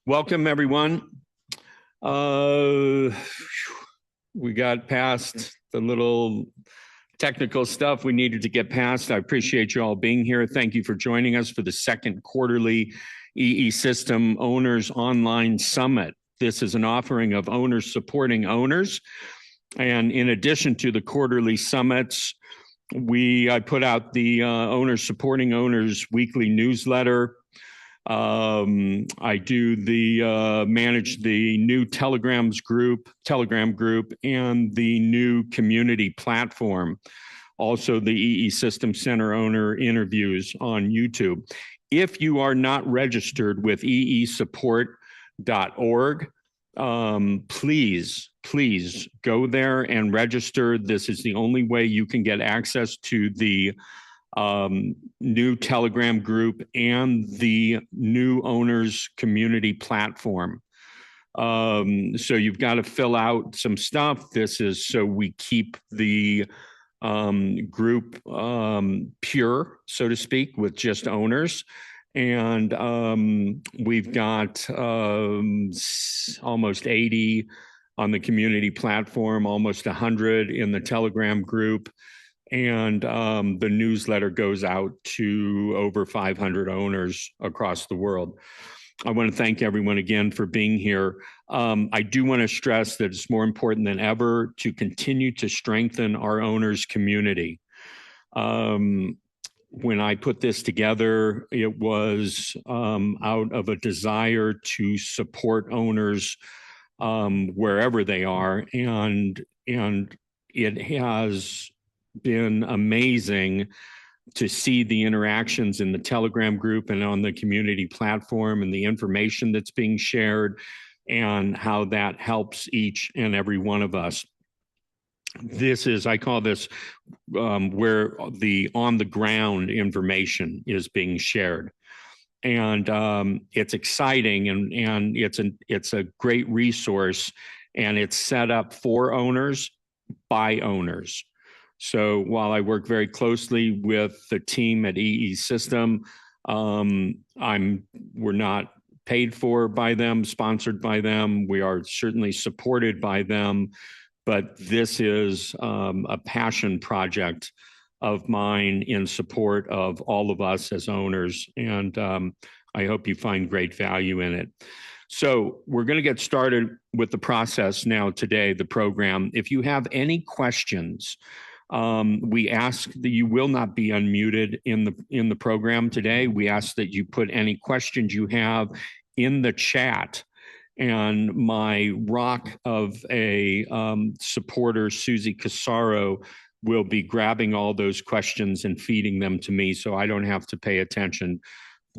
Welcome, everyone. We got past the little technical stuff we needed to get past. I appreciate you all being here. Thank you for joining us for the second quarterly EE System Owners Online Summit. This is an offering of owners supporting owners. And in addition to the quarterly summits, I put out the Owners Supporting Owners weekly newsletter. I do manage the new Telegram group and the new community platform. Also the EE System Center owner interviews on YouTube. If you are not registered with eesupport.org, please go there and register. This is the only way you can get access to the new Telegram group and the new owners community platform. So you've got to fill out some stuff. This is so we keep the group pure, so to speak, with just owners. And we've got almost 80 on the community platform, almost 100 in the Telegram group. And the newsletter goes out to over 500 owners across the world. I want to thank everyone again for being here. I do want to stress that it's more important than ever to continue to strengthen our owners community. When I put this together, it was out of a desire to support owners wherever they are, and it has been amazing to see the interactions in the Telegram group and on the community platform and the information that's being shared and how that helps each and every one of us. This is, I call this where the on the ground information is being shared. And it's exciting and it's a great resource, and it's set up for owners by owners. So while I work very closely with the team at EE System, we're not paid for by them, sponsored by them. We are certainly supported by them, but this is a passion project of mine in support of all of us as owners, and I hope you find great value in it. So we're going to get started with the process now today, the program. If you have any questions, we ask that you will not be unmuted in the program today. We ask that you put any questions you have in the chat, and my rock of a supporter, Susie Casaro, will be grabbing all those questions and feeding them to me, so I don't have to pay attention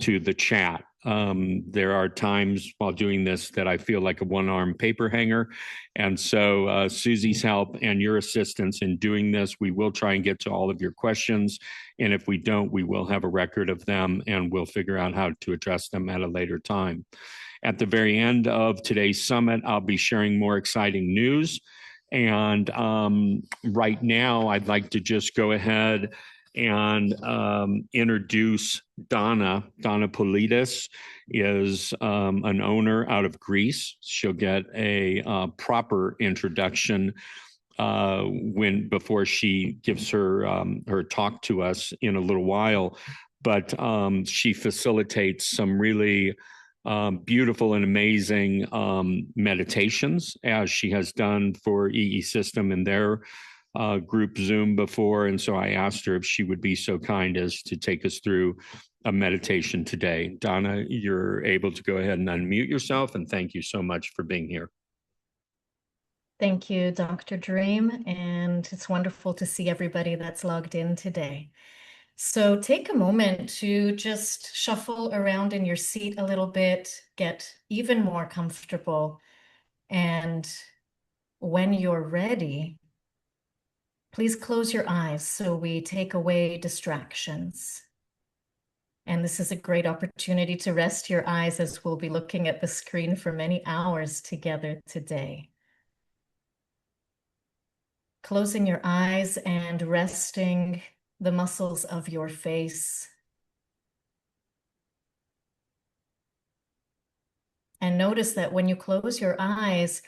to the chat. There are times while doing this that I feel like a one-armed paper hanger. And so Susie's help and your assistance in doing this, we will try and get to all of your questions. And if we don't, we will have a record of them and we'll figure out how to address them at a later time. At the very end of today's summit, I'll be sharing more exciting news. And right now, I'd like to just go ahead and introduce Donna. Donna Politis is an owner out of Greece. She'll get a proper introduction before she gives her talk to us in a little while. But she facilitates some really beautiful and amazing meditations, as she has done for EE System in their group Zoom before. And so I asked her if she would be so kind as to take us through a meditation today. Donna, you're able to go ahead and unmute yourself, and thank you so much for being here. Thank you, Dr. Dream, and it's wonderful to see everybody that's logged in today. So take a moment to just shuffle around in your seat a little bit, get even more comfortable, and when you're ready, please close your eyes so we take away distractions. And this is a great opportunity to rest your eyes, as we'll be looking at the screen for many hours together today. Closing your eyes and resting the muscles of your face. And notice that when you close your eyes,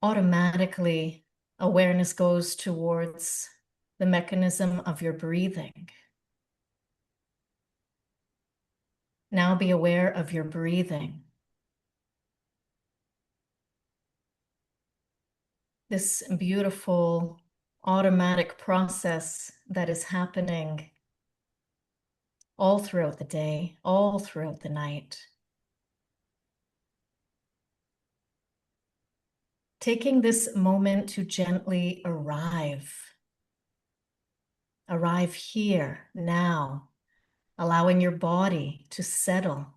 automatically awareness goes towards the mechanism of your breathing. Now be aware of your breathing. This beautiful automatic process that is happening all throughout the day, all throughout the night. Taking this moment to gently arrive here, now, allowing your body to settle.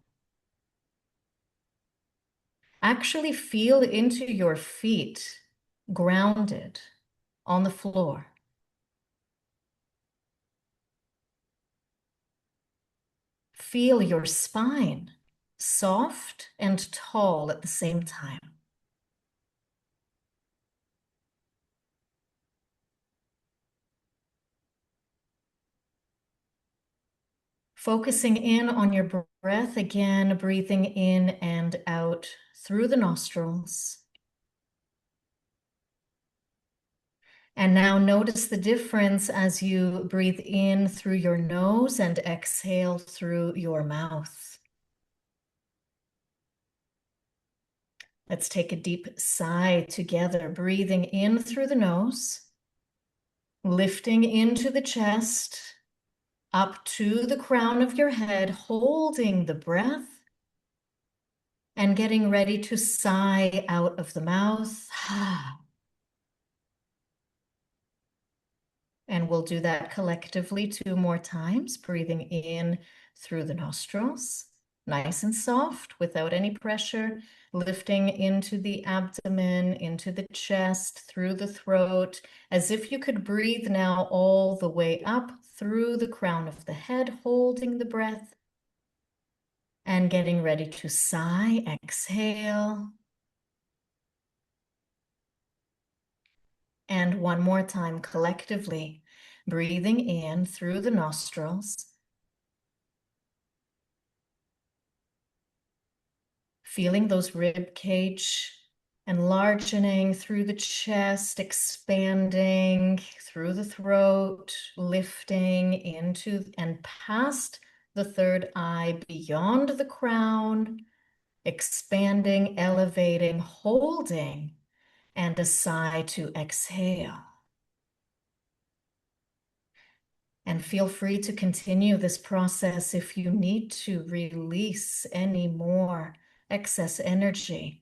Actually feel into your feet, grounded on the floor. Feel your spine, soft and tall at the same time. Focusing in on your breath again, breathing in and out through the nostrils. And now notice the difference as you breathe in through your nose and exhale through your mouth. Let's take a deep sigh together, breathing in through the nose, lifting into the chest, up to the crown of your head, holding the breath, and getting ready to sigh out of the mouth. And we'll do that collectively 2 more times, breathing in through the nostrils, nice and soft, without any pressure, lifting into the abdomen, into the chest, through the throat, as if you could breathe now all the way up through the crown of the head, holding the breath, and getting ready to sigh, exhale. And one more time collectively, breathing in through the nostrils, feeling those rib cage enlarging through the chest, expanding through the throat, lifting into and past the third eye, beyond the crown, expanding, elevating, holding, and a sigh to exhale. And feel free to continue this process if you need to release any more excess energy.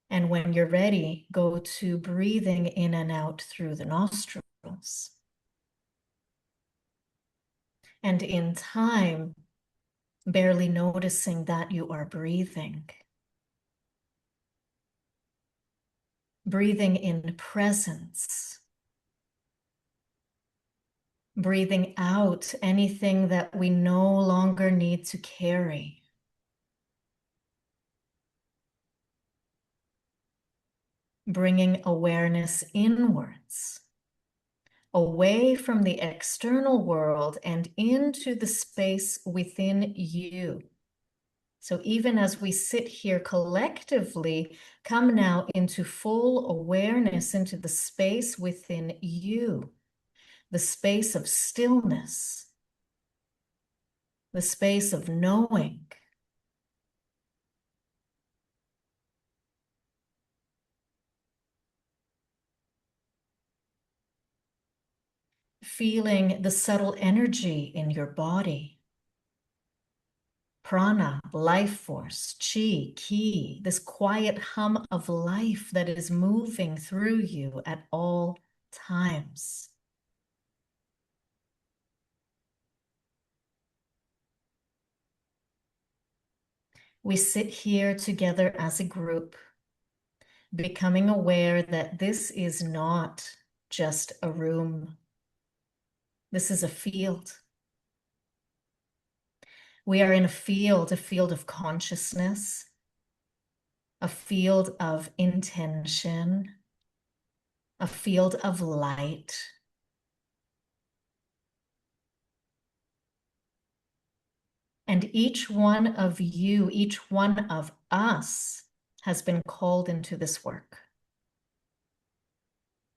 And when you're ready, go to breathing in and out through the nostrils. And in time, barely noticing that you are breathing. Breathing in presence. Breathing out anything that we no longer need to carry. Bringing awareness inwards, away from the external world and into the space within you. So even as we sit here collectively, come now into full awareness into the space within you, the space of stillness, the space of knowing. Feeling the subtle energy in your body. Prana, life force, chi, ki, this quiet hum of life that is moving through you at all times. We sit here together as a group, becoming aware that this is not just a room. This is a field. We are in a field of consciousness, a field of intention, a field of light. And each one of you, each one of us has been called into this work.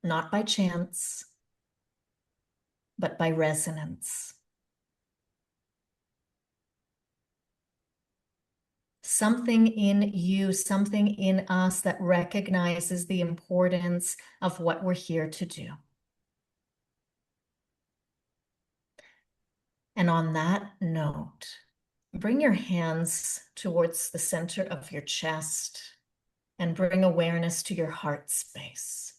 Not by chance, but by resonance. Something in you, something in us that recognizes the importance of what we're here to do. And on that note, bring your hands towards the center of your chest and bring awareness to your heart space.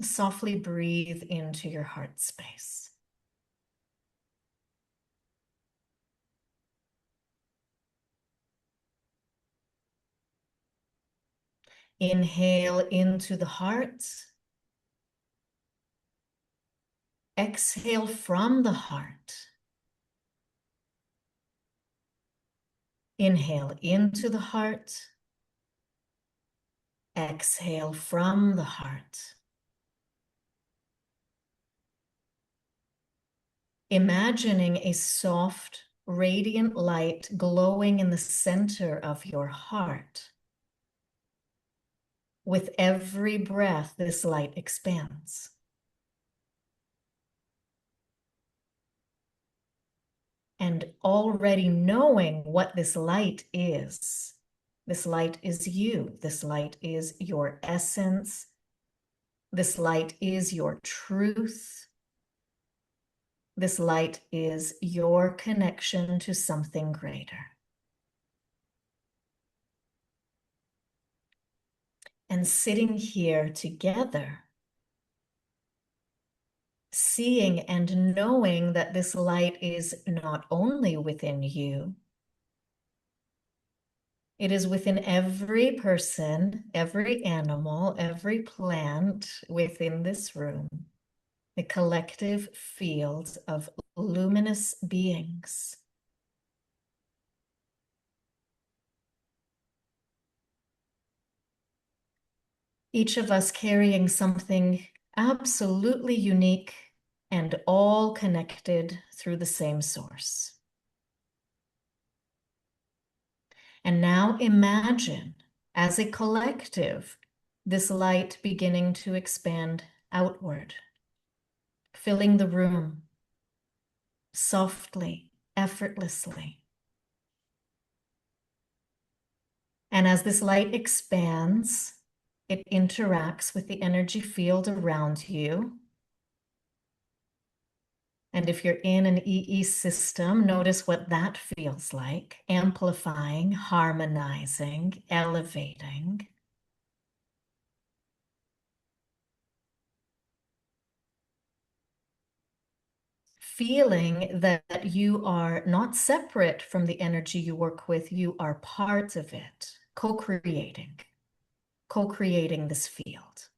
Softly breathe into your heart space. Inhale into the heart. Exhale from the heart. Inhale into the heart. Exhale from the heart. Imagining a soft, radiant light glowing in the center of your heart. With every breath, this light expands. And already knowing what this light is you. This light is your essence. This light is your truth. This light is your connection to something greater. And sitting here together, seeing and knowing that this light is not only within you, it is within every person, every animal, every plant within this room, the collective field of luminous beings. Each of us carrying something absolutely unique and all connected through the same source. And now imagine, as a collective, this light beginning to expand outward, filling the room softly, effortlessly. And as this light expands, it interacts with the energy field around you. And if you're in an EES system, notice what that feels like: amplifying, harmonizing, elevating. Feeling that you are not separate from the energy you work with, you are part of it, co-creating this field.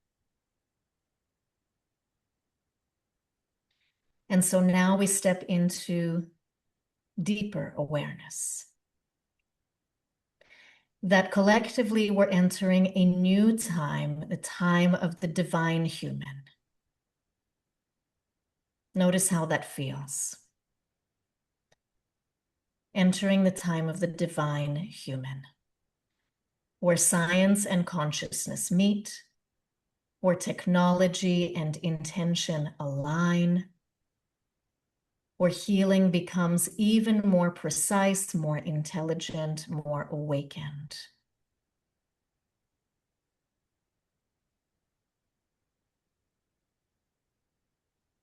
And so now we step into deeper awareness. That collectively we're entering a new time, the time of the divine human. Notice how that feels. Entering the time of the divine human, where science and consciousness meet, where technology and intention align, where healing becomes even more precise, more intelligent, more awakened.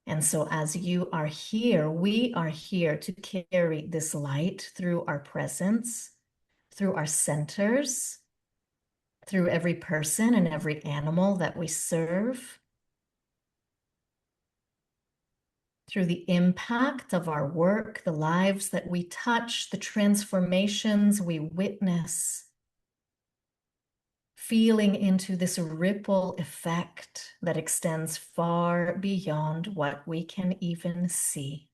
And so as you are here, we are here to carry this light through our presence, through our centers, through every person and every animal that we serve, through the impact of our work, the lives that we touch, the transformations we witness, feeling into this ripple effect that extends far beyond what we can even see.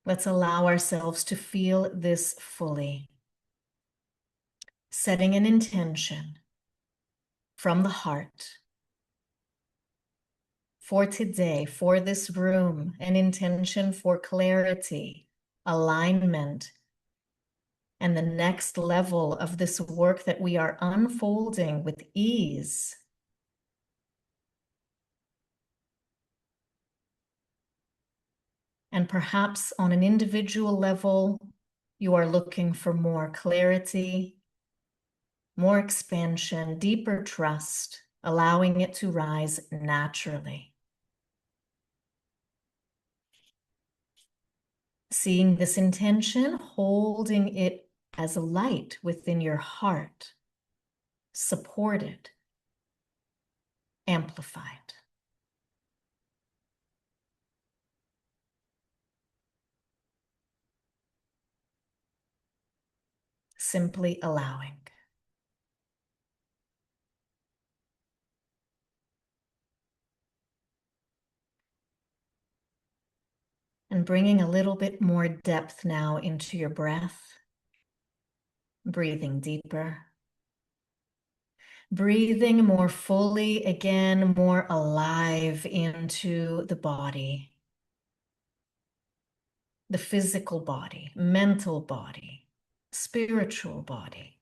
Let's allow ourselves to feel this fully, setting an intention from the heart for today, for this room, an intention for clarity, alignment, and the next level of this work that we are unfolding with ease. And perhaps on an individual level, you are looking for more clarity, more expansion, deeper trust, allowing it to rise naturally. Seeing this intention, holding it as a light within your heart, supported, amplified. Simply allowing. And bringing a little bit more depth now into your breath. Breathing deeper. Breathing more fully, again, more alive into the body. The physical body, mental body, spiritual body.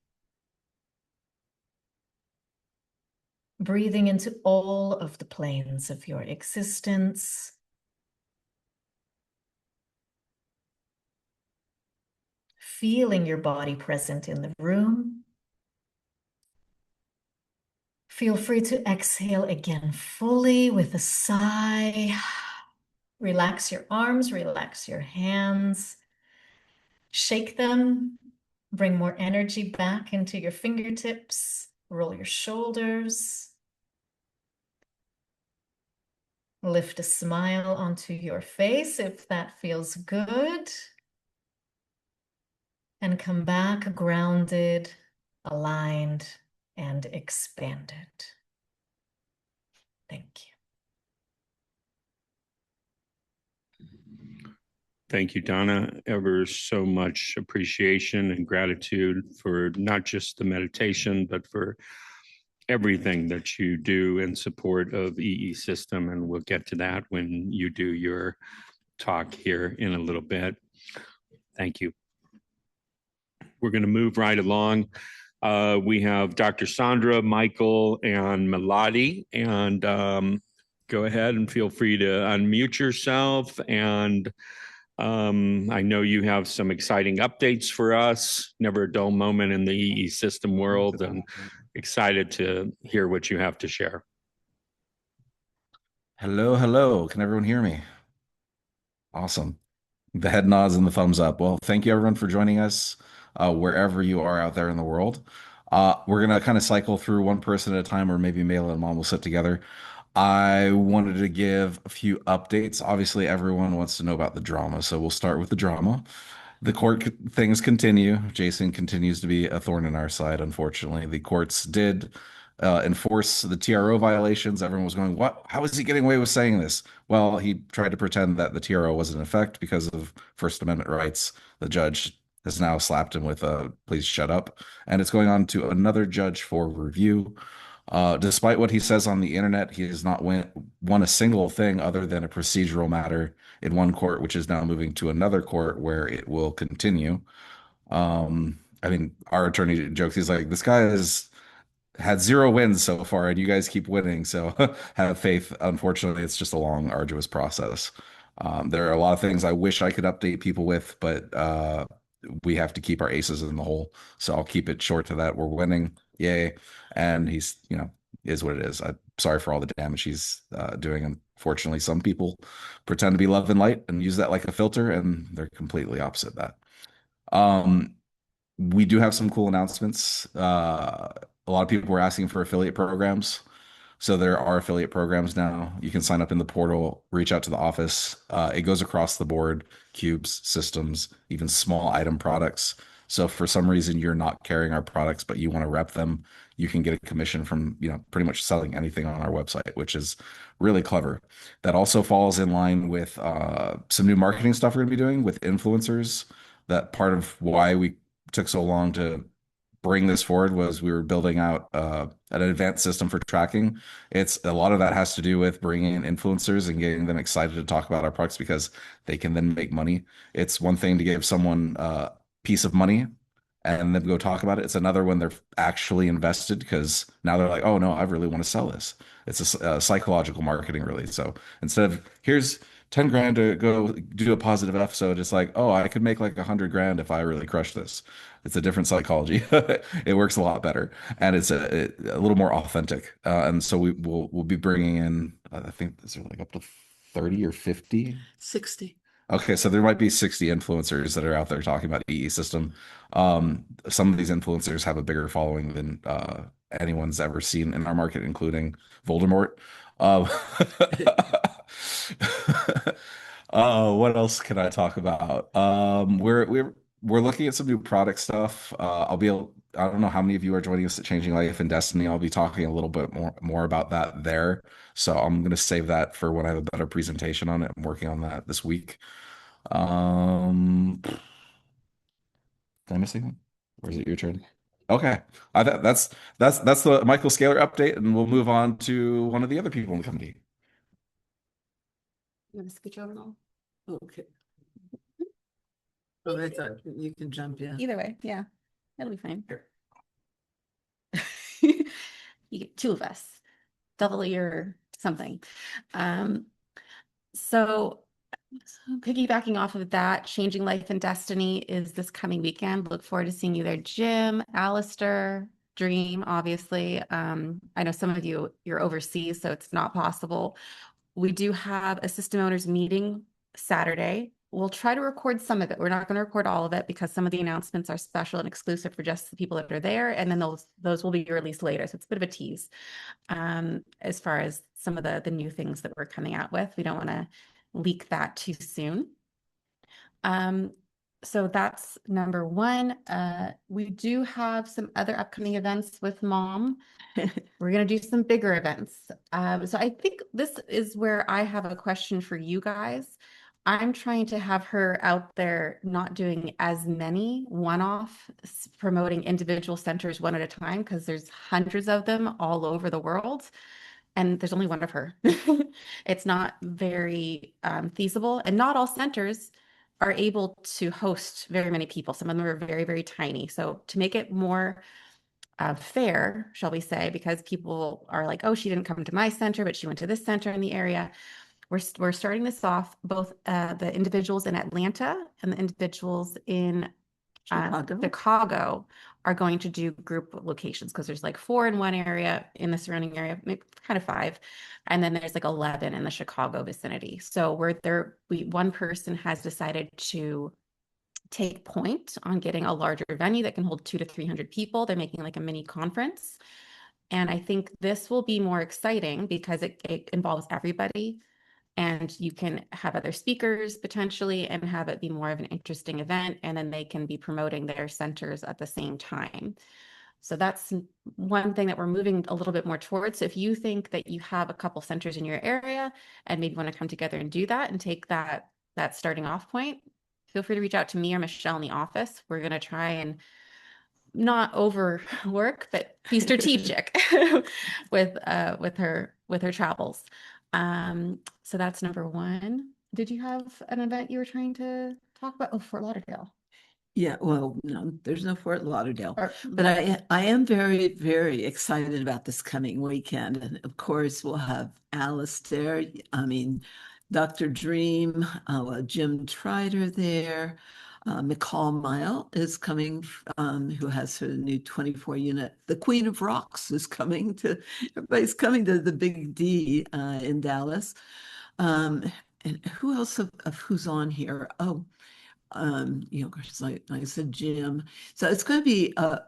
Breathing into all of the planes of your existence. Feeling your body present in the room. Feel free to exhale again fully with a sigh. Relax your arms, relax your hands. Shake them. Bring more energy back into your fingertips. Roll your shoulders. Lift a smile onto your face if that feels good. And come back grounded, aligned, and expanded. Thank you. Thank you, Donna. Ever so much appreciation and gratitude for not just the meditation, but for everything that you do in support of EE System. And we'll get to that when you do your talk here in a little bit. Thank you. We're going to move right along. We have Dr. Sandra, Michael, and Melody. And go ahead and feel free to unmute yourself. And I know you have some exciting updates for us. Never a dull moment in the EE System world, and excited to hear what you have to share. Hello, hello. Can everyone hear me? Awesome. The head nods and the thumbs up. Well, thank you everyone for joining us wherever you are out there in the world. We're going to kind of cycle through one person at a time, or maybe Mela and Mom will sit together. I wanted to give a few updates. Obviously, everyone wants to know about the drama, so we'll start with the drama. The things continue. Jason continues to be a thorn in our side, unfortunately. The courts did enforce the TRO violations. Everyone was going, "What? How is he getting away with saying this?" Well, he tried to pretend that the TRO was in effect because of First Amendment rights. The judge has now slapped him with a "please shut up," and it's going on to another judge for review. Despite what he says on the internet, he has not won a single thing other than a procedural matter in one court, which is now moving to another court where it will continue. I mean, our attorney jokes, he's like, "This guy has had 0 wins so far, and you guys keep winning. So have faith." Unfortunately, it's just a long, arduous process. There are a lot of things I wish I could update people with, but we have to keep our aces in the hole. So I'll keep it short to that. We're winning. Yay. And he's, is what it is. I'm sorry for all the damage he's doing. Unfortunately, some people pretend to be love and light and use that like a filter, and they're completely opposite of that. We do have some cool announcements. A lot of people were asking for affiliate programs. So there are affiliate programs now. You can sign up in the portal, reach out to the office. It goes across the board, cubes, systems, even small item products. So if for some reason you're not carrying our products, but you want to rep them, you can get a commission from, pretty much selling anything on our website, which is really clever. That also falls in line with some new marketing stuff we're going to be doing with influencers. That part of why we took so long to bring this forward was we were building out an advanced system for tracking. It's a lot of that has to do with bringing in influencers and getting them excited to talk about our products because they can then make money. It's one thing to give someone a piece of money and then go talk about it. It's another when they're actually invested because now they're like, oh no, I really want to sell this. It's a psychological marketing really. So instead of here's 10 grand to go do a positive episode, it's like, oh, I could make like 100 grand if I really crush this. It's a different psychology. It works a lot better, and it's a little more authentic. And so we'll be bringing in, I think, is there like up to 30 or 50? 60. Okay, so there might be 60 influencers that are out there talking about EE system. Some of these influencers have a bigger following than anyone's ever seen in our market, including Voldemort. Um, what else can I talk about? We're looking at some new product stuff. I don't know how many of you are joining us at Changing Life and Destiny. I'll be talking a little bit more about that there. So I'm gonna save that for when I have a better presentation on it. I'm working on that this week. Did I miss anything? Or is it your turn? Okay. That's the Michael Scaler update, and we'll move on to one of the other people in the company. You want to scooch over now? Okay. Oh, I thought you can jump in. Either way, yeah, it'll be fine. You get two of us, double your something. So piggybacking off of that, Changing Life and Destiny is this coming weekend. Look forward to seeing you there, Jim, Alistair, Dream, obviously. I know some of you're overseas, so it's not possible. We do have a system owners meeting Saturday. We'll try to record some of it. We're not going to record all of it because some of the announcements are special and exclusive for just the people that are there. And then those will be released later. So it's a bit of a tease as far as some of the new things that we're coming out with. We don't want to leak that too soon. So that's number one. We do have some other upcoming events with Mom. We're going to do some bigger events. So I think this is where I have a question for you guys. I'm trying to have her out there not doing as many one-off promoting individual centers one at a time because there's hundreds of them all over the world. And there's only one of her. It's not very feasible. And not all centers are able to host very many people. Some of them are very, very tiny. So to make it more fair, shall we say, because people are like, oh, she didn't come to my center, but she went to this center in the area. We're starting this off, both the individuals in Atlanta and the individuals in Chicago are going to do group locations because there's like 4 in one area in the surrounding area, maybe kind of 5. And then there's like 11 in the Chicago vicinity. So one person has decided to take point on getting a larger venue that can hold 200 to 300 people. They're making like a mini conference. And I think this will be more exciting because it involves everybody. And you can have other speakers potentially and have it be more of an interesting event. And then they can be promoting their centers at the same time. So that's one thing that we're moving a little bit more towards. So if you think that you have a couple centers in your area and maybe want to come together and do that and take that starting off point, feel free to reach out to me or Michelle in the office. We're going to try and not overwork, but be strategic with her travels. So that's number one. Did you have an event you were trying to talk about? Oh, Fort Lauderdale. Yeah, well, no, there's no Fort Lauderdale, but I am very, very excited about this coming weekend. And of course, we'll have Alistair, Dr. Dream, Jim Trider there. McCall Mile is coming, who has her new 24 unit. The Queen of Rocks is coming everybody's coming to the Big D in Dallas. And who else of who's on here? Oh, like I said, Jim. So it's going to be a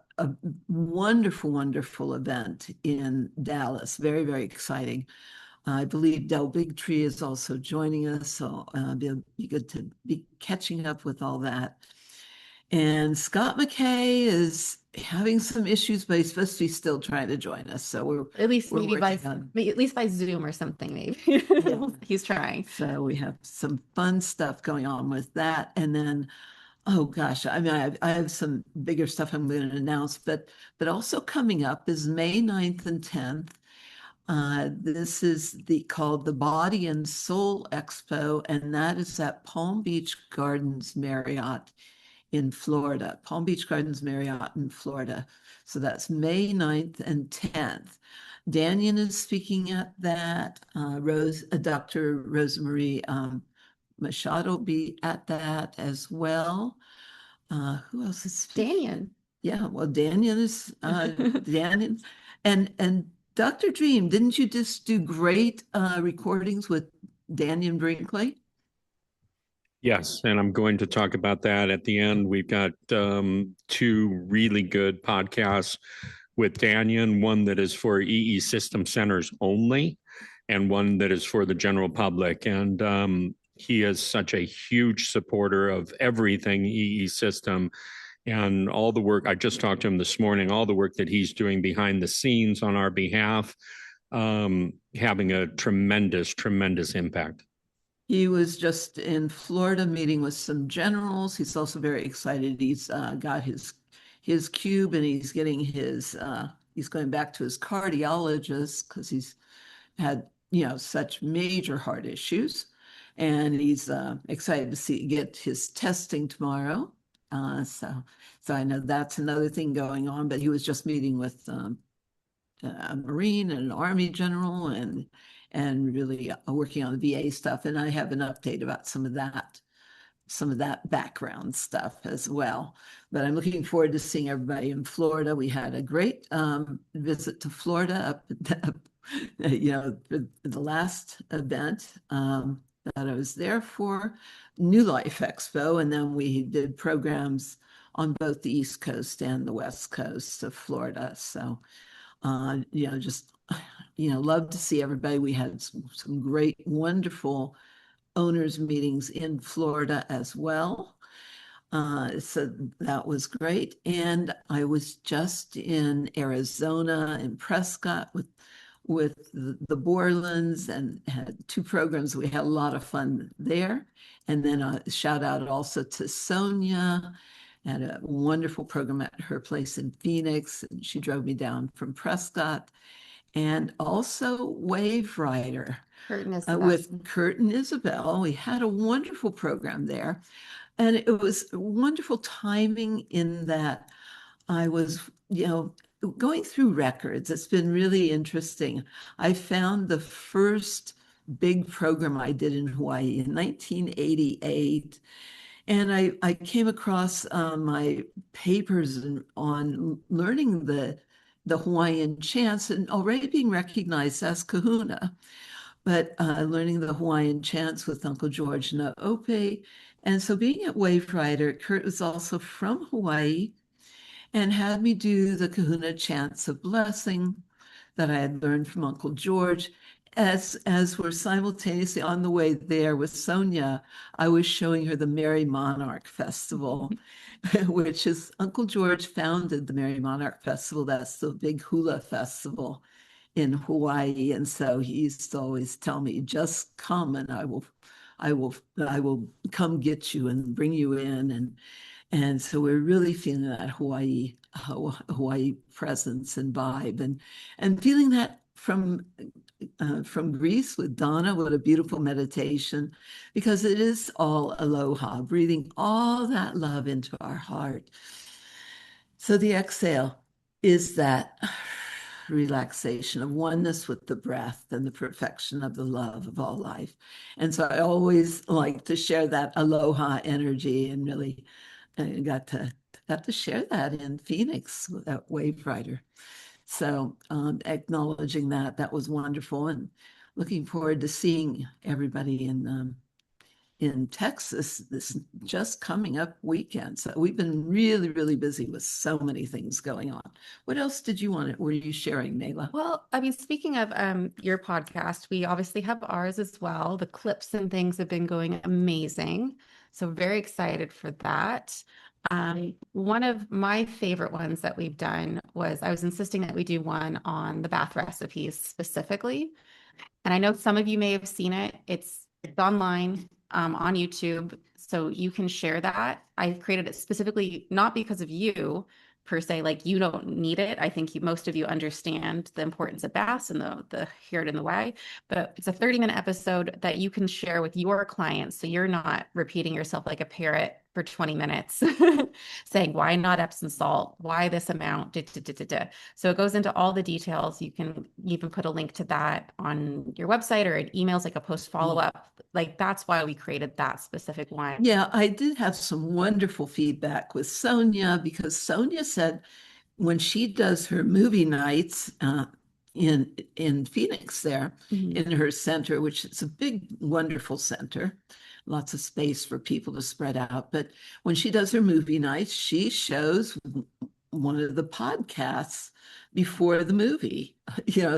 wonderful, wonderful event in Dallas. Very, very exciting. I believe Del Bigtree is also joining us, so it'll be good to be catching up with all that. And Scott McKay is having some issues, but he's supposed to be still trying to join us. So we're at least by Zoom or something, maybe. Yeah. He's trying. So we have some fun stuff going on with that. And then Oh gosh, I mean, I have some bigger stuff I'm going to announce, but also coming up is May 9th and 10th. This is called the Body and Soul Expo, and that is at Palm Beach Gardens Marriott in Florida. Palm Beach Gardens Marriott in Florida. So that's May 9th and 10th. Daniel is speaking at that. Dr. Rosemarie Machado will be at that as well. Who else is speaking? Daniel. Yeah, well, Daniel is Daniel, and Dr. Dream, didn't you just do great recordings with Daniel Brinkley? Yes, and I'm going to talk about that at the end. We've got two really good podcasts with Danyan, one that is for EE system centers only, and one that is for the general public. And he is such a huge supporter of everything EE system and all the work. I just talked to him this morning, all the work that he's doing behind the scenes on our behalf, having a tremendous, tremendous impact. He was just in Florida meeting with some generals. He's also very excited. He's got his cube, and he's getting he's going back to his cardiologist because he's had such major heart issues, and he's excited to get his testing tomorrow. So I know that's another thing going on. But he was just meeting with a Marine and an Army general, and really working on the VA stuff. And I have an update about some of that background stuff as well. But I'm looking forward to seeing everybody in Florida. We had a great visit to Florida up the last event that I was there for, New Life Expo, and then we did programs on both the East Coast and the West Coast of Florida. So just love to see everybody. We had some great, wonderful owners meetings in Florida as well. So that was great. And I was just in Arizona, in Prescott, with the Borlands, and had two programs. We had a lot of fun there. And then a shout out also to Sonia. Had a wonderful program at her place in Phoenix, and she drove me down from Prescott. And also Wave Rider with Kurt and Isabel. We had a wonderful program there. And it was wonderful timing in that I was, going through records. It's been really interesting. I found the first big program I did in Hawaii in 1988. And I came across my papers on learning the Hawaiian chants and already being recognized as kahuna, but learning the Hawaiian chants with Uncle George na Ope. And so being at Wave Rider, Kurt was also from Hawaii and had me do the kahuna chants of blessing that I had learned from Uncle George. As we're simultaneously on the way there with Sonia, I was showing her the Merry Monarch Festival, which is Uncle George founded the Merry Monarch Festival. That's the big hula festival in Hawaii. And so he used to always tell me, just come and I will come get you and bring you in. And so we're really feeling that Hawaii presence and vibe, and feeling that from Greece with Donna. What a beautiful meditation, because it is all aloha, breathing all that love into our heart. So the exhale is that relaxation of oneness with the breath and the perfection of the love of all life. And so I always like to share that aloha energy, and really got to share that in Phoenix with that Wave Rider. So acknowledging that was wonderful, and looking forward to seeing everybody in Texas this just coming up weekend. So we've been really, really busy with so many things going on. What else were you sharing, Nayla? Well, I mean, speaking of your podcast, we obviously have ours as well. The clips and things have been going amazing. So very excited for that. One of my favorite ones that we've done was I was insisting that we do one on the bath recipes specifically. And I know some of you may have seen it. It's online on YouTube. So you can share that. I created it specifically not because of you per se, like you don't need it. I think most of you understand the importance of baths and the hear it in the way, but it's a 30-minute episode that you can share with your clients. So you're not repeating yourself like a parrot for 20 minutes saying, why not Epsom salt? Why this amount? So it goes into all the details. You can even put a link to that on your website or in emails, like a post follow-up. Like that's why we created that specific one. Yeah, I did have some wonderful feedback with Sonia, because Sonia said when she does her movie nights in Phoenix there, in her center, which is a big, wonderful center, lots of space for people to spread out. But when she does her movie nights, she shows one of the podcasts before the movie.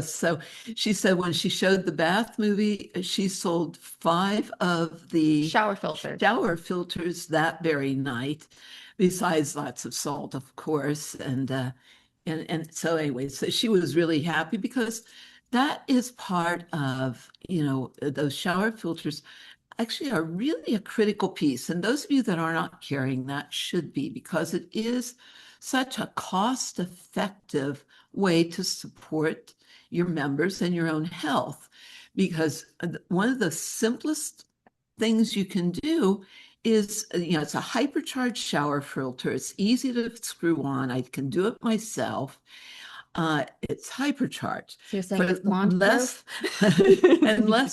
So she said when she showed the bath movie, she sold 5 of the shower filters that very night, besides lots of salt, of course. And so anyway, so she was really happy, because that is part of, those shower filters actually are really a critical piece. And those of you that are not carrying that should be, because it is such a cost-effective way to support your members and your own health. Because one of the simplest things you can do is, it's a hypercharged shower filter. It's easy to screw on. I can do it myself. It's hypercharged. So you're saying For it's blonde less,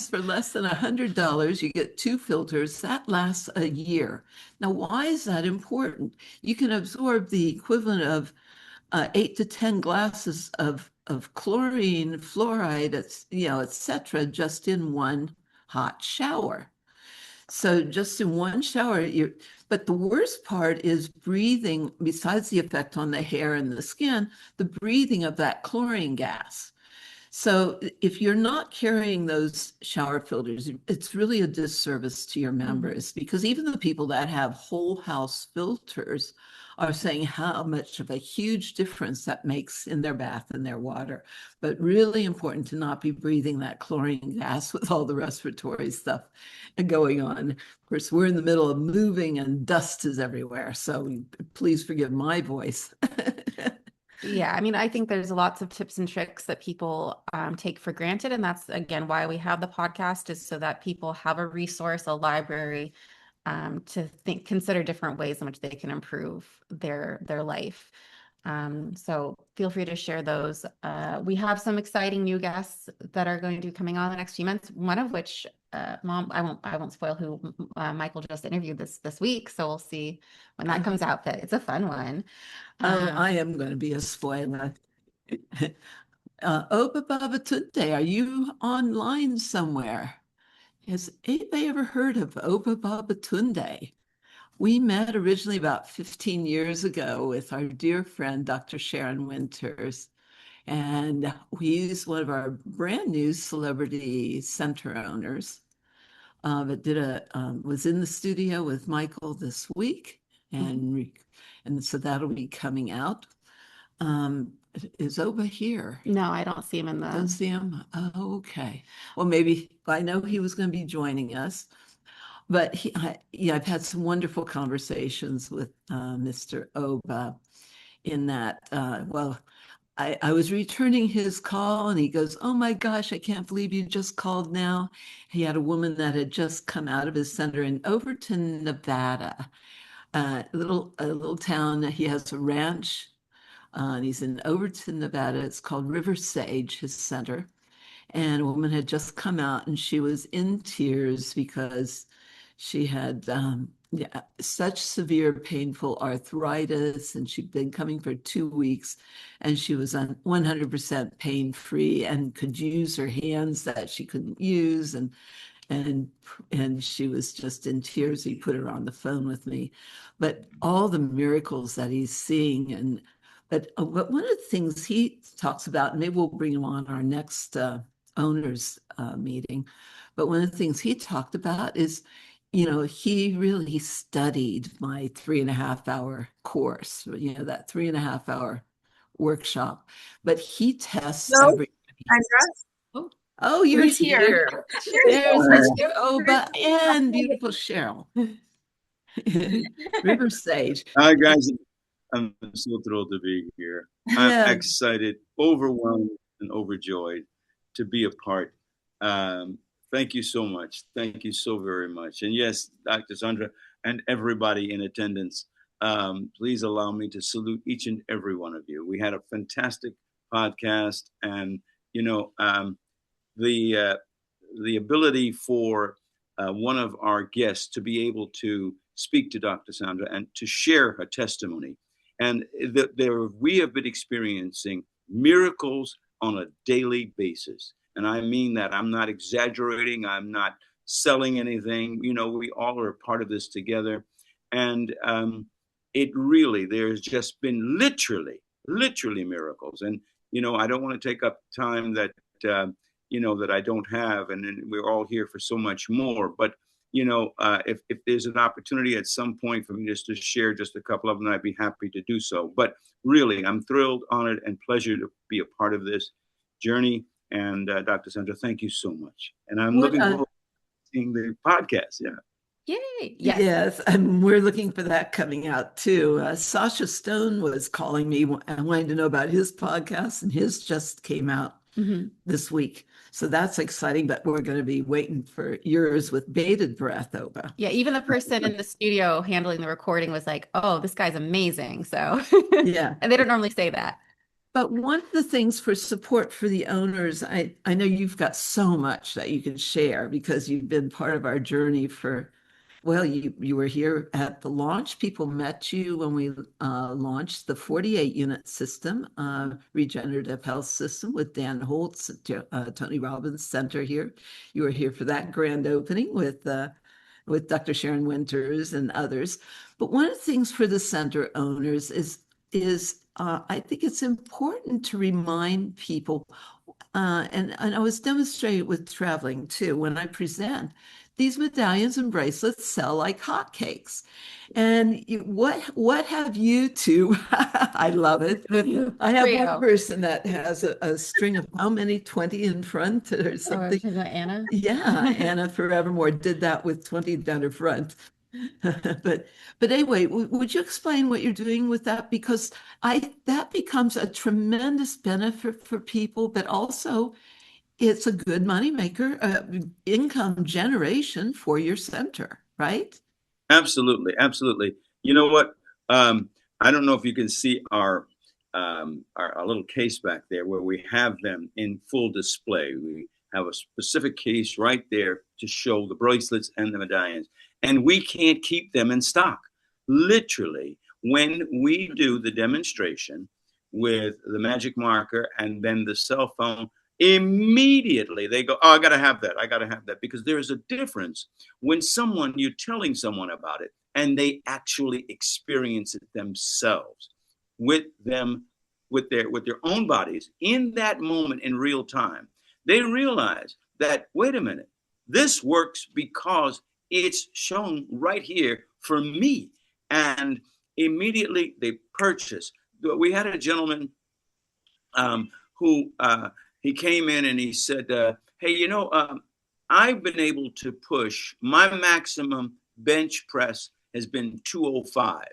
for less than $100, you get 2 filters that lasts a year. Now, why is that important? You can absorb the equivalent of 8 to 10 glasses of chlorine, fluoride, etc., just in one hot shower. So just in one shower, but the worst part is breathing, besides the effect on the hair and the skin, the breathing of that chlorine gas. So if you're not carrying those shower filters, it's really a disservice to your members, because even the people that have whole house filters are saying how much of a huge difference that makes in their bath and their water. But really important to not be breathing that chlorine gas with all the respiratory stuff going on. Of course, we're in the middle of moving and dust is everywhere. So please forgive my voice. Yeah, I mean, I think there's lots of tips and tricks that people take for granted. And that's, again, why we have the podcast, is so that people have a resource, a library to consider different ways in which they can improve their life. So feel free to share those. We have some exciting new guests that are going to be coming on the next few months. One of which, Mom, I won't spoil who Michael just interviewed this week. So we'll see when that comes out. But it's a fun one. I am going to be a spoiler. Oba Baba Tunde, are you online somewhere? Has anybody ever heard of Oba Baba Tunde? We met originally about 15 years ago with our dear friend, Dr. Sharon Winters. And he's one of our brand new celebrity center owners. But was in the studio with Michael this week. And so that'll be coming out. Is Oba here? No, I don't see him in Don't see him? Oh, okay. Well, maybe I know he was going to be joining us. But I've had some wonderful conversations with Mr. Oba in that, I was returning his call and he goes, "Oh my gosh, I can't believe you just called now." He had a woman that had just come out of his center in Overton, Nevada, a little town. He has a ranch and he's in Overton, Nevada. It's called River Sage, his center. And a woman had just come out and she was in tears because she had such severe painful arthritis, and she'd been coming for 2 weeks, and she was on 100% pain-free and could use her hands that she couldn't use, and she was just in tears. He put her on the phone with me, but all the miracles that he's seeing, but one of the things he talks about, and maybe we'll bring him on our next owners meeting, but one of the things he talked about is, he really studied my 3.5-hour course, that 3.5-hour workshop, but he tests every. Oh, you're here. There's Mr. Oba and beautiful Cheryl. River Sage. Hi, guys. I'm so thrilled to be here. I'm Yeah. excited, overwhelmed, and overjoyed to be a part. Thank you so much. Thank you so very much. And yes, Dr. Sandra and everybody in attendance, please allow me to salute each and every one of you. We had a fantastic podcast, and you know, the ability for one of our guests to be able to speak to Dr. Sandra and to share her testimony. And we have been experiencing miracles on a daily basis. And I mean that. I'm not exaggerating. I'm not selling anything. You know, we all are a part of this together. And there's just been literally miracles. And, you know, I don't want to take up time that, that I don't have. And we're all here for so much more. But if there's an opportunity at some point for me just to share just a couple of them, I'd be happy to do so. But really, I'm thrilled, honored, and pleasure to be a part of this journey. And Dr. Sandra, thank you so much. And I'm looking forward to seeing the podcast. Yeah. Yay. Yes. And we're looking for that coming out too. Sasha Stone was calling me and wanting to know about his podcast, and his just came out this week. So that's exciting, but we're going to be waiting for yours with bated breath, Oba. Yeah, even the person in the studio handling the recording was like, oh, this guy's amazing. So yeah. And they don't normally say that. But one of the things for support for the owners, I know you've got so much that you can share because you've been part of our journey for, well, you were here at the launch. People met you when we launched the 48-unit system, regenerative health system with Dan Holtz, Tony Robbins Center here. You were here for that grand opening with Dr. Sharon Winters and others. But one of the things for the center owners is I think it's important to remind people, and I was demonstrating with traveling too, when I present, these medallions and bracelets sell like hotcakes. And what have you two? I love it. I have one person that has a string of how many, 20 in front or something. Oh, Anna? Yeah, Anna Forevermore did that with 20 down her front. But anyway, would you explain what you're doing with that? Because that becomes a tremendous benefit for people, but also it's a good moneymaker, income generation for your center, right? Absolutely. You know what? I don't know if you can see our little case back there where we have them in full display. We have a specific case right there to show the bracelets and the medallions. And we can't keep them in stock. Literally, when we do the demonstration with the magic marker and then the cell phone, immediately they go, oh, I got to have that. Because there is a difference when you're telling someone about it and they actually experience it themselves with their own bodies in that moment in real time. They realize that, wait a minute, this works because it's shown right here for me. And immediately they purchase. We had a gentleman who he came in and he said, hey, I've been able to push, my maximum bench press has been 205.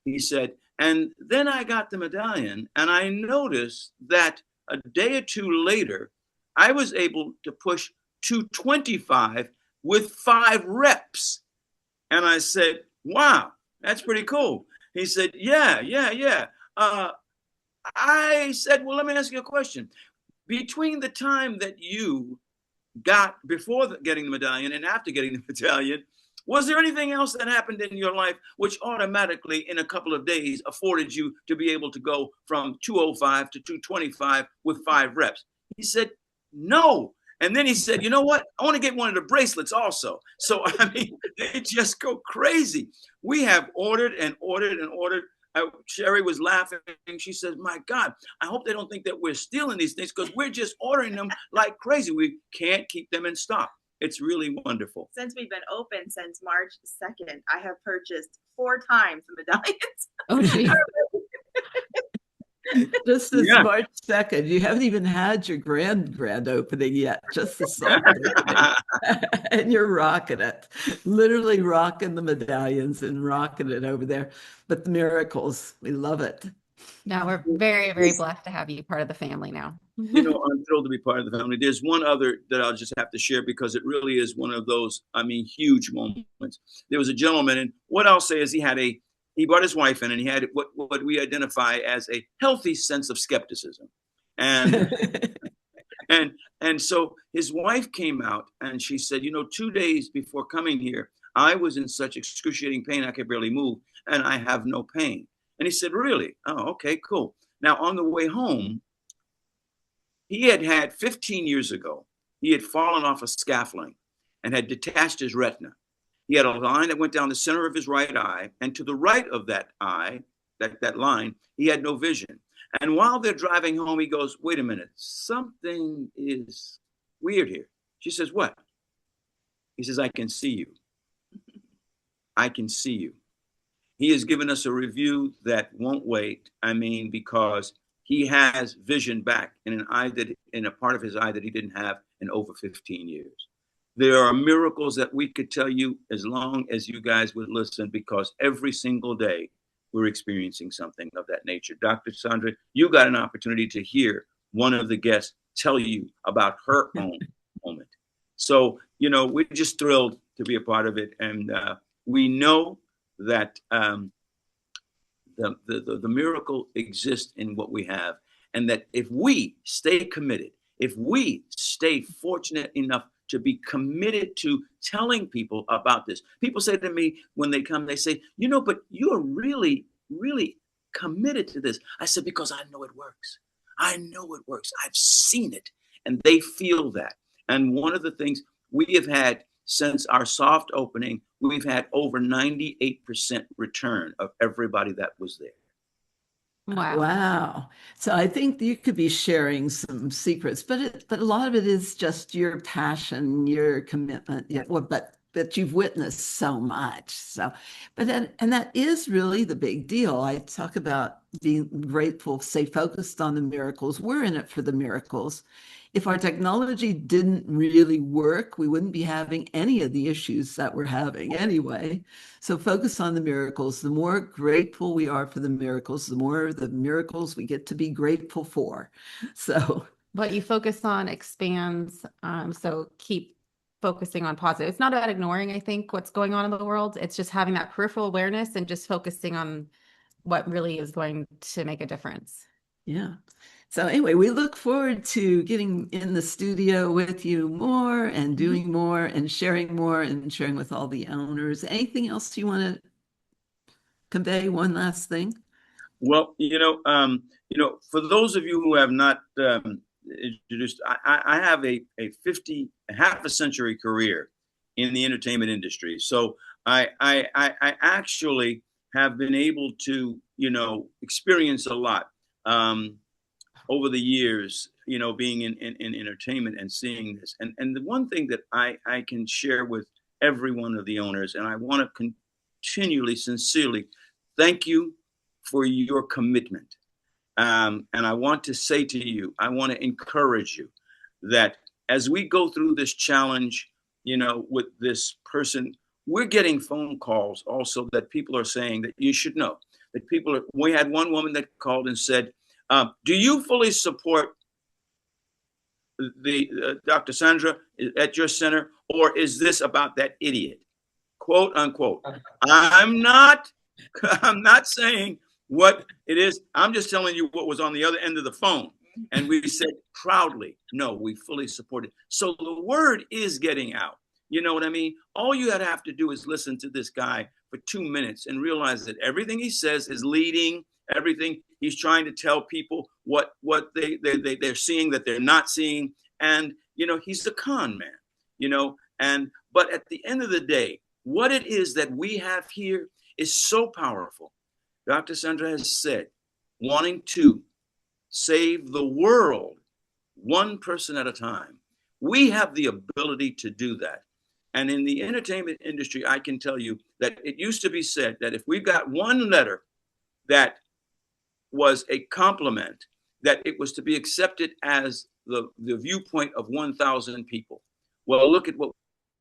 He said, and then I got the medallion and I noticed that a day or two later, I was able to push 225 with 5 reps. And I said, wow, that's pretty cool. He said, yeah. I said, well, let me ask you a question. Between the time that you got before getting the medallion and after getting the medallion, was there anything else that happened in your life which automatically in a couple of days afforded you to be able to go from 205 to 225 with 5 reps? He said, no. And then he said, you know what? I want to get one of the bracelets also. So, I mean, they just go crazy. We have ordered and ordered and ordered. Sherry was laughing. She says, my God, I hope they don't think that we're stealing these things because we're just ordering them like crazy. We can't keep them in stock. It's really wonderful. Since we've been open since March 2nd, I have purchased 4 times the medallions. Oh, geez. just this Yeah. March 2nd. You haven't even had your grand opening yet, just the soft opening. And you're rocking it, literally rocking the medallions and rocking it over there. But the miracles, we love it. No, we're very, very blessed to have you part of the family now. You know, I'm thrilled to be part of the family. There's one other that I'll just have to share because it really is one of those, I mean, huge moments. There was a gentleman, and what I'll say is he brought his wife in, and he had what we identify as a healthy sense of skepticism. And and so his wife came out and she said, you know, 2 days before coming here, I was in such excruciating pain I could barely move, and I have no pain. And he said, really? Oh, okay, cool. Now on the way home, he had 15 years ago, he had fallen off a scaffolding and had detached his retina. He had a line that went down the center of his right eye, and to the right of that eye, that line, he had no vision. And while they're driving home, he goes, wait a minute, something is weird here. She says, what? He says, I can see you. I can see you. He has given us a review that won't wait. I mean, because he has vision back in a part of his eye that he didn't have in over 15 years. There are miracles that we could tell you as long as you guys would listen, because every single day we're experiencing something of that nature. Dr. Sandra, you got an opportunity to hear one of the guests tell you about her own moment. So, you know, we're just thrilled to be a part of it. And we know that the miracle exists in what we have. And that if we stay committed, if we stay fortunate enough to be committed to telling people about this. People say to me when they come, they say, you know, but you're really, really committed to this. I said, because I know it works. I know it works. I've seen it. And they feel that. And one of the things we have had since our soft opening, we've had over 98% return of everybody that was there. Wow. Wow. So I think you could be sharing some secrets, but a lot of it is just your passion, your commitment. Yeah, well, but you've witnessed so much. So, and that is really the big deal. I talk about being grateful, stay focused on the miracles. We're in it for the miracles. If our technology didn't really work, we wouldn't be having any of the issues that we're having anyway. So focus on the miracles. The more grateful we are for the miracles, the more the miracles we get to be grateful for. So what you focus on expands. So keep focusing on positive. It's not about ignoring, I think, what's going on in the world. It's just having that peripheral awareness and just focusing on what really is going to make a difference. Yeah. So anyway, we look forward to getting in the studio with you more and doing more and sharing with all the owners. Anything else you want to convey? One last thing? Well, for those of you who have not introduced, I have a half a century career in the entertainment industry. So I actually have been able to, experience a lot over the years, being in entertainment and seeing this. And the one thing that I can share with every one of the owners, and I want to continually, sincerely thank you for your commitment. And I want to say to you, I want to encourage you that as we go through this challenge, with this person, we're getting phone calls also that people are saying that you should know that we had one woman that called and said, do you fully support the Dr. Sandra at your center, or is this about that idiot? Quote unquote. I'm not saying what it is. I'm just telling you what was on the other end of the phone. And we said proudly, no, we fully support it. So the word is getting out. You know what I mean? All you have to do is listen to this guy for 2 minutes and realize that everything he says is leading. Everything he's trying to tell people what they're seeing that they're not seeing. And, he's a con man, but at the end of the day, what it is that we have here is so powerful. Dr. Sandra has said, wanting to save the world, one person at a time. We have the ability to do that. And in the entertainment industry, I can tell you that it used to be said that if we got one letter that was a compliment, that it was to be accepted as the viewpoint of 1,000 people. Well, look at what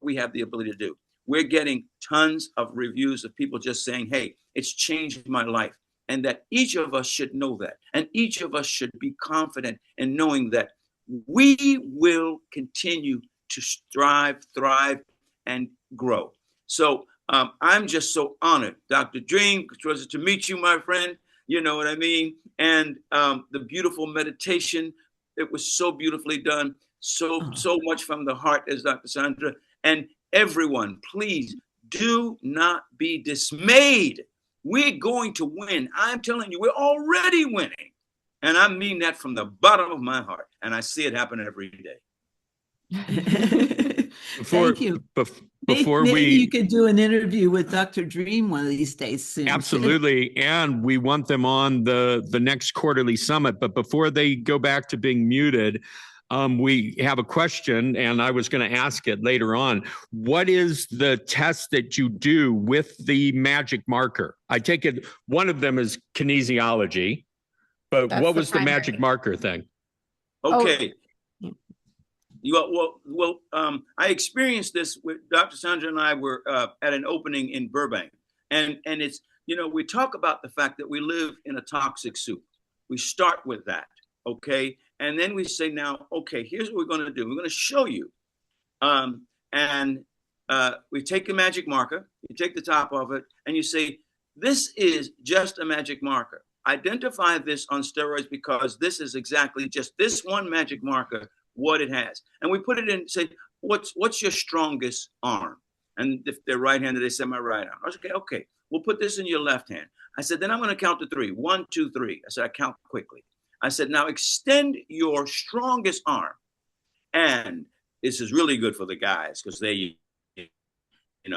we have the ability to do. We're getting tons of reviews of people just saying, hey, it's changed my life. And that each of us should know that. And each of us should be confident in knowing that we will continue to strive, thrive, and grow. So I'm just so honored, Dr. Dream, it was to meet you, my friend. You know what I mean? And the beautiful meditation, it was so beautifully done. So much from the heart, as Dr. Sandra. And everyone, please do not be dismayed. We're going to win. I'm telling you, we're already winning. And I mean that from the bottom of my heart. And I see it happen every day. Thank you. Before maybe we, you could do an interview with Dr. Dream one of these days soon. absolutely, and we want them on the next quarterly summit. But before they go back to being muted, we have a question, and I was going to ask it later on. What is the test that you do with the magic marker? I take it one of them is kinesiology, but That's what the was the magic primary. marker thing? Okay. I experienced this with Dr. Sandra and I were at an opening in Burbank. And it's, we talk about the fact that we live in a toxic soup. We start with that, okay? And then we say, now, okay, here's what we're going to do. We're going to show you. We take the magic marker, you take the top of it, and you say, this is just a magic marker. Identify this on steroids because this is exactly just this one magic marker, what it has. And we put it in, say, what's your strongest arm? And if they're right-handed, they say my right arm. I was okay, we'll put this in your left hand. I said, then I'm going to count to 3. 1, 2, 3. I said, I count quickly. I said, now extend your strongest arm. And this is really good for the guys because they, And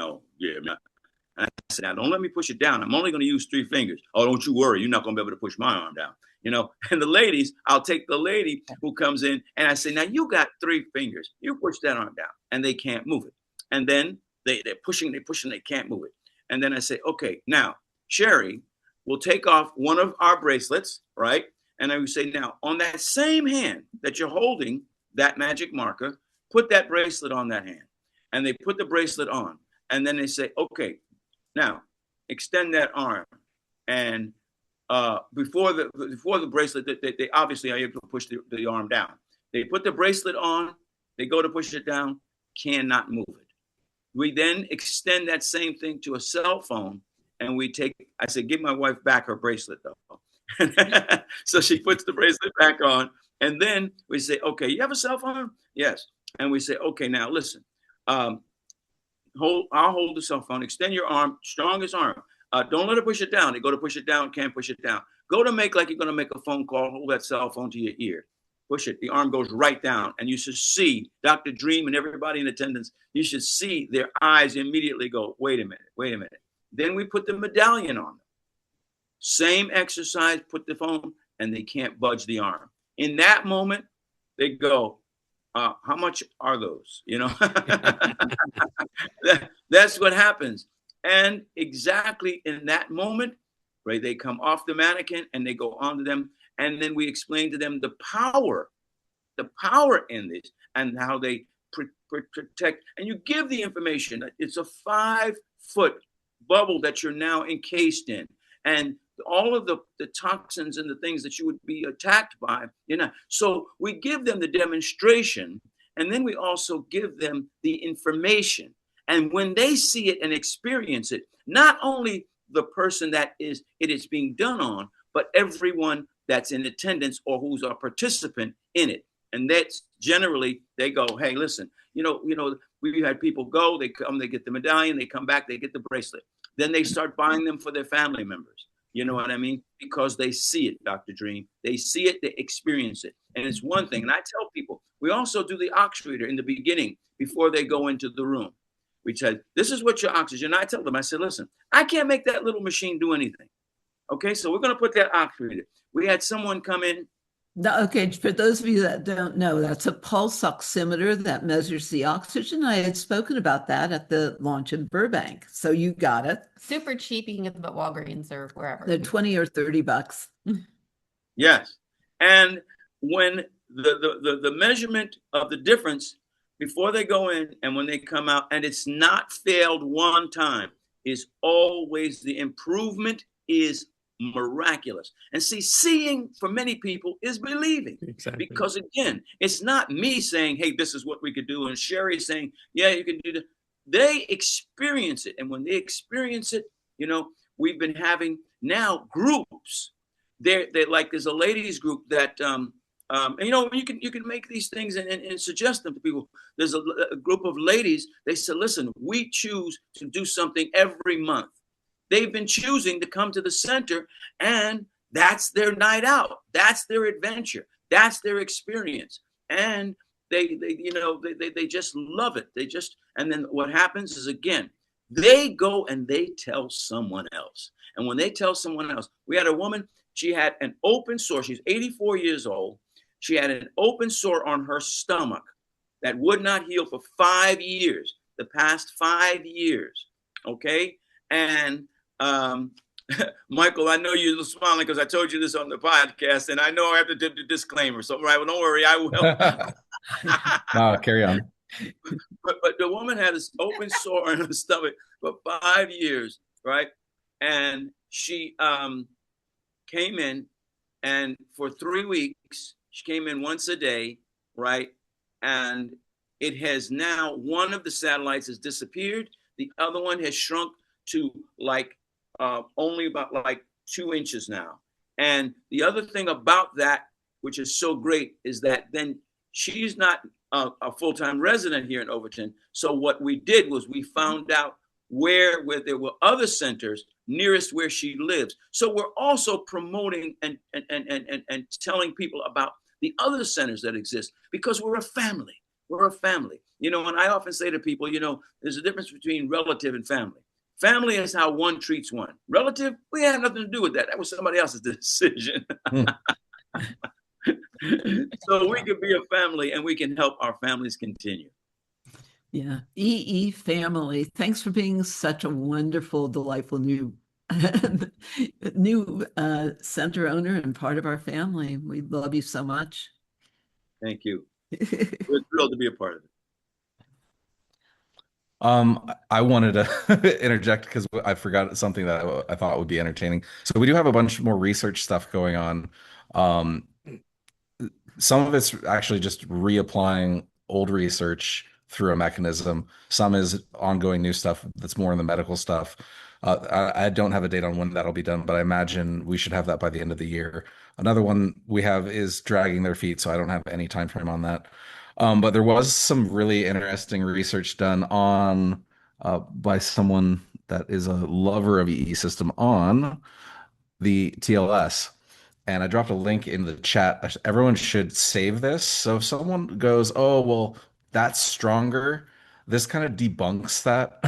I said, now don't let me push it down. I'm only going to use 3 fingers. Oh, don't you worry. You're not going to be able to push my arm down. And the ladies, I'll take the lady who comes in and I say, now you got 3 fingers. You push that arm down and they can't move it. And then they're pushing, they can't move it. And then I say, okay, now Sherry will take off one of our bracelets, right? And I would say, now on that same hand that you're holding that magic marker, put that bracelet on that hand. And they put the bracelet on. And then they say, okay, now extend that arm. And before the bracelet, they obviously are able to push the arm down. They put the bracelet on, they go to push it down, cannot move it. We then extend that same thing to a cell phone, and I said, give my wife back her bracelet though. So she puts the bracelet back on, and then we say, okay, you have a cell phone? Yes. And we say, okay, now listen, I'll hold the cell phone, extend your arm, strongest arm. Don't let her push it down. They go to push it down, can't push it down. Go to make like you're going to make a phone call, hold that cell phone to your ear. Push it. The arm goes right down. And you should see Dr. Dream and everybody in attendance, you should see their eyes immediately go, wait a minute. Then we put the medallion on them. Same exercise, put the phone, and they can't budge the arm. In that moment, they go, how much are those? That's what happens. And exactly in that moment, right, they come off the mannequin and they go onto them. And then we explain to them the power in this and how they protect. And you give the information. It's a 5-foot bubble that you're now encased in. And all of the toxins and the things that you would be attacked by, So we give them the demonstration, and then we also give them the information. And when they see it and experience it, not only the person that it is being done on, but everyone that's in attendance or who's a participant in it. And that's generally, they go, hey, listen, we had people go, they come, they get the medallion, they come back, they get the bracelet. Then they start buying them for their family members. You know what I mean? Because they see it, Dr. Dream. They see it, they experience it. And it's one thing. And I tell people, we also do the ox reader in the beginning before they go into the room. We said, this is what your oxygen. I tell them, I said, listen, I can't make that little machine do anything. Okay, so we're going to put that ox reader. We had someone come in. Okay, for those of you that don't know, that's a pulse oximeter that measures the oxygen. I had spoken about that at the launch in Burbank. So you got it. Super cheap. You can get them at Walgreens or wherever. They're $20 or $30. Yes. And when the measurement of the difference before they go in and when they come out, and it's not failed one time, is always the improvement is miraculous. And see, seeing for many people is believing. Exactly. Because again, it's not me saying, hey, this is what we could do, and Sherry saying, yeah, you can do that. They experience it. And when they experience it, we've been having now groups. They're like, there's a ladies group that and, you can make these things and suggest them to people. There's a group of ladies. They said, listen, we choose to do something every month. They've been choosing to come to the center, and that's their night out. That's their adventure. That's their experience. And they just love it. And then what happens is, again, they go and they tell someone else. And when they tell someone else, we had a woman, she had an open sore. She's 84 years old. She had an open sore on her stomach that would not heal for 5 years, the past 5 years. Okay. And Michael, I know you're smiling because I told you this on the podcast, and I know I have to do the disclaimer. So, right, well, don't worry, I will. No, carry on. But the woman had this open sore on her stomach for 5 years, right? And she came in, and for 3 weeks, she came in once a day, right? And it has now, one of the satellites has disappeared. The other one has shrunk to only about 2 inches now. And the other thing about that, which is so great, is that then she's not a full-time resident here in Overton. So what we did was we found out where there were other centers nearest where she lives. So we're also promoting and telling people about the other centers that exist, because we're a family. We're a family. And I often say to people, there's a difference between relative and family. Family is how one treats one. Relative, we have nothing to do with that. That was somebody else's decision. So we can be a family, and we can help our families continue. Yeah. EE family, thanks for being such a wonderful, delightful new center owner and part of our family. We love you so much. Thank you. We're thrilled to be a part of it. I wanted to interject because I forgot something that I thought would be entertaining. So we do have a bunch more research stuff going on. Some of it's actually just reapplying old research through a mechanism. Some is ongoing new stuff that's more in the medical stuff. I don't have a date on when that'll be done, but I imagine we should have that by the end of the year. Another one we have is dragging their feet, so I don't have any time frame on that. But there was some really interesting research done on by someone that is a lover of EE system on the TLS. And I dropped a link in the chat. Everyone should save this. So if someone goes, oh, well, that's stronger, this kind of debunks that.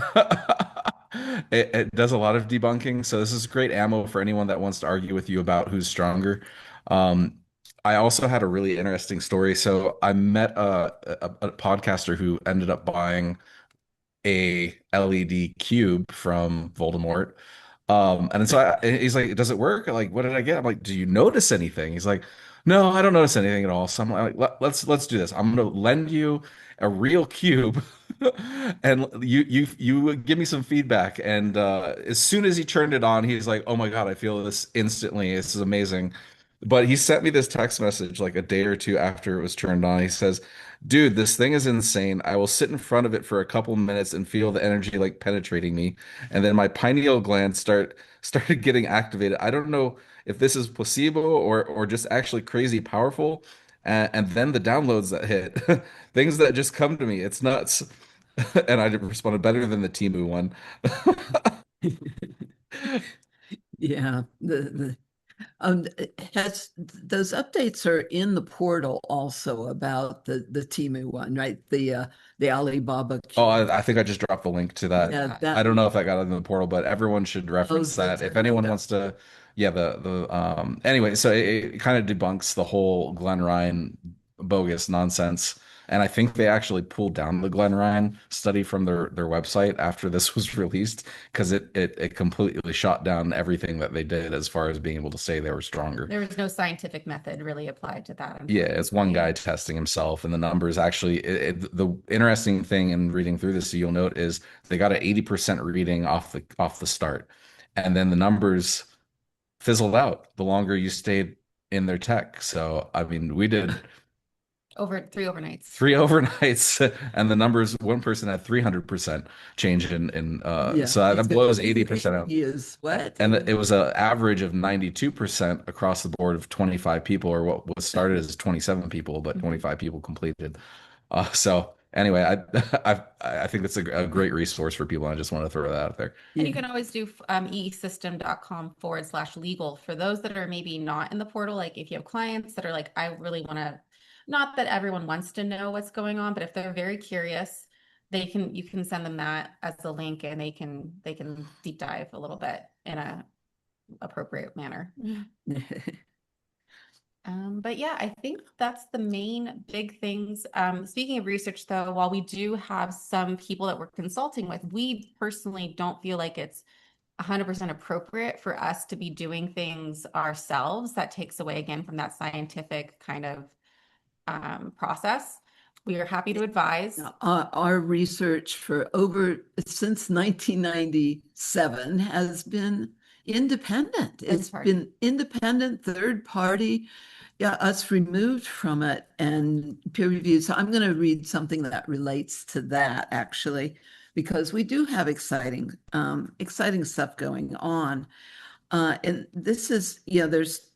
It does a lot of debunking. So this is great ammo for anyone that wants to argue with you about who's stronger. I also had a really interesting story. So I met a podcaster who ended up buying a LED cube from Voldemort. And so he's like, does it work? Like, what did I get? I'm like, do you notice anything? He's like, no, I don't notice anything at all. So I'm like, let's do this. I'm gonna lend you a real cube, and you give me some feedback. And as soon as he turned it on, he's like, oh my God, I feel this instantly. This is amazing. But he sent me this text message like a day or two after it was turned on. He says, dude, this thing is insane. I will sit in front of it for a couple minutes and feel the energy like penetrating me. And then my pineal gland started getting activated. I don't know if this is placebo or just actually crazy powerful. And then the downloads that hit, things that just come to me. It's nuts. And I responded better than the Timu one. Yeah, those updates are in the portal also about the Timu one, right? The Alibaba. Oh, I think I just dropped the link to that. Yeah, I don't know if I got it in the portal, but everyone should reference that. If anyone wants to, yeah, anyway, so it kind of debunks the whole Glenn Ryan bogus nonsense And I think they actually pulled down the Glenn Ryan study from their website after this was released because it completely shot down everything that they did as far as being able to say they were stronger. There was no scientific method really applied to that. Yeah, it's one guy testing himself, and the numbers actually. The interesting thing in reading through this, you'll note, is they got an 80% reading off the start, and then the numbers fizzled out the longer you stayed in their tech. So, I mean, we did over 3 overnights. 3 overnights, and the numbers. One person had 300% change so that blows 80% out. Is what? And it was an average of 92% across the board of 25 people, or what was started as 27 people, but 25 people completed. So anyway, I think it's a great resource for people. I just want to throw that out there. And you can always do eesystem.com/legal for those that are maybe not in the portal. Like if you have clients that are like, I really want to, not that everyone wants to know what's going on, but if they're very curious, you can send them that as a link, and they can deep dive a little bit in a appropriate manner. But yeah, I think that's the main big things. Speaking of research though, while we do have some people that we're consulting with, we personally don't feel like it's 100% appropriate for us to be doing things ourselves. That takes away again from that scientific kind of process. We are happy to advise. Our research since 1997 has been independent. It's been independent, third party, us removed from it and peer reviewed. So I'm going to read something that relates to that actually, because we do have exciting stuff going on. And this is, there's,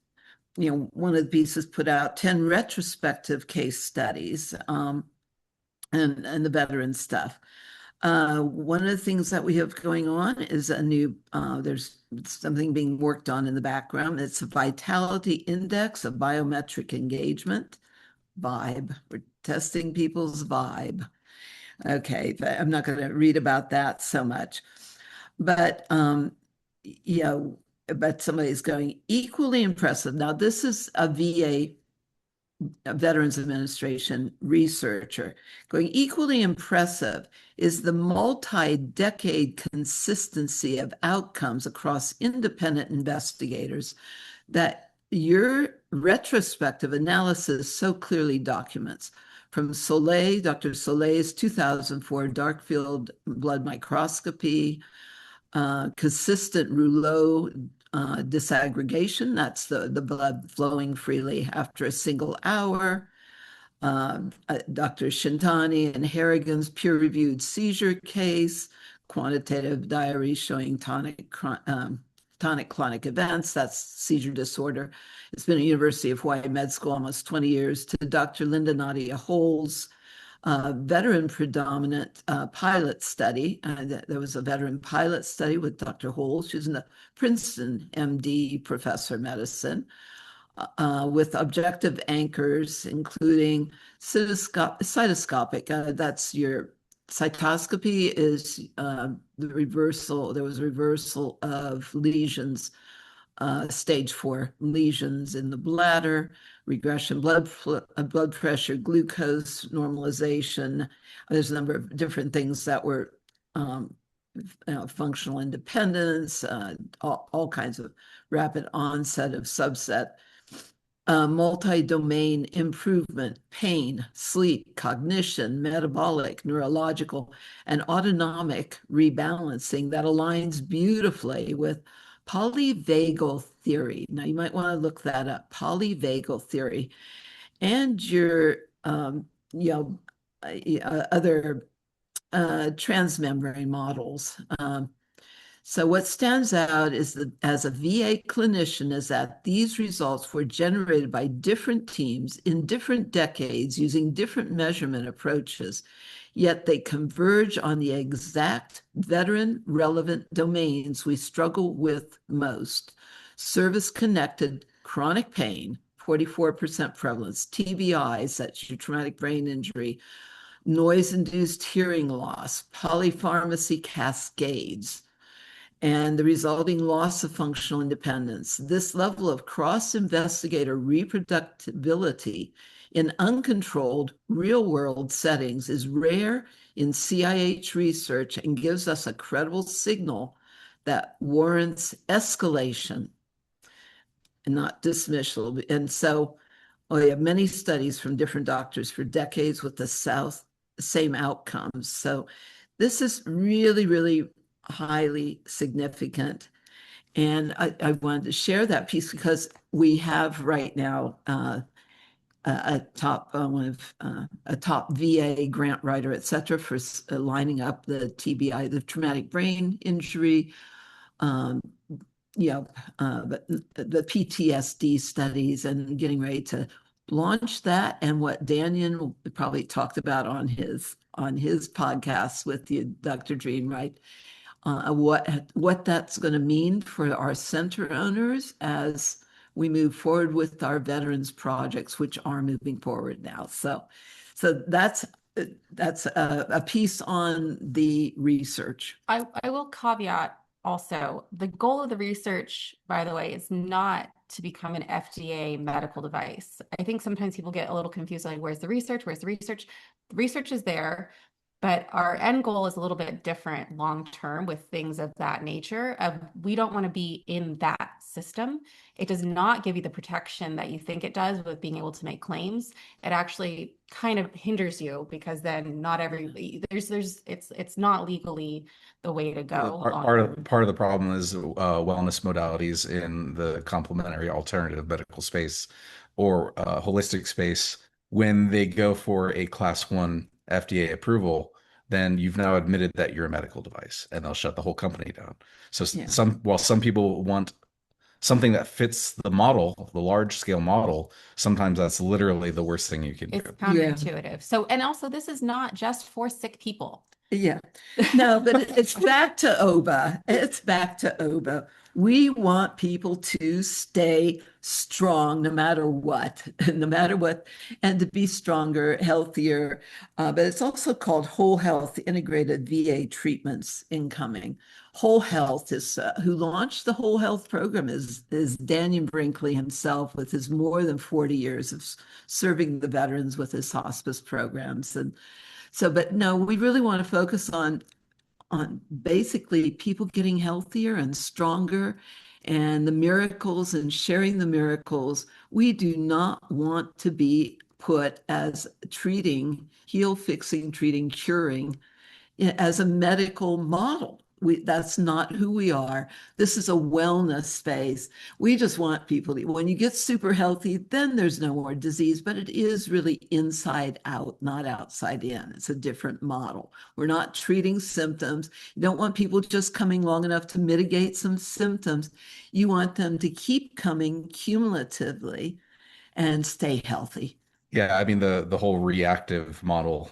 one of the pieces put out 10 retrospective case studies and the veteran stuff. One of the things that we have going on is there's something being worked on in the background. It's a vitality index of biometric engagement, vibe. We're testing people's vibe. Okay, I'm not going to read about that so much, but but somebody's going equally impressive. Now, this is a VA, Veterans Administration researcher, going equally impressive is the multi-decade consistency of outcomes across independent investigators that your retrospective analysis so clearly documents. From Dr. Soleil's 2004 dark field blood microscopy, consistent rouleau disaggregation, that's the blood flowing freely after a single hour. Dr. Shintani and Harrigan's peer-reviewed seizure case, quantitative diary showing tonic-clonic events, that's seizure disorder. It's been at University of Hawaii Med School almost 20 years. To Dr. Linda Nadia Holes, veteran predominant pilot study. There was a veteran pilot study with Dr. Holes. She's a Princeton MD professor of medicine with objective anchors, including cytoscopic. That's your cytoscopy is the reversal. There was a reversal of lesions, stage 4 lesions in the bladder, regression, blood pressure, glucose normalization. There's a number of different things that were functional independence, all kinds of rapid onset of subset, multi-domain improvement, pain, sleep, cognition, metabolic, neurological, and autonomic rebalancing that aligns beautifully with polyvagal theory. Now, you might want to look that up, polyvagal theory, and your other transmembrane models. So what stands out is that as a VA clinician is that these results were generated by different teams in different decades using different measurement approaches, yet they converge on the exact veteran relevant domains we struggle with most: service-connected chronic pain, 44% prevalence, TBIs, that's your traumatic brain injury, noise-induced hearing loss, polypharmacy cascades, and the resulting loss of functional independence. This level of cross-investigator reproducibility in uncontrolled real-world settings is rare in CIH research and gives us a credible signal that warrants escalation and not dismissal. And so we have many studies from different doctors for decades with the same outcomes. So this is really, really highly significant. And I wanted to share that piece because we have right now a top a top VA grant writer, et cetera, for lining up the TBI, the traumatic brain injury, the PTSD studies, and getting ready to launch that. And what Daniel probably talked about on his podcast with you, Dr. Dream, right? What that's going to mean for our center owners as we move forward with our veterans projects, which are moving forward now. So that's a piece on the research. I will caveat also, the goal of the research, by the way, is not to become an FDA medical device. I think sometimes people get a little confused, like, where's the research? Where's the research? The research is there, but our end goal is a little bit different long-term with things of that nature. We don't want to be in that system. It does not give you the protection that you think it does with being able to make claims. It actually kind of hinders you because then not every it's not legally the way to go. Part of the problem is wellness modalities in the complementary alternative medical space or holistic space. When they go for a class 1 FDA approval, then you've now admitted that you're a medical device, and they'll shut the whole company down. So while some people want something that fits the model, the large scale model, sometimes that's literally the worst thing you can do. It's counterintuitive. So, and also this is not just for sick people. Yeah, no, but it's back to OBA. It's back to OBA. We want people to stay strong no matter what, and to be stronger, healthier. But it's also called Whole Health Integrated VA Treatments Incoming. Whole Health is who launched the Whole Health program is Daniel Brinkley himself, with his more than 40 years of serving the veterans with his hospice programs. And so, but no, we really want to focus on basically people getting healthier and stronger, and the miracles and sharing the miracles. We do not want to be put as treating, fixing, curing as a medical model. That's not who we are. This is a wellness space. We just want people to, when you get super healthy, then there's no more disease, but it is really inside out, not outside in. It's a different model. We're not treating symptoms. You don't want people just coming long enough to mitigate some symptoms. You want them to keep coming cumulatively and stay healthy. Yeah, I mean the whole reactive model,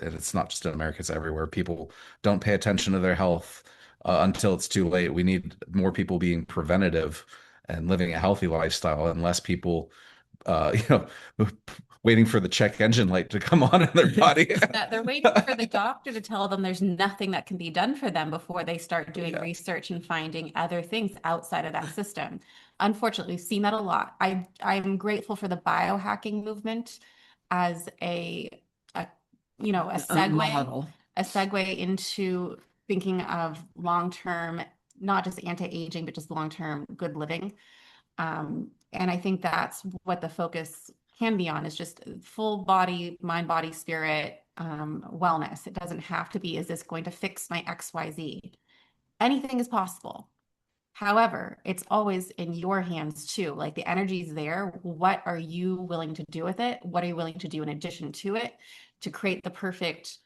and it's not just in America, it's everywhere. People don't pay attention to their health until it's too late. We need more people being preventative and living a healthy lifestyle, and less people, waiting for the check engine light to come on in their body. They're waiting for the doctor to tell them there's nothing that can be done for them before they start doing research and finding other things outside of that system. Unfortunately, we've seen that a lot. I'm grateful for the biohacking movement as a segue into thinking of long-term, not just anti-aging, but just long-term good living. And I think that's what the focus can be on, is just full body, mind, body, spirit, wellness. It doesn't have to be, is this going to fix my XYZ? Anything is possible. However, it's always in your hands too. Like, the energy is there. What are you willing to do with it? What are you willing to do in addition to it to create the perfect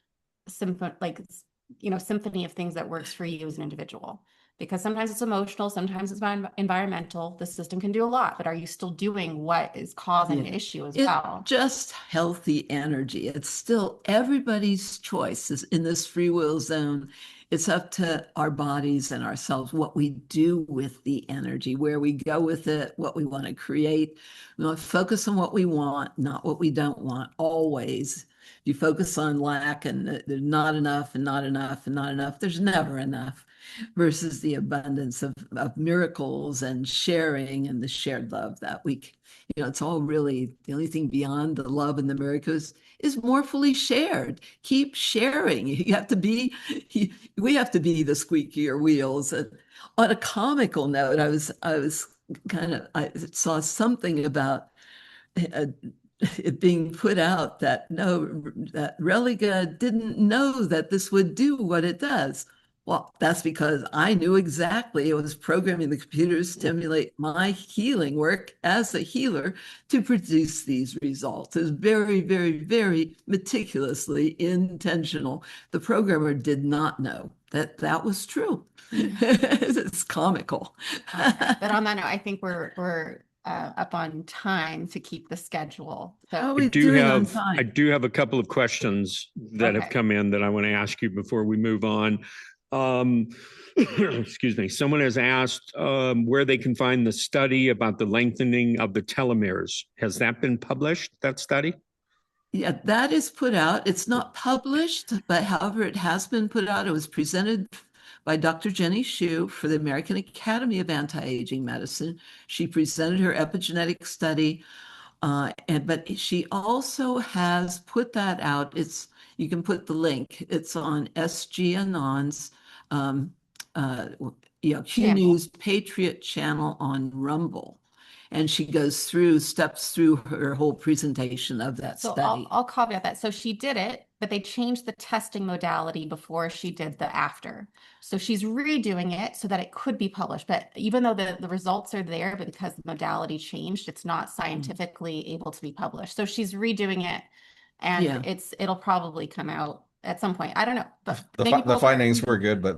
symphony of things that works for you as an individual? Because sometimes it's emotional, sometimes it's environmental. The system can do a lot, but are you still doing what is causing the issue as well? Just healthy energy. It's still everybody's choice is in this free will zone. It's up to our bodies and ourselves what we do with the energy, where we go with it, what we want to create. We want to focus on what we want, not what we don't want, always. If you focus on lack and there's not enough and not enough and not enough, there's never enough. versus the abundance of miracles and sharing and the shared love that it's all really the only thing beyond the love and the miracles is more fully shared. Keep sharing. We have to be the squeakier wheels. And on a comical note, I saw something about it being put out that that Religa didn't know that this would do what it does. Well, that's because I knew exactly. It was programming the computer to stimulate my healing work as a healer to produce these results. It was very, very, very meticulously intentional. The programmer did not know that that was true. It's comical. But on that note, I think we're up on time to keep the schedule. So How are we doing on time? I do have a couple of questions that have come in that I want to ask you before we move on. Excuse me. Someone has asked where they can find the study about the lengthening of the telomeres. Has that been published, that study? Yeah, that is put out. It's not published, but however, it has been put out. It was presented by Dr. Jenny Hsu for the American Academy of Anti-Aging Medicine. She presented her epigenetic study, but she also has put that out. You can put the link. It's on SG Anon's Q News Patriot channel on Rumble. And she steps through her whole presentation of that study. I'll caveat that. So she did it, but they changed the testing modality before she did the after. So she's redoing it so that it could be published. But even though the results are there, but because the modality changed, it's not scientifically able to be published. So she's redoing it, and it'll probably come out at some point. I don't know, but the findings were good, but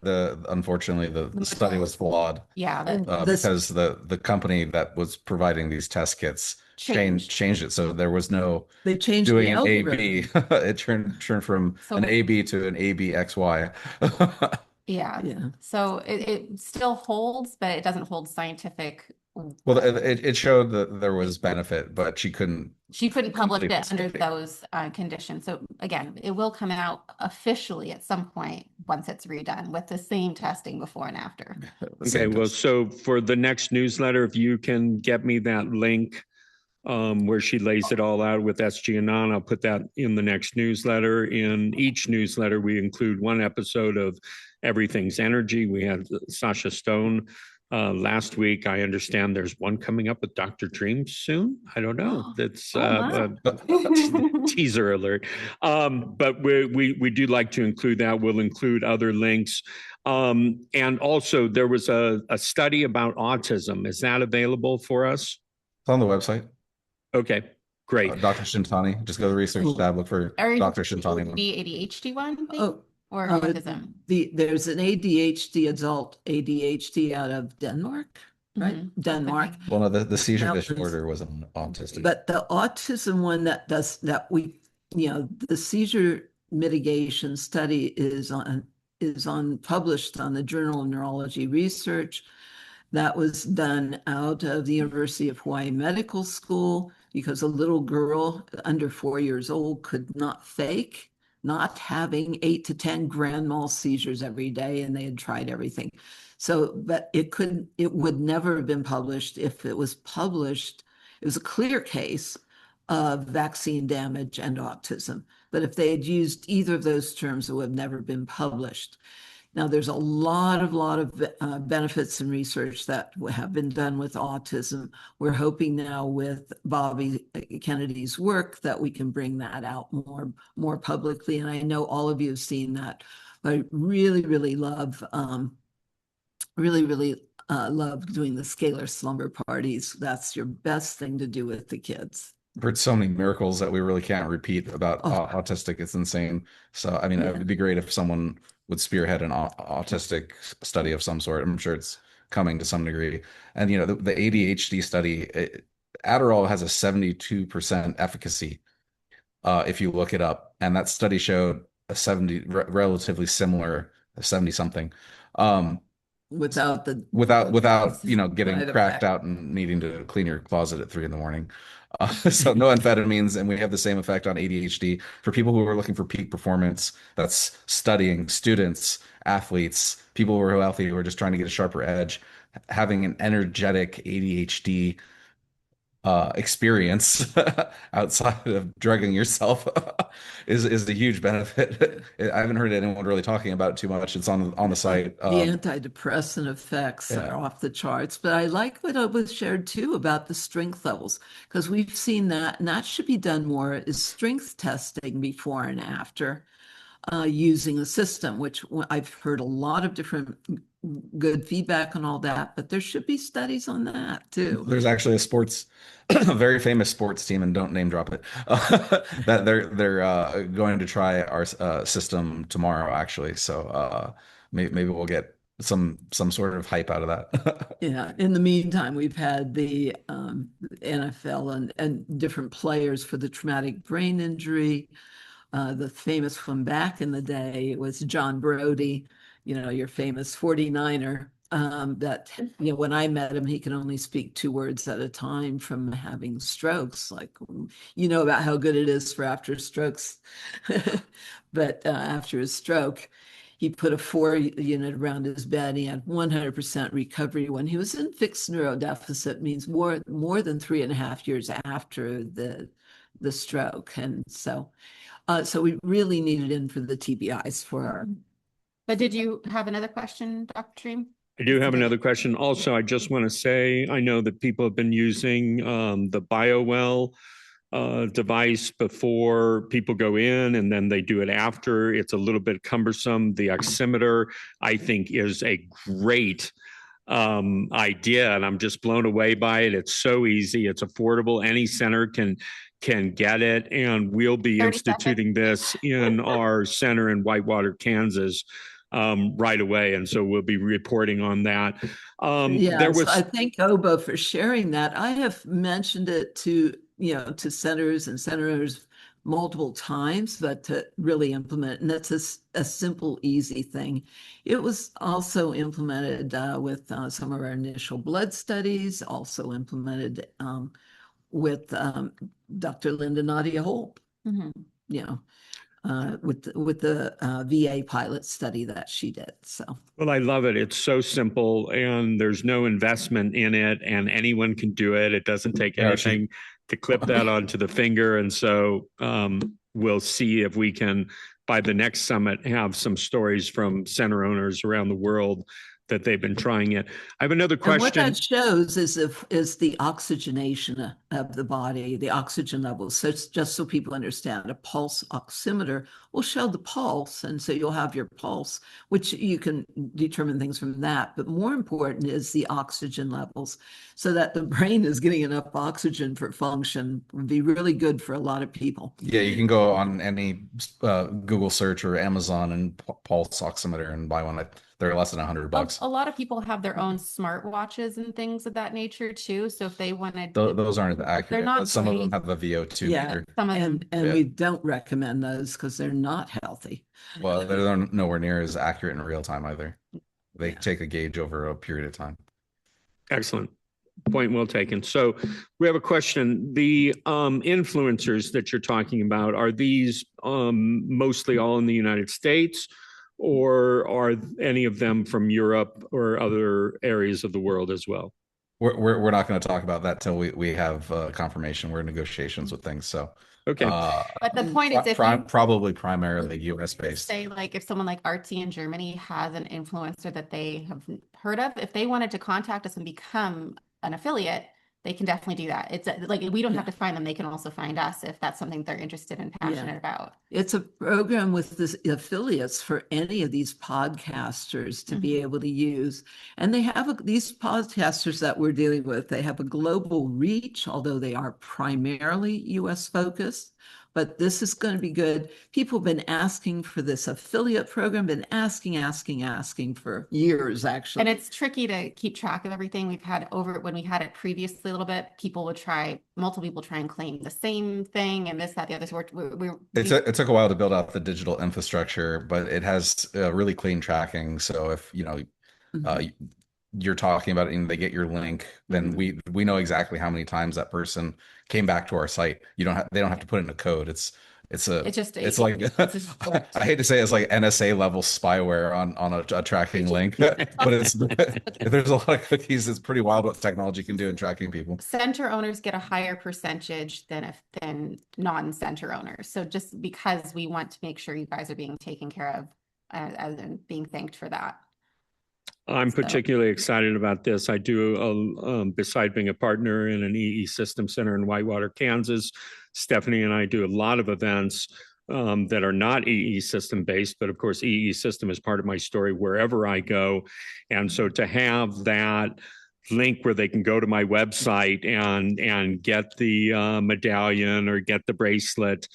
unfortunately the study was flawed. Yeah, because the company that was providing these test kits changed it, so there was no. They changed doing the an AB. It turned from an AB to an ABXY. Yeah. So it still holds, but it doesn't hold scientific. Well, it showed that there was benefit, but she couldn't publish it under those conditions. So again, it will come out officially at some point once it's redone with the same testing before and after. Okay, well, so for the next newsletter, if you can get me that link where she lays it all out with SG Anon, I'll put that in the next newsletter. In each newsletter, we include one episode of Everything's Energy. We had Sasha Stone last week. I understand there's one coming up with Dr. Dream soon. I don't know. That's teaser alert. But we do like to include that. We'll include other links. And also there was a study about autism. Is that available for us? It's on the website. Okay, great. Dr. Shintani, just go to the research tab, look for Dr. Shintani. The ADHD one? Or autism? There's an adult ADHD out of Denmark, right? Denmark. Well, no, the seizure disorder was an autistic. But the autism one the seizure mitigation study is published on the Journal of Neurology Research. That was done out of the University of Hawaii Medical School because a little girl under 4 years old could not fake not having 8 to 10 grand mal seizures every day, and they had tried everything. So, but it would never have been published. If it was published, it was a clear case of vaccine damage and autism. But if they had used either of those terms, it would have never been published. Now, there's a lot of benefits and research that have been done with autism. We're hoping now with Bobby Kennedy's work that we can bring that out more publicly. And I know all of you have seen that. I really, really love, love doing the scalar slumber parties. That's your best thing to do with the kids. I've heard so many miracles that we really can't repeat about autistic. It's insane. So, I mean, it would be great if someone would spearhead an autistic study of some sort. I'm sure it's coming to some degree. And, the ADHD study, Adderall has a 72% efficacy if you look it up. And that study showed a relatively similar 70 something without the without getting side cracked effect. out and needing to clean your closet at 3 in the morning. So no amphetamines, and we have the same effect on ADHD for people who are looking for peak performance. That's studying, students, athletes, people who are healthy, who are just trying to get a sharper edge. Having an energetic ADHD experience outside of drugging yourself is a huge benefit. I haven't heard anyone really talking about it too much. It's on the site. The antidepressant effects Yeah. are off the charts, but I like what was shared too about the strength levels, because we've seen that, and that should be done more, is strength testing before and after using the system, which I've heard a lot of different good feedback on all that, but there should be studies on that too. There's actually a very famous sports team, and don't name drop it, that they're going to try our system tomorrow, actually. So maybe we'll get some sort of hype out of that. Yeah. In the meantime, we've had the NFL and different players for the traumatic brain injury. The famous one back in the day was John Brody, your famous 49er. That, when I met him, he could only speak 2 words at a time from having strokes. Like, about how good it is for after strokes. But after his stroke, he put a 4 unit around his bed. He had 100% recovery when he was in fixed neurodeficit, means more than 3.5 years after the stroke. And so we really need it in for the TBIs for our. But did you have another question, Dr. Dream? I do have another question. Also, I just want to say, I know that people have been using the BioWell device before people go in, and then they do it after. It's a little bit cumbersome. The oximeter, I think, is a great idea, and I'm just blown away by it. It's so easy. It's affordable. Any center can get it, and we'll be instituting this in our center in Whitewater, Kansas, right away, and so we'll be reporting on that. Yes, I thank Obo for sharing that. I have mentioned it to centers and centers multiple times, but to really implement, and that's a simple, easy thing. It was also implemented with some of our initial blood studies, also implemented with Dr. Linda Nadia Holt, with the VA pilot study that she did. So, well, I love it. It's so simple, and there's no investment in it, and anyone can do it. It doesn't take anything to clip that onto the finger. And so we'll see if we can, by the next summit, have some stories from center owners around the world that they've been trying it. I have another question. And what that shows is the oxygenation of the body, the oxygen levels. So it's just so people understand, a pulse oximeter will show the pulse, and so you'll have your pulse, which you can determine things from that. But more important is the oxygen levels, so that the brain is getting enough oxygen for function. Would be really good for a lot of people. Yeah, you can go on any Google search or Amazon and pulse oximeter and buy one. They're less than $100. A lot of people have their own smartwatches and things of that nature too. So if they wanted, those aren't accurate. they're not but some of them have a VO2 meter. Some of them. And we don't recommend those because they're not healthy. Well, they're nowhere near as accurate in real time either. They take a gauge over a period of time. Excellent. Point well taken. So we have a question. The influencers that you're talking about, are these mostly all in the United States, or are any of them from Europe or other areas of the world as well? We're not going to talk about that till we have confirmation. We're in negotiations with things. So okay. But the point is, if probably primarily US based. Say, like, if someone like Artsy in Germany has an influencer that they have heard of, if they wanted to contact us and become an affiliate, they can definitely do that. It's like, we don't have to find them. They can also find us if that's something they're interested and passionate about. It's a program with the affiliates for any of these podcasters to be able to use. And they have these podcasters that we're dealing with, they have a global reach, although they are primarily US focused. But this is going to be good. People have been asking for this affiliate program, been asking for years, actually. And it's tricky to keep track of everything. We've had when we had it previously a little bit, multiple people try and claim the same thing and this, that, the other. So it took a while to build out the digital infrastructure, but it has really clean tracking. So if, you're talking about it and they get your link, then we know exactly how many times that person came back to our site. They don't have to put in a code. It's like I hate to say it's like NSA level spyware on a tracking link, but there's a lot of cookies. It's pretty wild what technology can do in tracking people. Center owners get a higher percentage than non-center owners. So just because we want to make sure you guys are being taken care of and being thanked for that. I'm particularly excited about this. I do, beside being a partner in an EE System Center in Whitewater, Kansas, Stephanie and I do a lot of events that are not EE system based, but of course, EE system is part of my story wherever I go. And so to have that link where they can go to my website and get the medallion or get the bracelet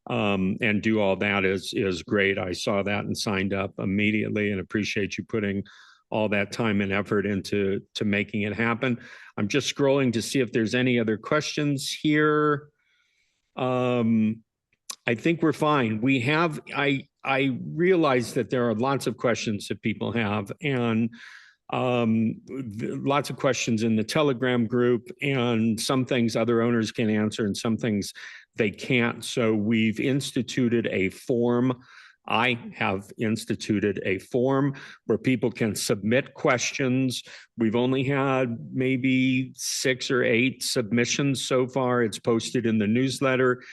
and do all that is great. I saw that and signed up immediately, and appreciate you putting all that time and effort into making it happen. I'm just scrolling to see if there's any other questions here. I think we're fine. I realize that there are lots of questions that people have, and lots of questions in the Telegram group, and some things other owners can answer and some things they can't. So we've instituted a form. I have instituted a form where people can submit questions. We've only had maybe 6 or 8 submissions so far. It's posted in the newsletter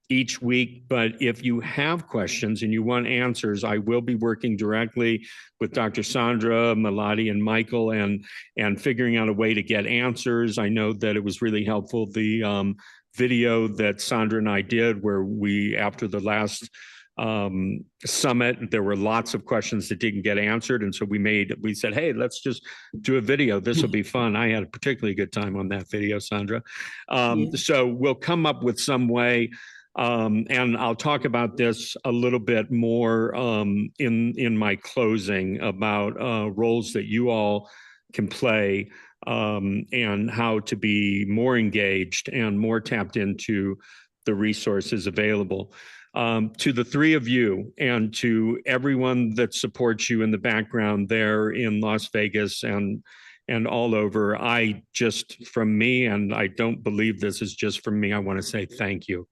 each week. But if you have questions and you want answers, I will be working directly with Dr. Sandra, Melody, and Michael and figuring out a way to get answers. I know that it was really helpful, the video that Sandra and I did, where we, after the last summit, there were lots of questions that didn't get answered. And so we said, hey, let's just do a video. This will be fun. I had a particularly good time on that video, Sandra. So we'll come up with some way. And I'll talk about this a little bit more in my closing about roles that you all can play and how to be more engaged and more tapped into the resources available. To the 3 of you and to everyone that supports you in the background there in Las Vegas and all over, from me, and I don't believe this is just from me, I want to say thank you.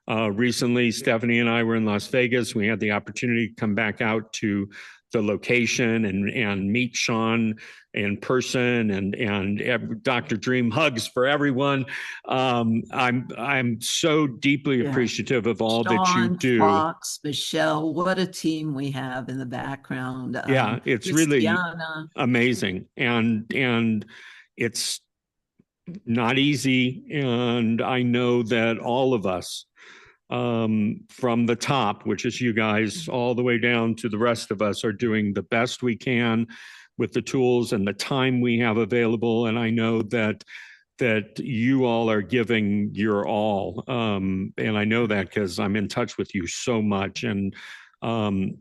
Recently, Stephanie and I were in Las Vegas. We had the opportunity to come back out to the location and meet Sean in person and Dr. Dream hugs for everyone. I'm so deeply appreciative of all Sean, that you do. Fox, Michelle, what a team we have in the background. Yeah, it's really amazing. And it's not easy. And I know that all of us, from the top, which is you guys, all the way down to the rest of us, are doing the best we can with the tools and the time we have available. And I know that you all are giving your all. And I know that because I'm in touch with you so much. And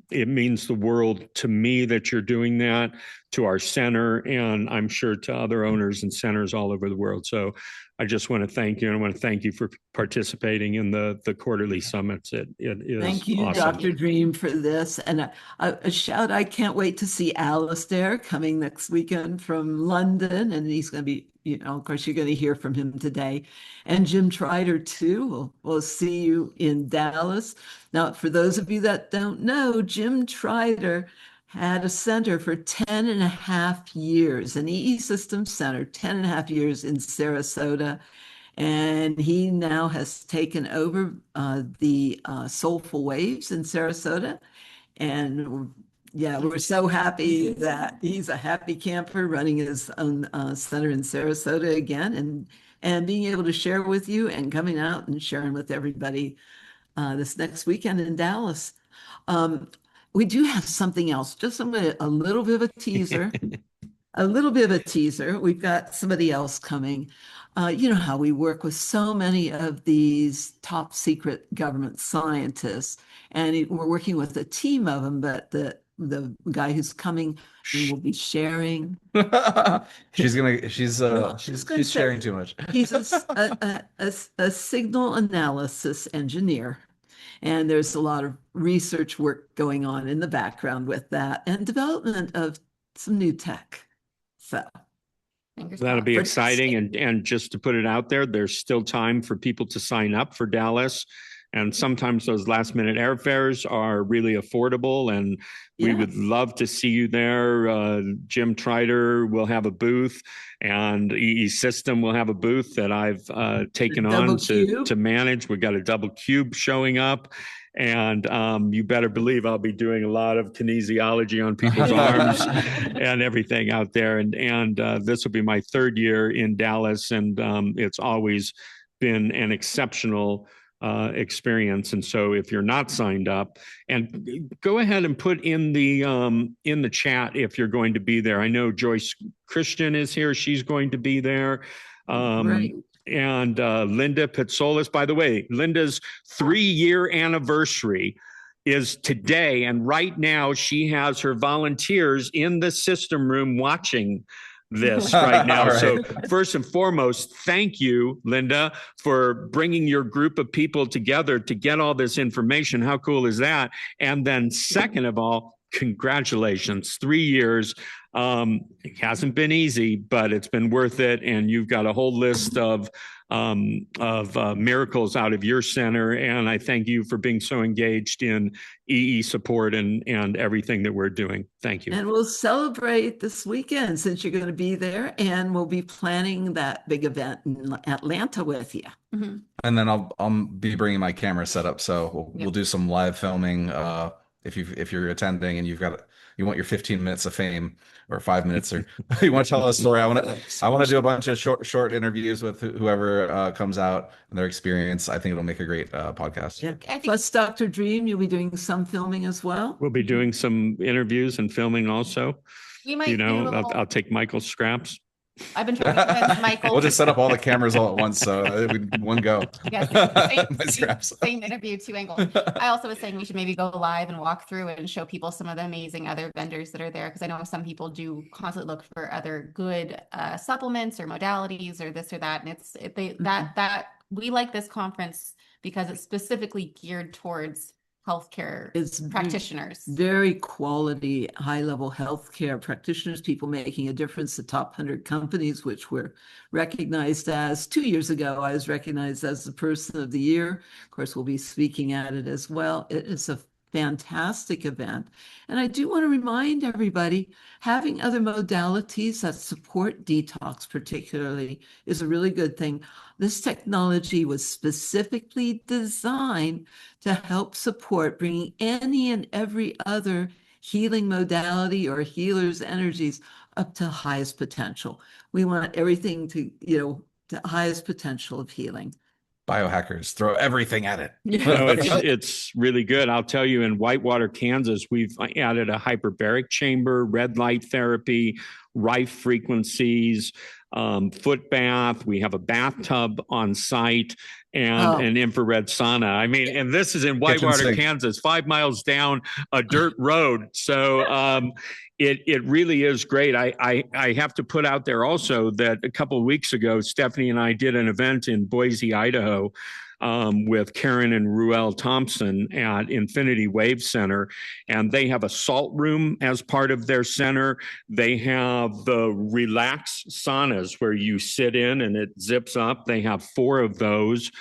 it means the world to me that you're doing that, to our center, and I'm sure to other owners and centers all over the world. So I just want to thank you, and I want to thank you for participating in the quarterly summits. It is Thank you, awesome. Dr. Dream, for this. And a shout, I can't wait to see Alistair coming next weekend from London. And he's going to be, of course, you're going to hear from him today. And Jim Trider, too. We'll see you in Dallas. Now, for those of you that don't know, Jim Trider had a center for 10 and a half years, an EE Systems Center, 10 and a half years in Sarasota. And he now has taken over the Soulful Waves in Sarasota. And we're so happy that he's a happy camper running his own center in Sarasota again, and being able to share with you and coming out and sharing with everybody this next weekend in Dallas. We do have something else, just a little bit of a teaser. A little bit of a teaser. We've got somebody else coming. You know how we work with so many of these top secret government scientists, and we're working with a team of them, but the guy who's coming will be sharing. She's sharing too much. He's a signal analysis engineer. And there's a lot of research work going on in the background with that, and development of some new tech. So Fingers That'll crossed. be For exciting. testing. And just to put it out there, there's still time for people to sign up for Dallas. And sometimes those last minute airfares are really affordable. And we would Yes. love to see you there. Jim Trider will have a booth, and EE System will have a booth that I've taken double on to cube. manage. We've got a double cube showing up. And you better believe I'll be doing a lot of kinesiology on people's arms and everything out there. And this will be my third year in Dallas, and it's always been an exceptional experience. And so, if you're not signed up, and go ahead and put in the chat if you're going to be there. I know Joyce Christian is here; she's going to be there. Right. And Linda Pitsolis. By the way, Linda's 3-year anniversary is today. And right now, she has her volunteers in the system room watching this right now. All right. So first and foremost, thank you, Linda, for bringing your group of people together to get all this information. How cool is that? And then second of all, congratulations, 3 years. It hasn't been easy, but it's been worth it. And you've got a whole list of miracles out of your center. And I thank you for being so engaged in EE support and everything that we're doing. Thank you. And we'll celebrate this weekend since you're going to be there, and we'll be planning that big event in Atlanta with you. Mm-hmm. And then I'll be bringing my camera set up, so we'll do some live filming. If you're attending and you want your 15 minutes of fame or 5 minutes, or you want to tell a story, I want to do a bunch of short interviews with whoever comes out and their experience. I think it'll make a great podcast. Yeah. Plus, Dr. Dream, you'll be doing some filming as well. We'll be doing some interviews and filming also. We might do I'll take Michael's scraps. I've been trying to convince Michael. We'll just set up all the cameras all at once, so one go. Yes, My scraps. same interview, 2 angles. I also was saying we should maybe go live and walk through and show people some of the amazing other vendors that are there, because I know some people do constantly look for other good supplements or modalities or this or that, and that we like this conference because it's specifically geared towards healthcare practitioners. Very quality, high-level healthcare practitioners, people making a difference, the top 100 companies, which were recognized as. 2 years ago, I was recognized as the Person of the Year. Of course, we'll be speaking at it as well. It is a fantastic event. And I do want to remind everybody, having other modalities that support detox particularly is a really good thing. This technology was specifically designed to help support bringing any and every other healing modality or healer's energies up to highest potential. We want everything to, the highest potential of healing. Biohackers throw everything at it. No, it's really good. I'll tell you, in Whitewater, Kansas, we've added a hyperbaric chamber, red light therapy, Rife frequencies, foot bath. We have a bathtub on site and an infrared sauna. I mean, and this is in Whitewater, Kansas, 5 miles down a dirt road. So it really is great. I have to put out there also that a couple of weeks ago, Stephanie and I did an event in Boise, Idaho, with Karen and Ruel Thompson at Infinity Wave Center. And they have a salt room as part of their center. They have the relax saunas where you sit in and it zips up. They have 4 of those.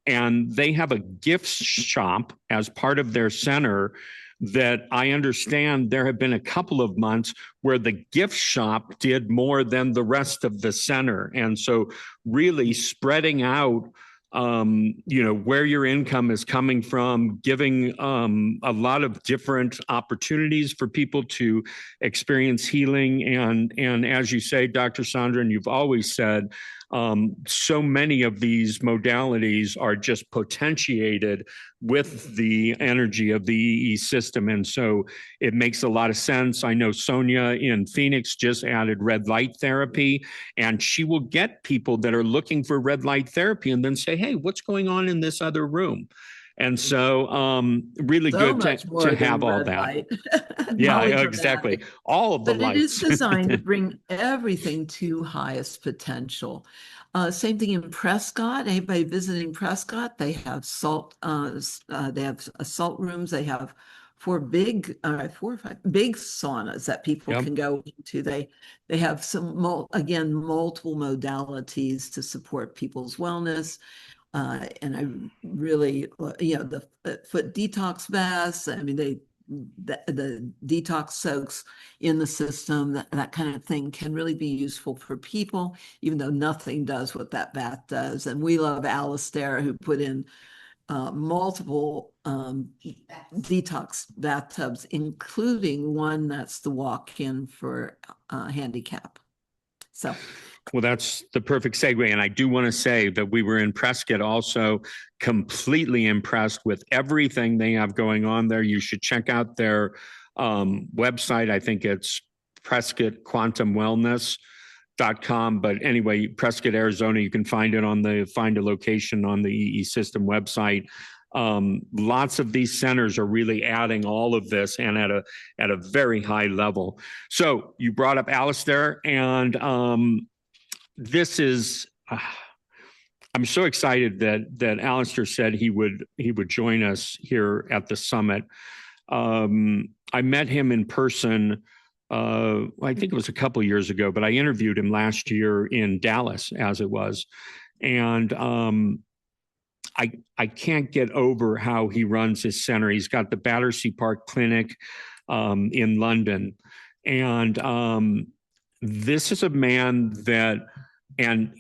And they have a gift shop as part of their center that I understand there have been a couple of months where the gift shop did more than the rest of the center. And so really spreading out where your income is coming from, giving a lot of different opportunities for people to experience healing. And as you say, Dr. Sandra, and you've always said, so many of these modalities are just potentiated with the energy of the EE system. And so it makes a lot of sense. I know Sonia in Phoenix just added red light therapy, and she will get people that are looking for red light therapy and then say, hey, what's going on in this other room? And so really good to have all that. Yeah, exactly. All of the lights. But it is designed to bring everything to highest potential. Same thing in Prescott. Anybody visiting Prescott, they have salt rooms, they have for big, 4 or 5 big saunas that people Yep. can go into. They have some, again, multiple modalities to support people's wellness. And I really, the foot detox baths, I mean, the detox soaks in the system, that kind of thing can really be useful for people, even though nothing does what that bath does. And we love Alistair, who put in multiple detox bathtubs, including one that's the walk-in for handicap. So. Well, that's the perfect segue. And I do want to say that we were in Prescott also, completely impressed with everything they have going on there. You should check out their website. I think it's PrescottQuantumWellness.com. But anyway, Prescott, Arizona, you can find it find a location on the EE System website. Lots of these centers are really adding all of this, and at a very high level. So you brought up Alistair, and this is, I'm so excited that Alistair said he would join us here at the summit. I met him in person, I think it was a couple of years ago, but I interviewed him last year in Dallas, as it was. And I can't get over how he runs his center. He's got the Battersea Park Clinic in London. And this is a man that, and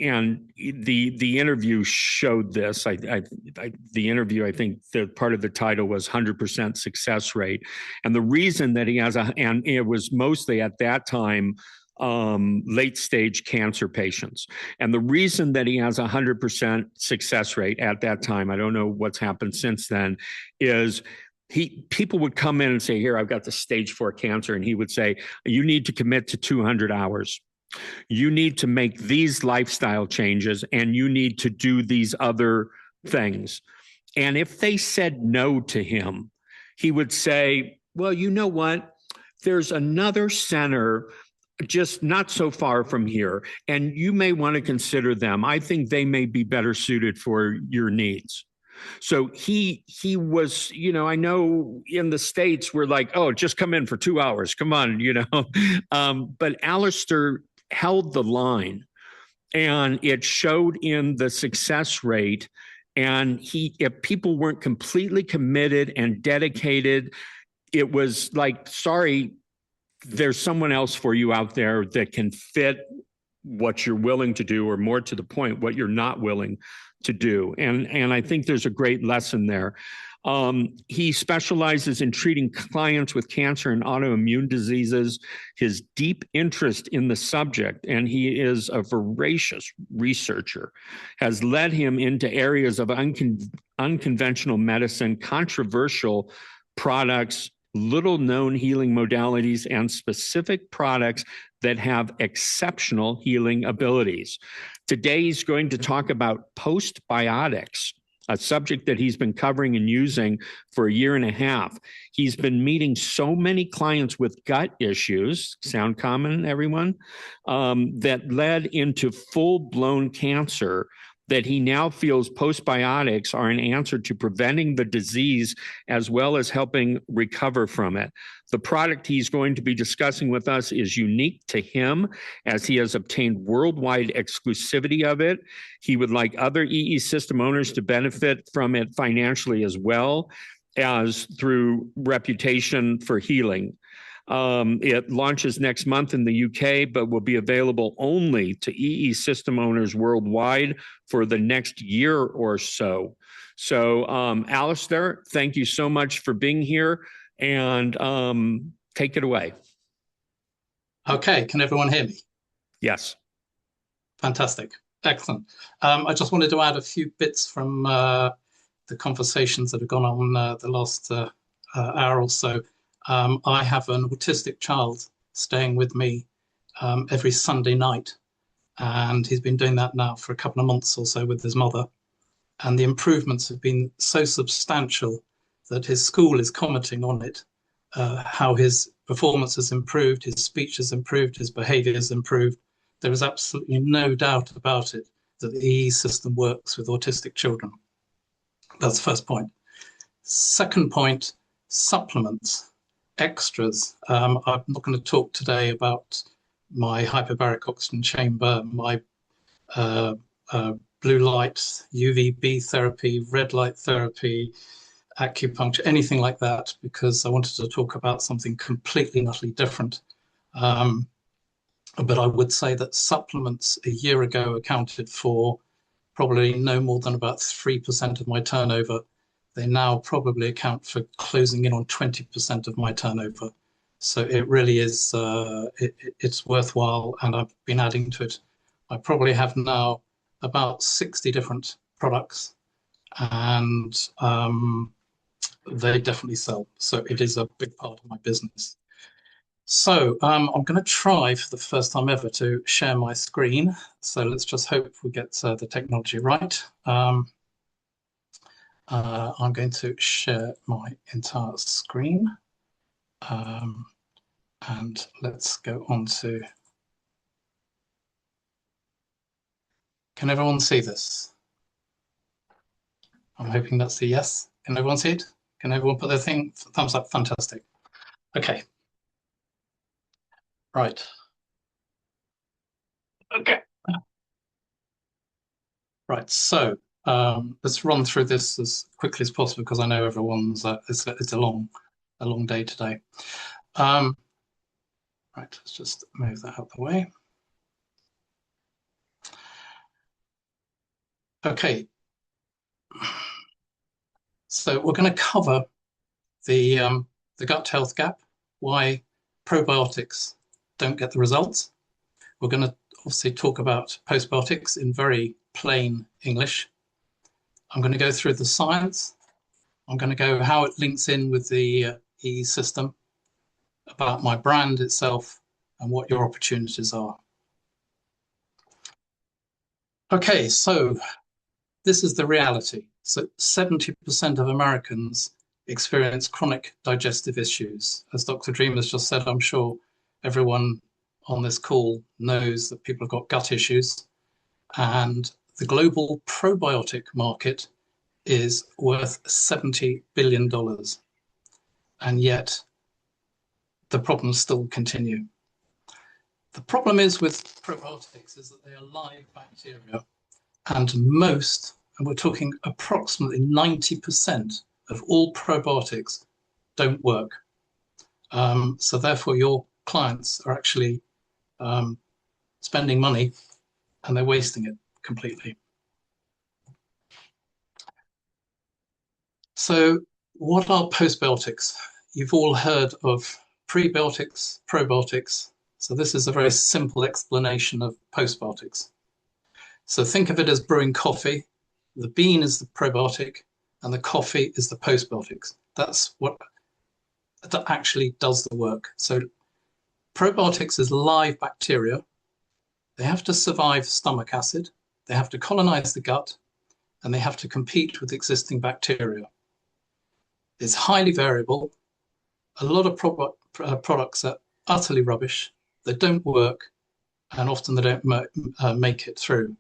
the interview showed this. The interview, I think the part of the title was 100% success rate. And the reason that he has and it was mostly at that time, late stage cancer patients. And the reason that he has 100% success rate at that time, I don't know what's happened since then, is people would come in and say, here, I've got the stage 4 cancer. And he would say, you need to commit to 200 hours. You need to make these lifestyle changes, and you need to do these other things. And if they said no to him, he would say, well, you know what? There's another center just not so far from here, and you may want to consider them. I think they may be better suited for your needs. So he was, I know in the States we're like, oh, just come in for 2 hours. Come on, but Alistair held the line, and it showed in the success rate. And if people weren't completely committed and dedicated, it was like, sorry, there's someone else for you out there that can fit what you're willing to do, or more to the point, what you're not willing to do. And I think there's a great lesson there. He specializes in treating clients with cancer and autoimmune diseases. His deep interest in the subject, and he is a voracious researcher, has led him into areas of unconventional medicine, controversial products, little known healing modalities, and specific products that have exceptional healing abilities. Today, he's going to talk about postbiotics, a subject that he's been covering and using for 1.5 years. He's been meeting so many clients with gut issues, sound common, everyone, that led into full-blown cancer, that he now feels postbiotics are an answer to preventing the disease as well as helping recover from it. The product he's going to be discussing with us is unique to him, as he has obtained worldwide exclusivity of it. He would like other EE system owners to benefit from it financially, as well as through reputation for healing. It launches next month in the UK, but will be available only to EE system owners worldwide for the next year or so. So, Alistair, thank you so much for being here, and take it away. Okay, can everyone hear me? Yes. Fantastic. Excellent. I just wanted to add a few bits from the conversations that have gone on the last hour or so. I have an autistic child staying with me every Sunday night, and he's been doing that now for a couple of months or so with his mother. And the improvements have been so substantial that his school is commenting on it, how his performance has improved, his speech has improved, his behavior has improved. There is absolutely no doubt about it that the EE system works with autistic children. That's the first point. Second point, supplements, extras. I'm not going to talk today about my hyperbaric oxygen chamber, my blue light, UVB therapy, red light therapy, acupuncture, anything like that, because I wanted to talk about something completely and utterly different. But I would say that supplements a year ago accounted for probably no more than about 3% of my turnover. They now probably account for closing in on 20% of my turnover. So it really is, it's worthwhile, and I've been adding to it. I probably have now about 60 different products, and they definitely sell. So it is a big part of my business. So I'm going to try for the first time ever to share my screen. So let's just hope we get the technology right. I'm going to share my entire screen. And let's go on to... Can everyone see this? I'm hoping that's a yes. Can everyone see it? Can everyone put their thumbs up? Fantastic. Okay. Right. Okay. Right. So let's run through this as quickly as possible, because I know everyone's it's a long day today. Right. Let's just move that out of the way. Okay. So we're going to cover the gut health gap, why probiotics don't get the results. We're going to obviously talk about postbiotics in very plain English. I'm going to go through the science. I'm going to go how it links in with the EES system, about my brand itself, and what your opportunities are. Okay, so this is the reality. So 70% of Americans experience chronic digestive issues. As Dr. Dream has just said, I'm sure everyone on this call knows that people have got gut issues, and the global probiotic market is worth $70 billion. And yet the problems still continue. The problem is with probiotics is that they are live bacteria, and and we're talking approximately 90% of all probiotics don't work. So therefore your clients are actually spending money and they're wasting it completely. So what are postbiotics? You've all heard of prebiotics, probiotics. So this is a very simple explanation of postbiotics. So think of it as brewing coffee. The bean is the probiotic and the coffee is the postbiotics. That's what that actually does the work. So probiotics is live bacteria. They have to survive stomach acid. They have to colonize the gut, and they have to compete with existing bacteria. It's highly variable. A lot of products are utterly rubbish. They don't work, and often they don't make it through.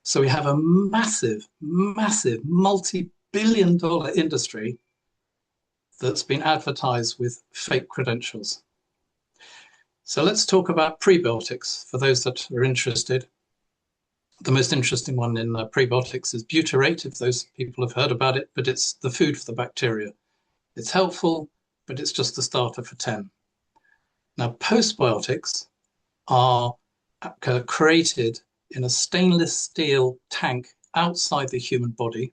So we have a massive, massive multi-billion-dollar industry that's been advertised with fake credentials. So let's talk about prebiotics for those that are interested. The most interesting one in prebiotics is butyrate, if those people have heard about it, but it's the food for the bacteria. It's helpful, but it's just the starter for 10. Now, postbiotics are created in a stainless steel tank outside the human body.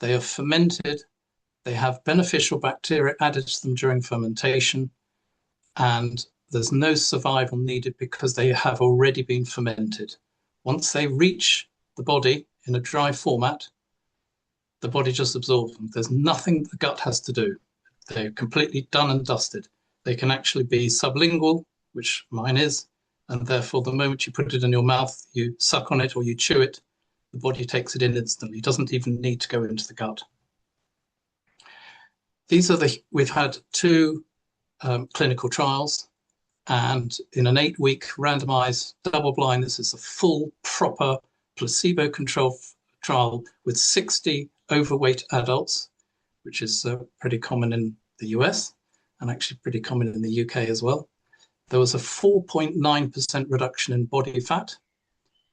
They are fermented. They have beneficial bacteria added to them during fermentation, and there's no survival needed because they have already been fermented. Once they reach the body in a dry format, the body just absorbs them. There's nothing the gut has to do. They're completely done and dusted. They can actually be sublingual, which mine is, and therefore the moment you put it in your mouth, you suck on it or you chew it, the body takes it in instantly. It doesn't even need to go into the gut. We've had 2 clinical trials, and in an 8-week randomized double-blind, this is a full, proper, placebo-controlled trial with 60 overweight adults, which is pretty common in the US, and actually pretty common in the UK as well. There was a 4.9% reduction in body fat,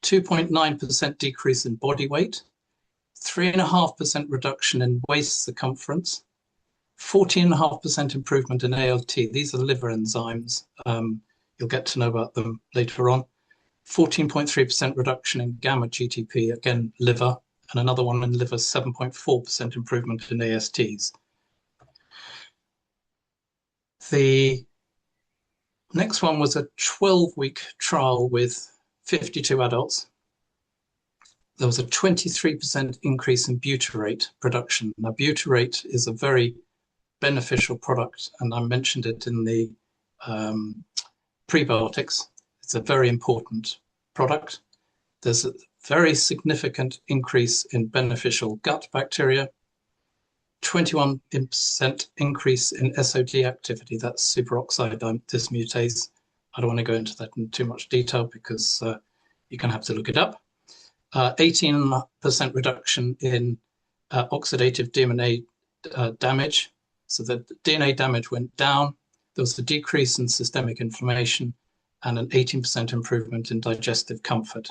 2.9% decrease in body weight, 3.5% reduction in waist circumference, 14.5% improvement in ALT. These are liver enzymes. You'll get to know about them later on. 14.3% reduction in gamma GTP, again, liver, and another one in liver, 7.4% improvement in ASTs. The next one was a 12-week trial with 52 adults. There was a 23% increase in butyrate production. Now, butyrate is a very beneficial product, and I mentioned it in the prebiotics. It's a very important product. There's a very significant increase in beneficial gut bacteria, 21% increase in SOD activity, that's superoxide dismutase. I don't want to go into that in too much detail because you're going to have to look it up. 18% reduction in oxidative DNA damage. So the DNA damage went down. There was a decrease in systemic inflammation and an 18% improvement in digestive comfort.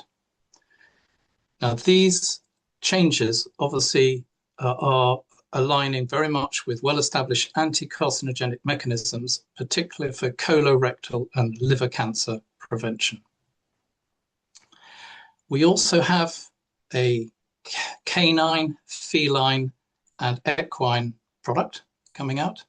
Now, these changes obviously are aligning very much with well-established anti-carcinogenic mechanisms, particularly for colorectal and liver cancer prevention. We also have a canine, feline, and equine product coming out.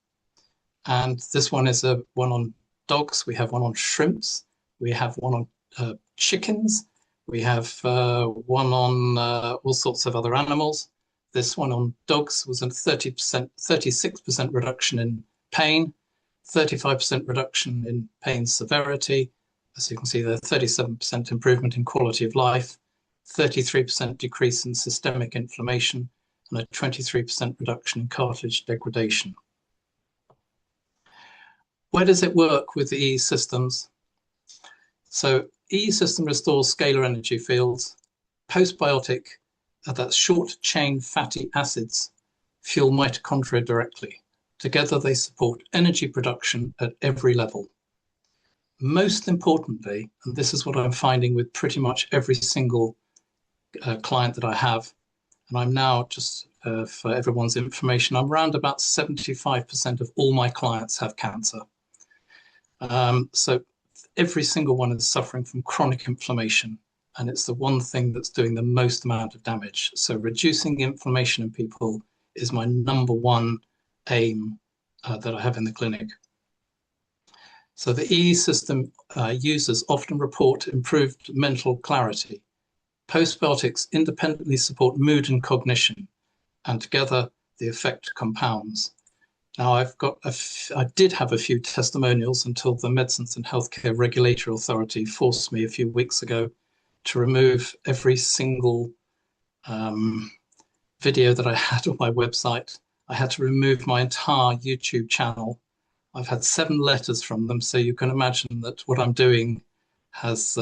And this one is one on dogs. We have one on shrimps. We have one on chickens. We have one on all sorts of other animals. This one on dogs was a 36% reduction in pain, 35% reduction in pain severity. As you can see there, 37% improvement in quality of life, 33% decrease in systemic inflammation, and a 23% reduction in cartilage degradation. Where does it work with the EES systems? So EES system restores scalar energy fields. Postbiotic, that's short chain fatty acids, fuel mitochondria directly. Together they support energy production at every level. Most importantly, and this is what I'm finding with pretty much every single client that I have, and I'm now just for everyone's information, I'm around about 75% of all my clients have cancer. So every single one is suffering from chronic inflammation, and it's the one thing that's doing the most amount of damage. So reducing inflammation in people is my number one aim that I have in the clinic. So the EES system users often report improved mental clarity. Postbiotics independently support mood and cognition, and together the effect compounds. Now, I did have a few testimonials until the Medicines and Healthcare Regulatory Authority forced me a few weeks ago to remove every single video that I had on my website. I had to remove my entire YouTube channel. I've had 7 letters from them, so you can imagine that what I'm doing has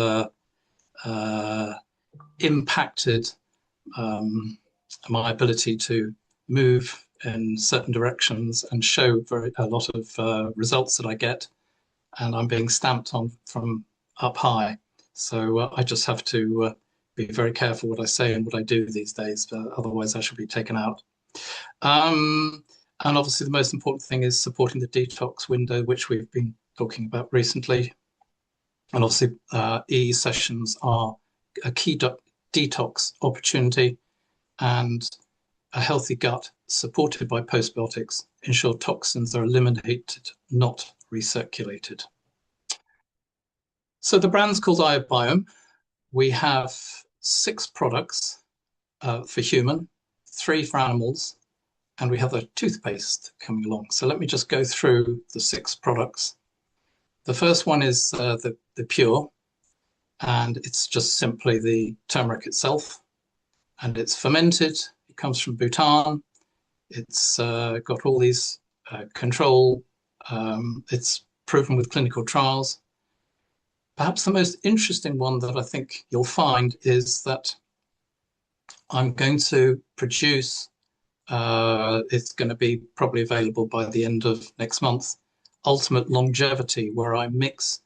impacted my ability to move in certain directions and show a lot of results that I get, and I'm being stamped on from up high. So I just have to be very careful what I say and what I do these days, otherwise I shall be taken out. And obviously the most important thing is supporting the detox window, which we've been talking about recently. And obviously EES sessions are a key detox opportunity, and a healthy gut supported by postbiotics ensure toxins are eliminated, not recirculated. So the brand's called iBiome. We have 6 products for human, 3 for animals, and we have a toothpaste coming along. So let me just go through the 6 products. The first one is the Pure, and it's just simply the turmeric itself, and it's fermented. It comes from Bhutan. It's got all these control. It's proven with clinical trials. Perhaps the most interesting one that I think you'll find is that I'm going to produce It's going to be probably available by the end of next month. Ultimate Longevity, where I mix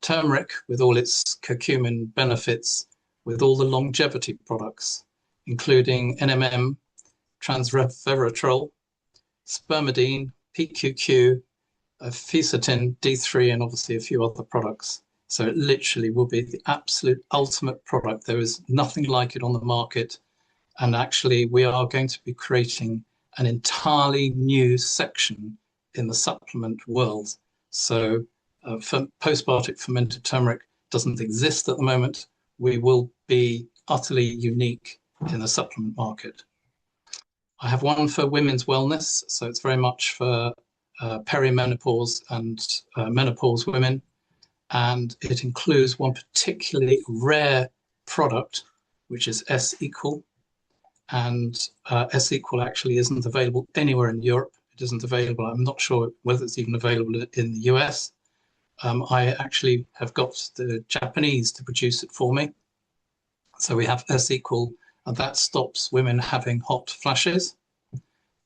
turmeric with all its curcumin benefits with all the longevity products, including NMM, transresveratrol, spermidine, PQQ, fisetin, D3, and obviously a few other products. So it literally will be the absolute ultimate product. There is nothing like it on the market. And actually, we are going to be creating an entirely new section in the supplement world. So postbiotic fermented turmeric doesn't exist at the moment. We will be utterly unique in the supplement market. I have one for women's wellness. So it's very much for perimenopause and menopause women. And it includes one particularly rare product, which is S-Equal. And S-Equal actually isn't available anywhere in Europe. It isn't available. I'm not sure whether it's even available in the US. I actually have got the Japanese to produce it for me. So we have S-Equal, and that stops women having hot flashes.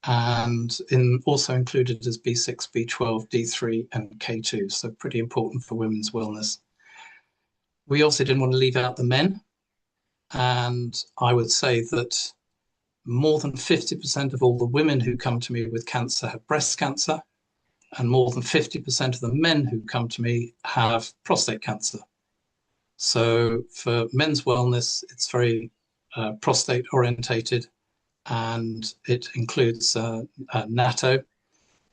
And also included is B6, B12, D3, and K2. So pretty important for women's wellness. We also didn't want to leave out the men. And I would say that more than 50% of all the women who come to me with cancer have breast cancer, and more than 50% of the men who come to me have prostate cancer. So for men's wellness, it's very prostate orientated, and it includes natto.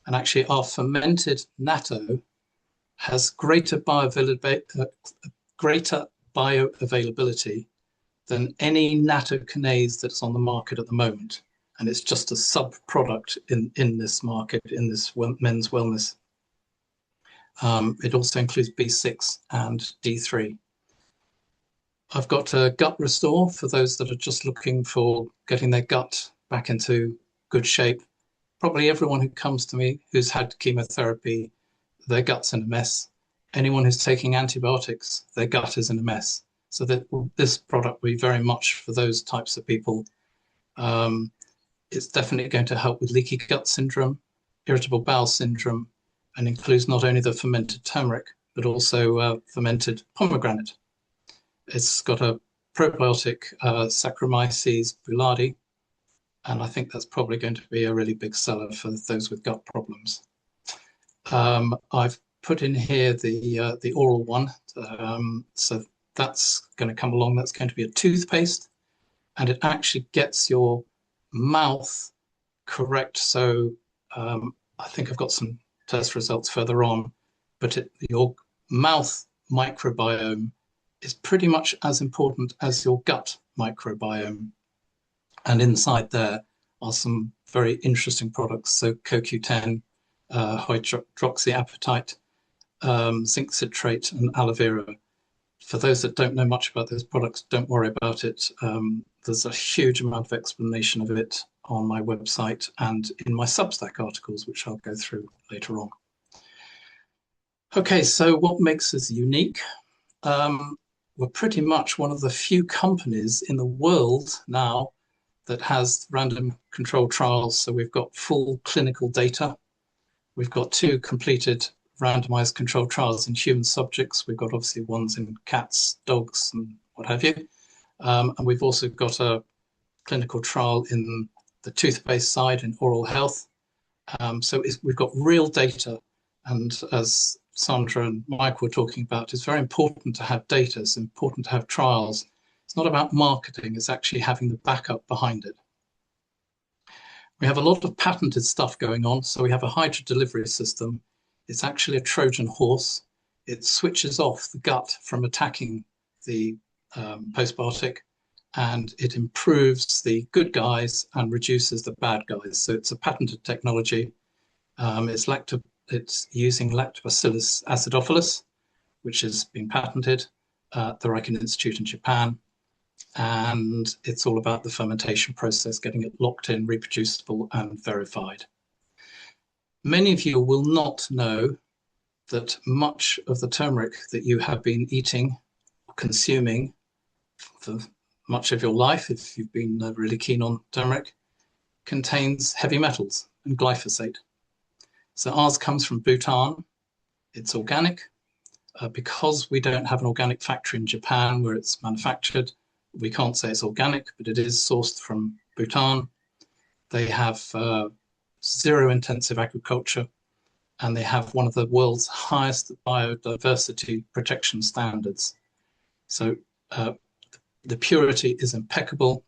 And actually our fermented natto has greater bioavailability than any nattokinase that's on the market at the moment. And it's just a sub-product in this market, in this men's wellness. It also includes B6 and D3. I've got a gut restore for those that are just looking for getting their gut back into good shape. Probably everyone who comes to me who's had chemotherapy, their gut's in a mess. Anyone who's taking antibiotics, their gut is in a mess. So that this product will be very much for those types of people. It's definitely going to help with leaky gut syndrome, irritable bowel syndrome, and includes not only the fermented turmeric, but also fermented pomegranate. It's got a probiotic Saccharomyces boulardii, and I think that's probably going to be a really big seller for those with gut problems. I've put in here the oral one, so that's going to come along. That's going to be a toothpaste, and it actually gets your mouth correct. So I think I've got some test results further on, but your mouth microbiome is pretty much as important as your gut microbiome. And inside there are some very interesting products. So CoQ10, hydroxyapatite, zinc citrate, and aloe vera. For those that don't know much about those products, don't worry about it. There's a huge amount of explanation of it on my website and in my Substack articles, which I'll go through later on. Okay, so what makes us unique? We're pretty much one of the few companies in the world now that has random controlled trials. So we've got full clinical data. We've got 2 completed randomized controlled trials in human subjects. We've got obviously ones in cats, dogs, and what have you. And we've also got a clinical trial in the toothpaste side in oral health. So we've got real data. And as Sandra and Mike were talking about, it's very important to have data. It's important to have trials. It's not about marketing. It's actually having the backup behind it. We have a lot of patented stuff going on. So we have a hydro delivery system. It's actually a Trojan horse. It switches off the gut from attacking the postbiotic, and it improves the good guys and reduces the bad guys. So it's a patented technology. It's using Lactobacillus acidophilus, which has been patented at the Riken Institute in Japan. And it's all about the fermentation process, getting it locked in, reproducible, and verified. Many of you will not know that much of the turmeric that you have been eating or consuming for much of your life, if you've been really keen on turmeric, contains heavy metals and glyphosate. So ours comes from Bhutan. It's organic. Because we don't have an organic factory in Japan where it's manufactured, we can't say it's organic, but it is sourced from Bhutan. They have zero intensive agriculture, and they have one of the world's highest biodiversity protection standards. So the purity is impeccable.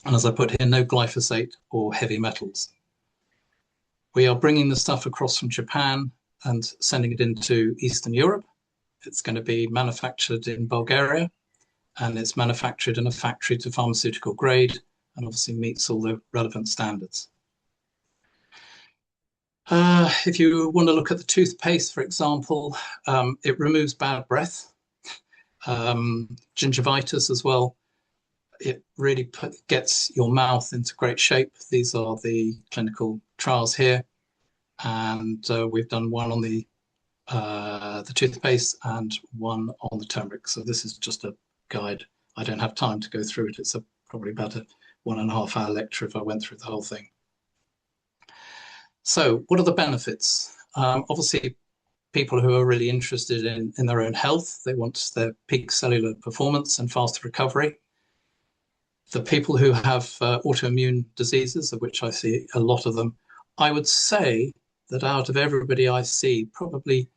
And as I put here, no glyphosate or heavy metals. We are bringing the stuff across from Japan and sending it into Eastern Europe. It's going to be manufactured in Bulgaria, and it's manufactured in a factory to pharmaceutical grade, and obviously meets all the relevant standards. If you want to look at the toothpaste, for example, it removes bad breath, gingivitis as well. It really gets your mouth into great shape. These are the clinical trials here, and we've done one on the toothpaste and one on the turmeric. So this is just a guide. I don't have time to go through it. It's probably about a 1.5 hour lecture if I went through the whole thing. So what are the benefits? Obviously, people who are really interested in their own health, they want their peak cellular performance and faster recovery. The people who have autoimmune diseases, of which I see a lot of them, I would say that out of everybody I see, probably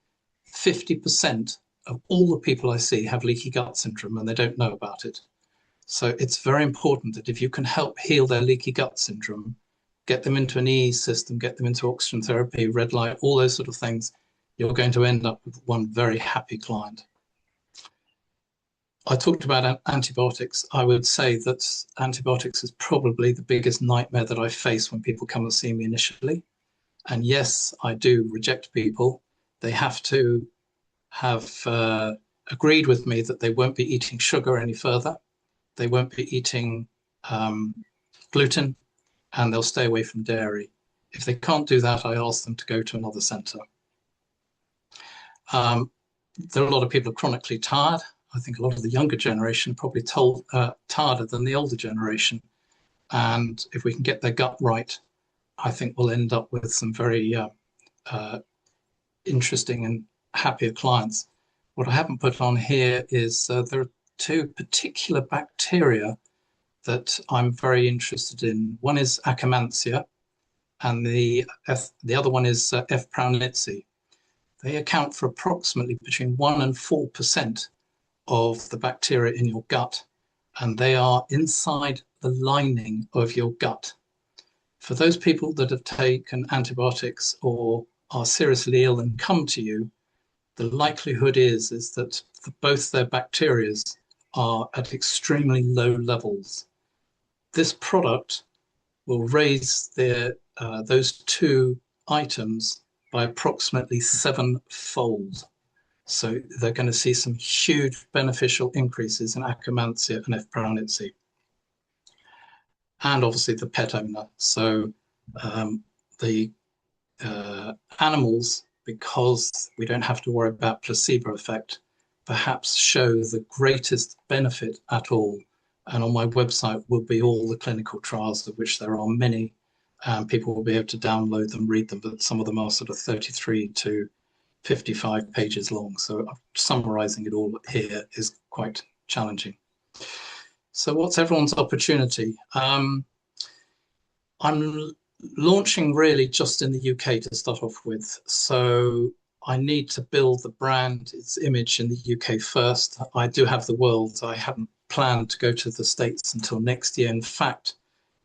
50% of all the people I see have leaky gut syndrome and they don't know about it. So it's very important that if you can help heal their leaky gut syndrome, get them into an EES system, get them into oxygen therapy, red light, all those sort of things, you're going to end up with one very happy client. I talked about antibiotics. I would say that antibiotics is probably the biggest nightmare that I face when people come and see me initially. And yes, I do reject people. They have to have agreed with me that they won't be eating sugar any further. They won't be eating gluten, and they'll stay away from dairy. If they can't do that, I ask them to go to another centre. There are a lot of people who are chronically tired. I think a lot of the younger generation are probably tireder than the older generation. And if we can get their gut right, I think we'll end up with some very interesting and happier clients. What I haven't put on here is there are two particular bacteria that I'm very interested in. One is Akkermansia, and the other one is F. praunitzi. They account for approximately between 1% and 4% of the bacteria in your gut, and they are inside the lining of your gut. For those people that have taken antibiotics or are seriously ill and come to you, the likelihood is that both their bacteria are at extremely low levels. This product will raise those two items by approximately 7-fold. So they're going to see some huge beneficial increases in Akkermansia and F. praunitzi. And obviously the pet owner. So the animals, because we don't have to worry about placebo effect, perhaps show the greatest benefit at all. And on my website will be all the clinical trials, of which there are many. People will be able to download them, read them, but some of them are sort of 33 to 55 pages long. So summarizing it all here is quite challenging. So what's everyone's opportunity? I'm launching really just in the UK to start off with. So I need to build the brand, its image in the UK first. I do have the world. I haven't planned to go to the States until next year. In fact,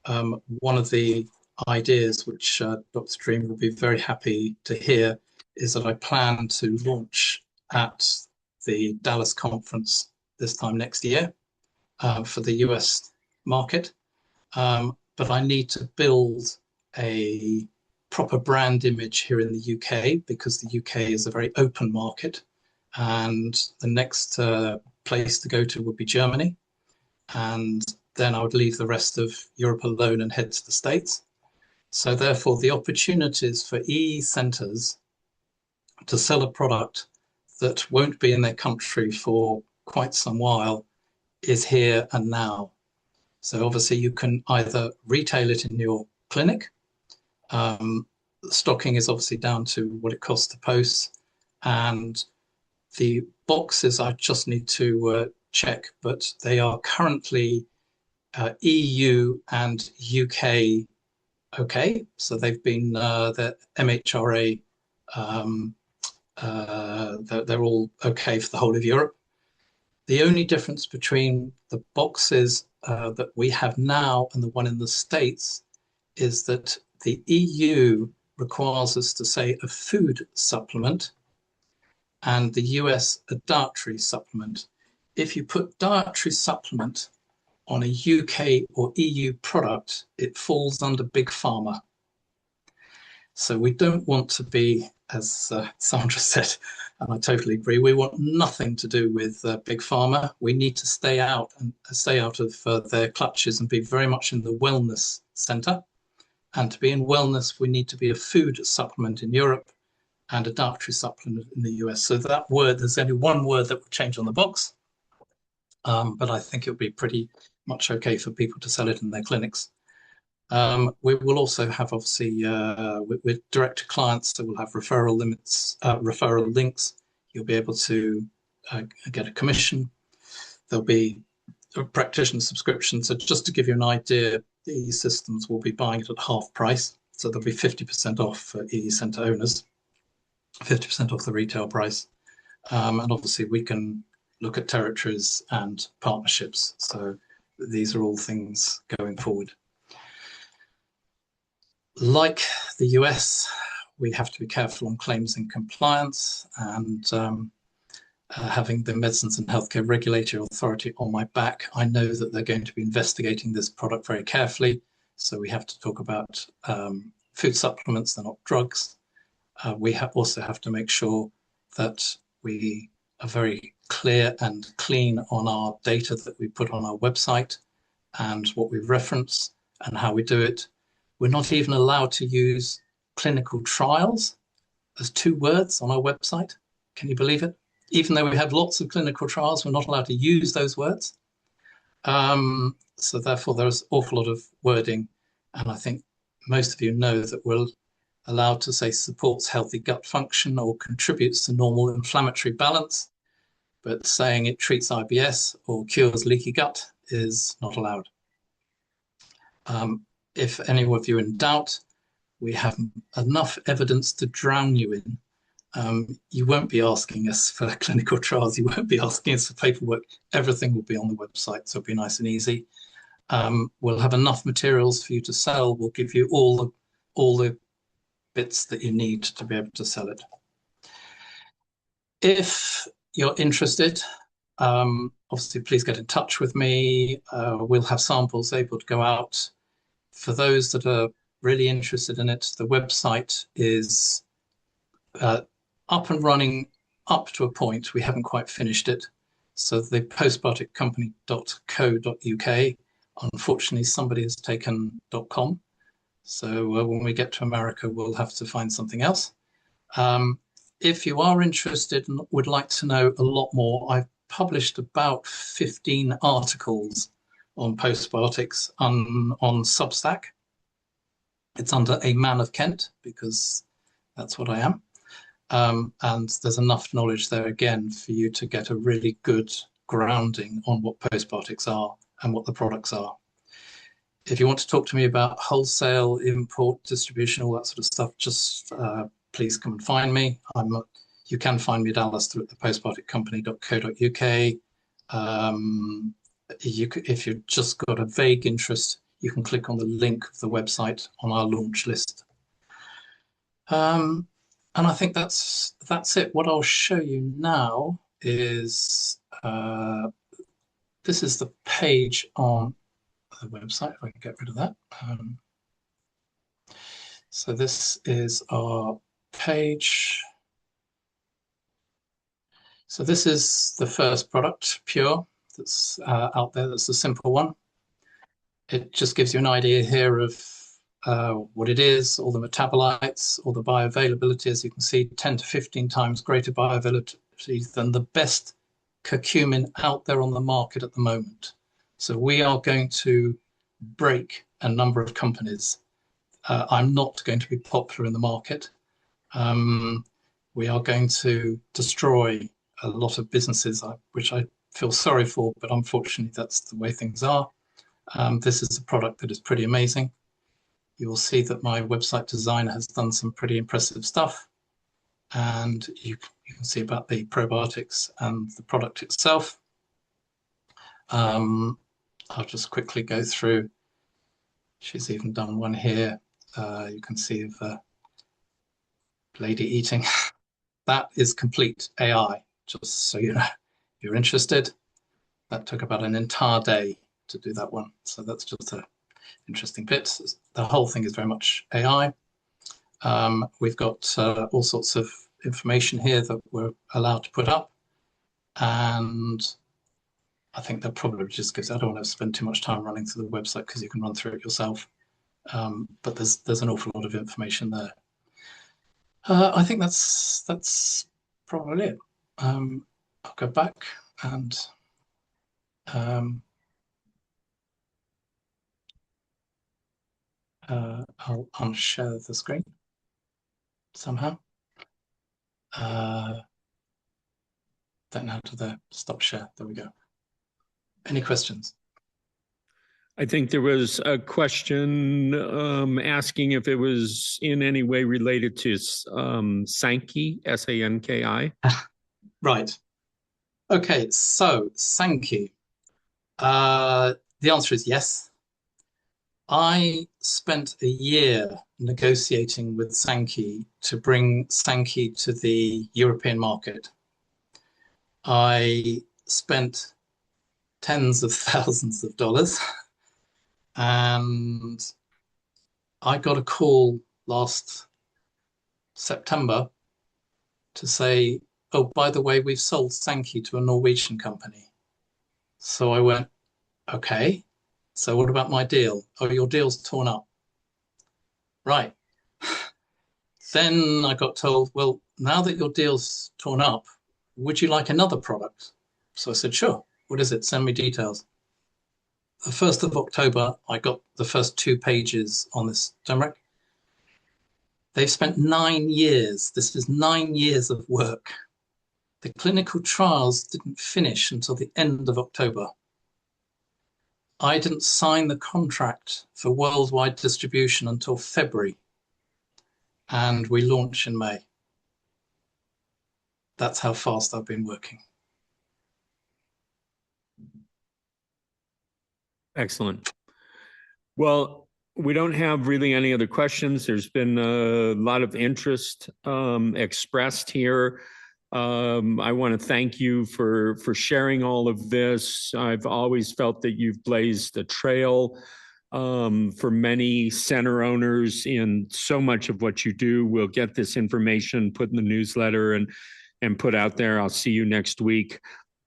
one of the ideas which Dr. Dream will be very happy to hear is that I plan to launch at the Dallas conference this time next year for the US market. But I need to build a proper brand image here in the UK because the UK is a very open market. And the next place to go to would be Germany. And then I would leave the rest of Europe alone and head to the States. So therefore, the opportunities for EES centers to sell a product that won't be in their country for quite some while is here and now. So obviously you can either retail it in your clinic. Stocking is obviously down to what it costs to post, and the boxes I just need to check, but they are currently EU and UK okay. So they've been the MHRA, they're all okay for the whole of Europe. The only difference between the boxes that we have now and the one in the States is that the EU requires us to say a food supplement and the US a dietary supplement. If you put dietary supplement on a UK or EU product, it falls under Big Pharma. So we don't want to be, as Sandra said, and I totally agree, we want nothing to do with Big Pharma. We need to stay out of their clutches and be very much in the wellness center. And to be in wellness, we need to be a food supplement in Europe and a dietary supplement in the US. So that word, there's only one word that will change on the box, but I think it'll be pretty much okay for people to sell it in their clinics. We will also have, obviously, with direct to clients, so we'll have referral limits, referral links. You'll be able to get a commission. There'll be a practitioner subscription. So just to give you an idea, the systems will be buying it at half price. So there'll be 50% off for EE Center owners, 50% off the retail price. And obviously we can look at territories and partnerships. So these are all things going forward. Like the US, we have to be careful on claims and compliance, and having the Medicines and Healthcare Regulatory Authority on my back, I know that they're going to be investigating this product very carefully. So we have to talk about food supplements, they're not drugs. We also have to make sure that we are very clear and clean on our data that we put on our website and what we reference and how we do it. We're not even allowed to use clinical trials as 2 words on our website. Can you believe it? Even though we have lots of clinical trials, we're not allowed to use those words. So therefore, there's an awful lot of wording. And I think most of you know that we're allowed to say supports healthy gut function or contributes to normal inflammatory balance. But saying it treats IBS or cures leaky gut is not allowed. If any of you are in doubt, we have enough evidence to drown you in. You won't be asking us for clinical trials. You won't be asking us for paperwork. Everything will be on the website, so it'll be nice and easy. We'll have enough materials for you to sell. We'll give you all the bits that you need to be able to sell it. If you're interested, obviously, please get in touch with me. We'll have samples able to go out. For those that are really interested in it, the website is up and running up to a point. We haven't quite finished it. So the postbioticcompany.co.uk, unfortunately, somebody has taken .com. So when we get to America, we'll have to find something else. If you are interested and would like to know a lot more, I've published about 15 articles on postbiotics on Substack. It's under A Man of Kent because that's what I am. And there's enough knowledge there again for you to get a really good grounding on what postbiotics are and what the products are. If you want to talk to me about wholesale, import, distribution, all that sort of stuff, just please come and find me. You can find me at Alistair at the postbioticcompany.co.uk. If you've just got a vague interest, you can click on the link of the website on our launch list. And I think that's it. What I'll show you now is this is the page on the website, if I can get rid of that. So this is our page. So this is the first product, Pure, that's out there. That's the simple one. It just gives you an idea here of what it is, all the metabolites, all the bioavailability. As you can see, 10 to 15 times greater bioavailability than the best curcumin out there on the market at the moment. So we are going to break a number of companies I'm not going to be popular in the market. We are going to destroy a lot of businesses, which I feel sorry for, but unfortunately that's the way things are. This is a product that is pretty amazing. You will see that my website designer has done some pretty impressive stuff. And you can see about the probiotics and the product itself. I'll just quickly go through. She's even done one here. You can see the lady eating. That is complete AI, just so you know. If you're interested, that took about an entire day to do that one. So that's just an interesting bit. The whole thing is very much AI. We've got all sorts of information here that we're allowed to put up. And I think that probably just gives, I don't want to spend too much time running through the website because you can run through it yourself. But there's an awful lot of information there. I think that's probably it. I'll go back and I'll unshare the screen somehow. Don't know how to stop share. There we go. Any questions? I think there was a question asking if it was in any way related to Sankey, S-A-N-K-I. Right. Okay, so Sankey. The answer is yes. I spent a year negotiating with Sankey to bring Sankey to the European market. I spent tens of thousands of dollars. And I got a call last September to say, oh, by the way, we've sold Sankey to a Norwegian company. So I went, okay, so what about my deal? Oh, your deal's torn up. Right. Then I got told, well, now that your deal's torn up, would you like another product? So I said, sure. What is it? Send me details. The 1st of October, I got the first 2 pages on this turmeric. They've spent 9 years. This is 9 years of work. The clinical trials didn't finish until the end of October. I didn't sign the contract for worldwide distribution until February. And we launch in May. That's how fast I've been working. Excellent. Well, we don't have really any other questions. There's been a lot of interest expressed here. I want to thank you for sharing all of this. I've always felt that you've blazed a trail for many center owners in so much of what you do. We'll get this information put in the newsletter and put out there. I'll see you next week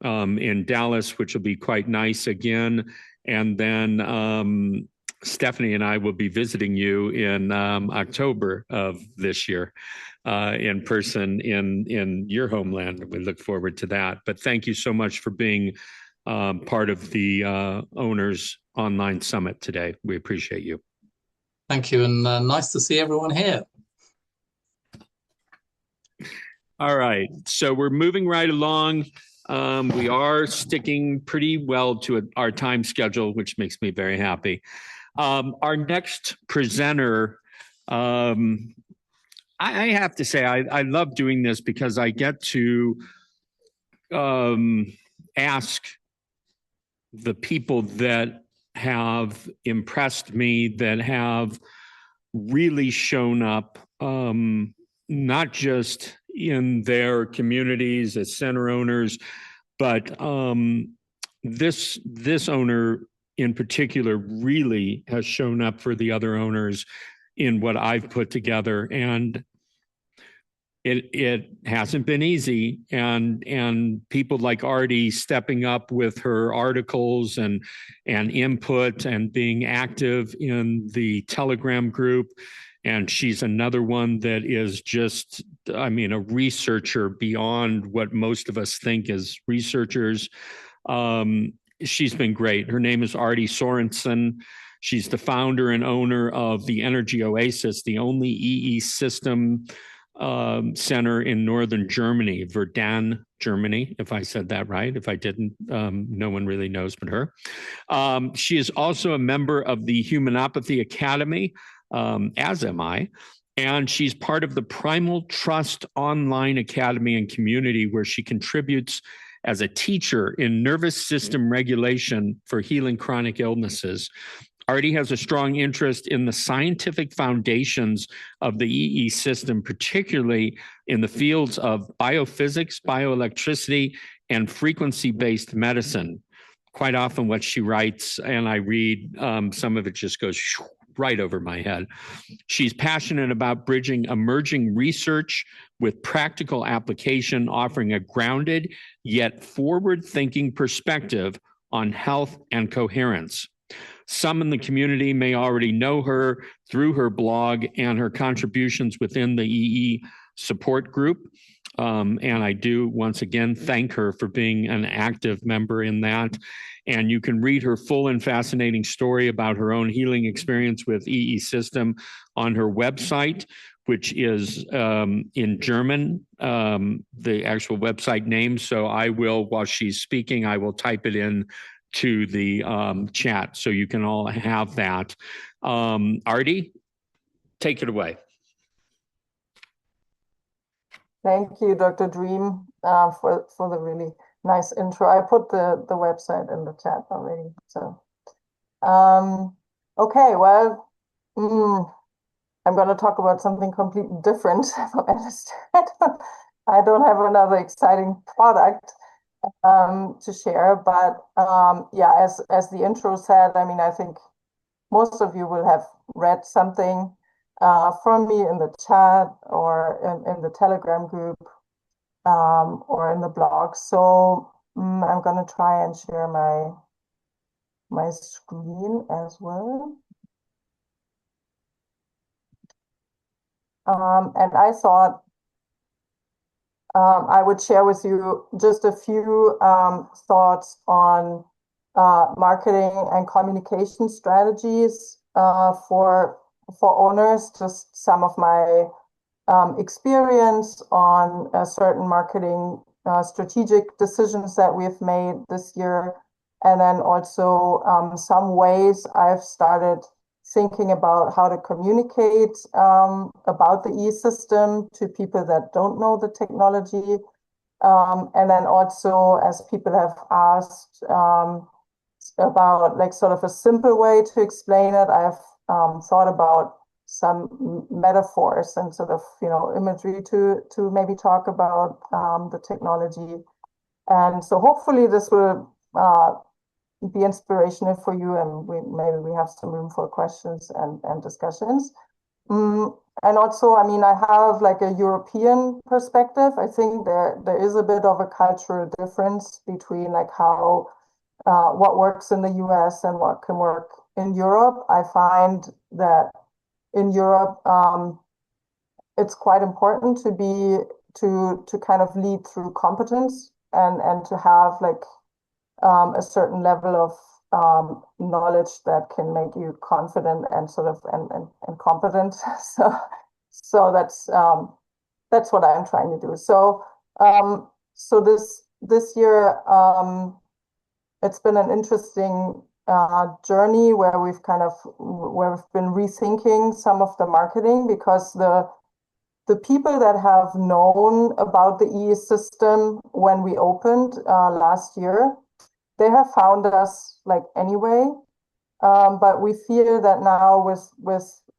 in Dallas, which will be quite nice again. And then Stephanie and I will be visiting you in October of this year in person in your homeland. We look forward to that. But thank you so much for being part of the Owners Online Summit today. We appreciate you. Thank you, and nice to see everyone here. All right, so we're moving right along. We are sticking pretty well to our time schedule, which makes me very happy. Our next presenter, I have to say, I love doing this because I get to ask the people that have impressed me, that have really shown up, not just in their communities as center owners, but this owner in particular really has shown up for the other owners in what I've put together. And it hasn't been easy. And people like Artie stepping up with her articles and input and being active in the Telegram group. And she's another one that is just, I mean, a researcher beyond what most of us think as researchers. She's been great. Her name is Artie Sorensen. She's the founder and owner of the Energy Oasis, the only EES system center in northern Germany, Verdun, Germany, if I said that right. If I didn't, no one really knows but her. She is also a member of the Humanopathy Academy, as am I. And she's part of the Primal Trust Online Academy and community, where she contributes as a teacher in nervous system regulation for healing chronic illnesses. Artie has a strong interest in the scientific foundations of the EES system, particularly in the fields of biophysics, bioelectricity, and frequency-based medicine. Quite often what she writes, and I read, some of it just goes right over my head. She's passionate about bridging emerging research with practical application, offering a grounded yet forward-thinking perspective on health and coherence. Some in the community may already know her through her blog and her contributions within the EE support group. And I do once again thank her for being an active member in that. And you can read her full and fascinating story about her own healing experience with EE system on her website, which is in German, the actual website name. So I will, while she's speaking, I will type it in to the chat so you can all have that. Artie, take it away. Thank you, Dr. Dream, for the really nice intro. I put the website in the chat already. So, okay, well, I'm going to talk about something completely different from Alistair. I don't have another exciting product to share, but yeah, as the intro said, I mean, I think most of you will have read something from me in the chat or in the Telegram group or in the blog. So I'm going to try and share my screen as well. And I thought I would share with you just a few thoughts on marketing and communication strategies for owners, just some of my experience on certain marketing strategic decisions that we've made this year, and then also some ways I've started thinking about how to communicate about the e-system to people that don't know the technology. And then also, as people have asked about like sort of a simple way to explain it, I've thought about some metaphors and sort of, you know, imagery to maybe talk about the technology. And so hopefully this will be inspirational for you, and maybe we have some room for questions and discussions. And also, I mean, I have like a European perspective. I think there is a bit of a cultural difference between like how what works in the US and what can work in Europe. I find that in Europe, it's quite important to kind of lead through competence and to have like a certain level of knowledge that can make you confident and sort of and competent. So that's what I'm trying to do. So so this year it's been an interesting journey where we've been rethinking some of the marketing, because the people that have known about the EES system when we opened last year, they have found us like anyway, but we feel that now with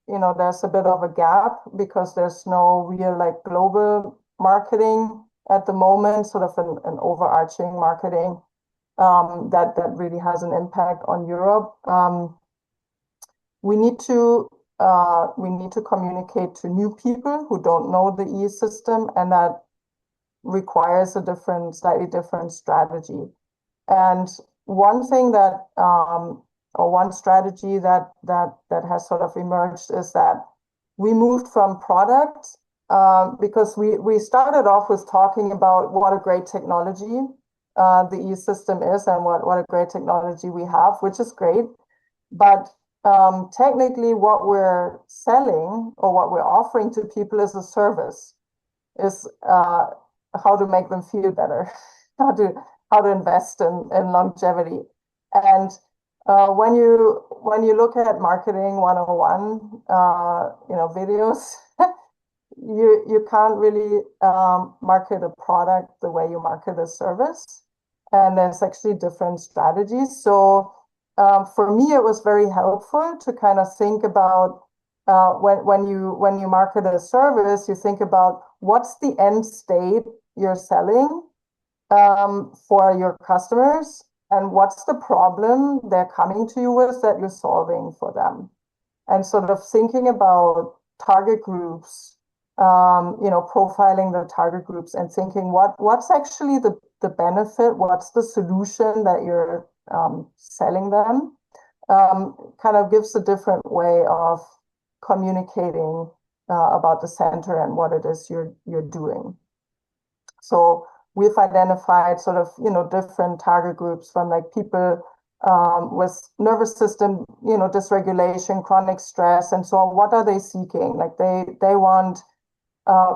you know, there's a bit of a gap because there's no real like global marketing at the moment, sort of an overarching marketing that really has an impact on Europe. We need to communicate to new people who don't know the EES system, and that requires a slightly different strategy. And one thing that, or one strategy that has sort of emerged is that we moved from product, because we started off with talking about what a great technology the EES system is and what a great technology we have, which is great. But technically what we're selling or what we're offering to people is a service, is how to make them feel better, how to invest in longevity. And when you look at marketing 101, videos, you can't really market a product the way you market a service, and there's actually different strategies. So for me, it was very helpful to kind of think about when you market a service, you think about what's the end state you're selling for your customers, and what's the problem they're coming to you with that you're solving for them, and sort of thinking about target groups, profiling the target groups and thinking what's actually the benefit, what's the solution that you're selling them, kind of gives a different way of communicating about the center and what it is you're doing. So we've identified sort of, different target groups, from like people with nervous system, dysregulation, chronic stress, and so on. What are they seeking? Like they want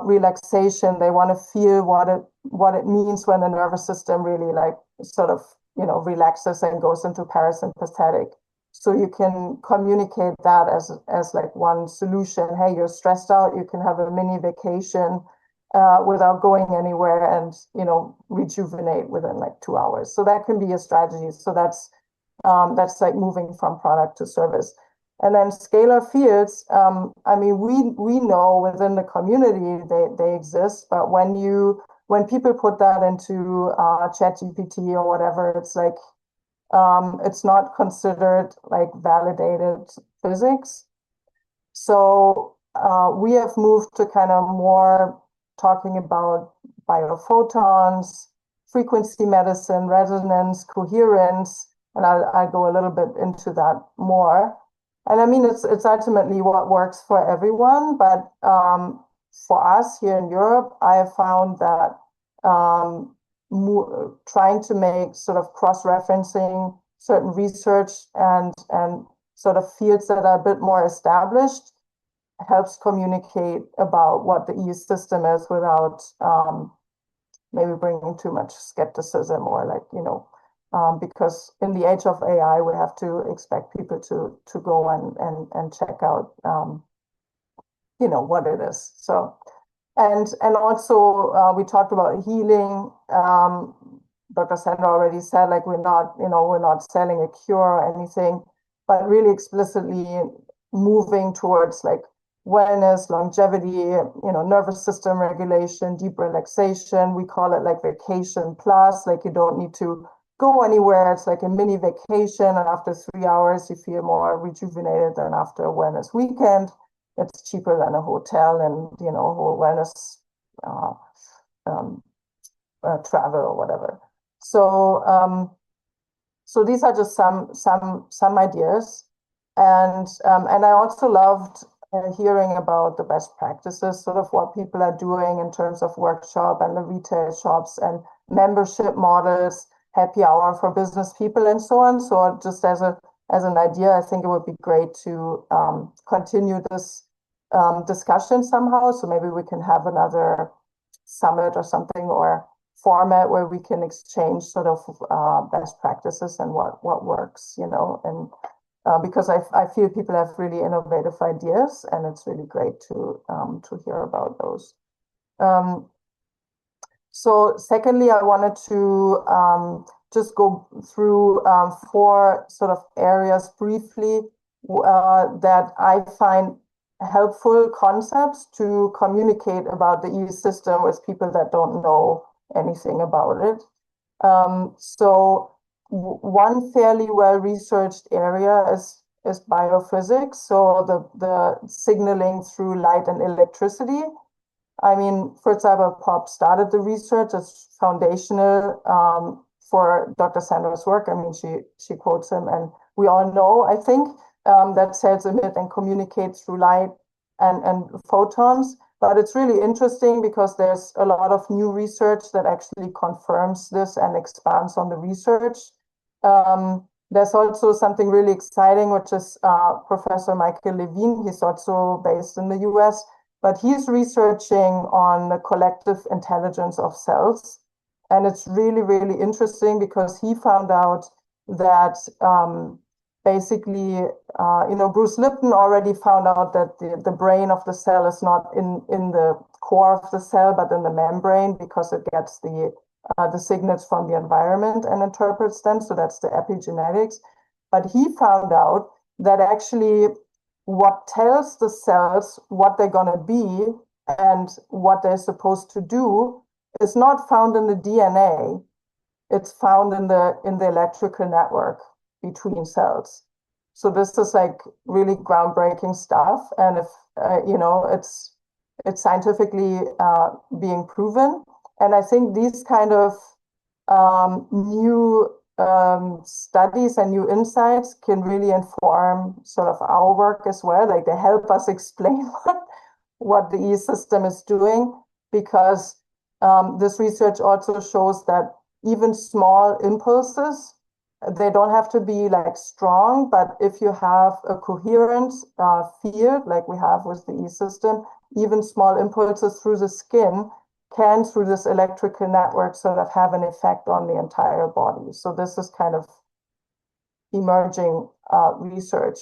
relaxation. They want to feel what it means when the nervous system really like sort of, relaxes and goes into parasympathetic. So you can communicate that as like one solution. Hey, you're stressed out, you can have a mini vacation without going anywhere, and rejuvenate within like 2 hours. So that can be a strategy. So that's like moving from product to service. And then scalar fields, we know within the community they exist, but when people put that into ChatGPT or whatever, it's like it's not considered like validated physics. So we have moved to kind of more talking about biophotons, frequency medicine, resonance, coherence, and I'll go a little bit into that more. And I mean, it's ultimately what works for everyone, but for us here in Europe, I have found that trying to make sort of cross-referencing certain research and sort of fields that are a bit more established helps communicate about what the EES system is without maybe bringing too much skepticism or like, because in the age of AI, we have to expect people to go and check out, what it is. So, and also we talked about healing. Dr. Sandra already said, like, we're not selling a cure or anything, but really explicitly moving towards like wellness, longevity, nervous system regulation, deep relaxation. We call it like vacation plus, like you don't need to go anywhere. It's like a mini vacation, and after 3 hours, you feel more rejuvenated than after a wellness weekend. It's cheaper than a hotel and, wellness travel or whatever. So, so these are just some ideas. And I also loved hearing about the best practices, sort of what people are doing in terms of workshop and the retail shops and membership models, happy hour for business people, and so on. So just as an idea, I think it would be great to continue this discussion somehow. So maybe we can have another summit or something, or format where we can exchange sort of best practices and what works, and because I feel people have really innovative ideas, and it's really great to hear about those. So secondly, I wanted to just go through 4 sort of areas briefly that I find helpful concepts to communicate about the EES system with people that don't know anything about it. So one fairly well-researched area is biophysics, so the signaling through light and electricity. I mean, Fritz Albert-Popp started the research. It's foundational for Dr. Sandra's work. I mean, she quotes him, and we all know, I think, that cells emit and communicate through light and photons. But it's really interesting because there's a lot of new research that actually confirms this and expands on the research. there's also something really exciting, which is Professor Michael Levine. He's also based in the US, but he's researching on the collective intelligence of cells. And it's really, really interesting because he found out that basically, Bruce Lipton already found out that the brain of the cell is not in the core of the cell, but in the membrane, because it gets the signals from the environment and interprets them. So that's the epigenetics. But he found out that actually what tells the cells what they're going to be and what they're supposed to do is not found in the DNA. It's found in the electrical network between cells. So this is like really groundbreaking stuff. And if, it's scientifically being proven. And I think these kind of new studies and new insights can really inform sort of our work as well. Like they help us explain what the EES system is doing, because this research also shows that even small impulses, they don't have to be like strong, but if you have a coherent field like we have with the EES system, even small impulses through the skin can, through this electrical network, sort of have an effect on the entire body. So this is kind of emerging research.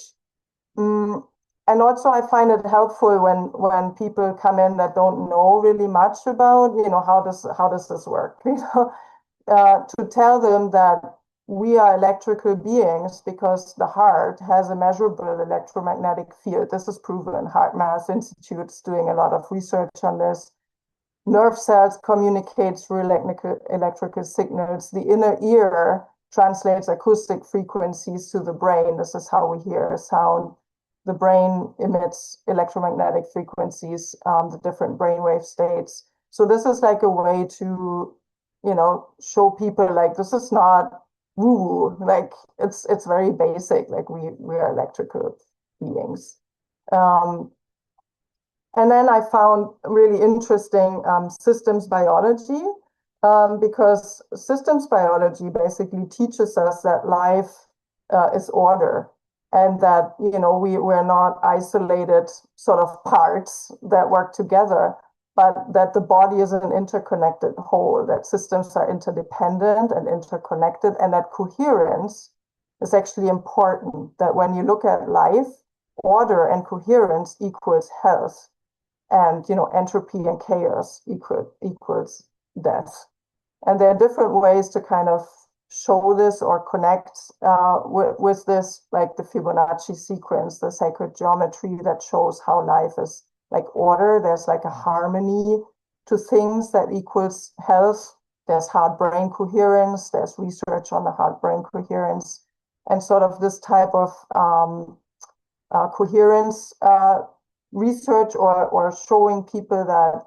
And also I find it helpful when people come in that don't know really much about, how does this work? To tell them that we are electrical beings because the heart has a measurable electromagnetic field. This is proven. Heart Math Institute's doing a lot of research on this. Nerve cells communicate through electrical signals. The inner ear translates acoustic frequencies to the brain. This is how we hear sound. The brain emits electromagnetic frequencies, the different brainwave states. So this is like a way to, show people like this is not woo-woo. Like it's very basic. Like we are electrical beings. And then I found really interesting systems biology, because systems biology basically teaches us that life is order, and that we're not isolated sort of parts that work together, but that the body is an interconnected whole, that systems are interdependent and interconnected, and that coherence is actually important, that when you look at life, order and coherence equals health. And entropy and chaos equals death. And there are different ways to kind of show this or connect with this, like the Fibonacci sequence, the sacred geometry that shows how life is like order. There's like a harmony to things that equals health. There's heart-brain coherence. There's research on the heart-brain coherence, and sort of this type of coherence research or showing people that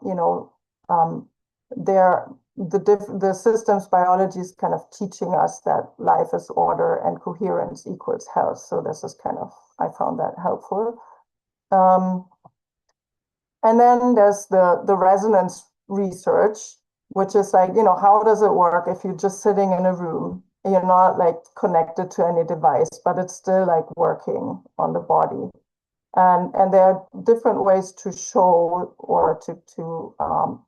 the systems biology is kind of teaching us that life is order and coherence equals health. So this is kind of, I found that helpful. And then there's the resonance research, which is like, how does it work if you're just sitting in a room and you're not like connected to any device, but it's still like working on the body. And there are different ways to show or to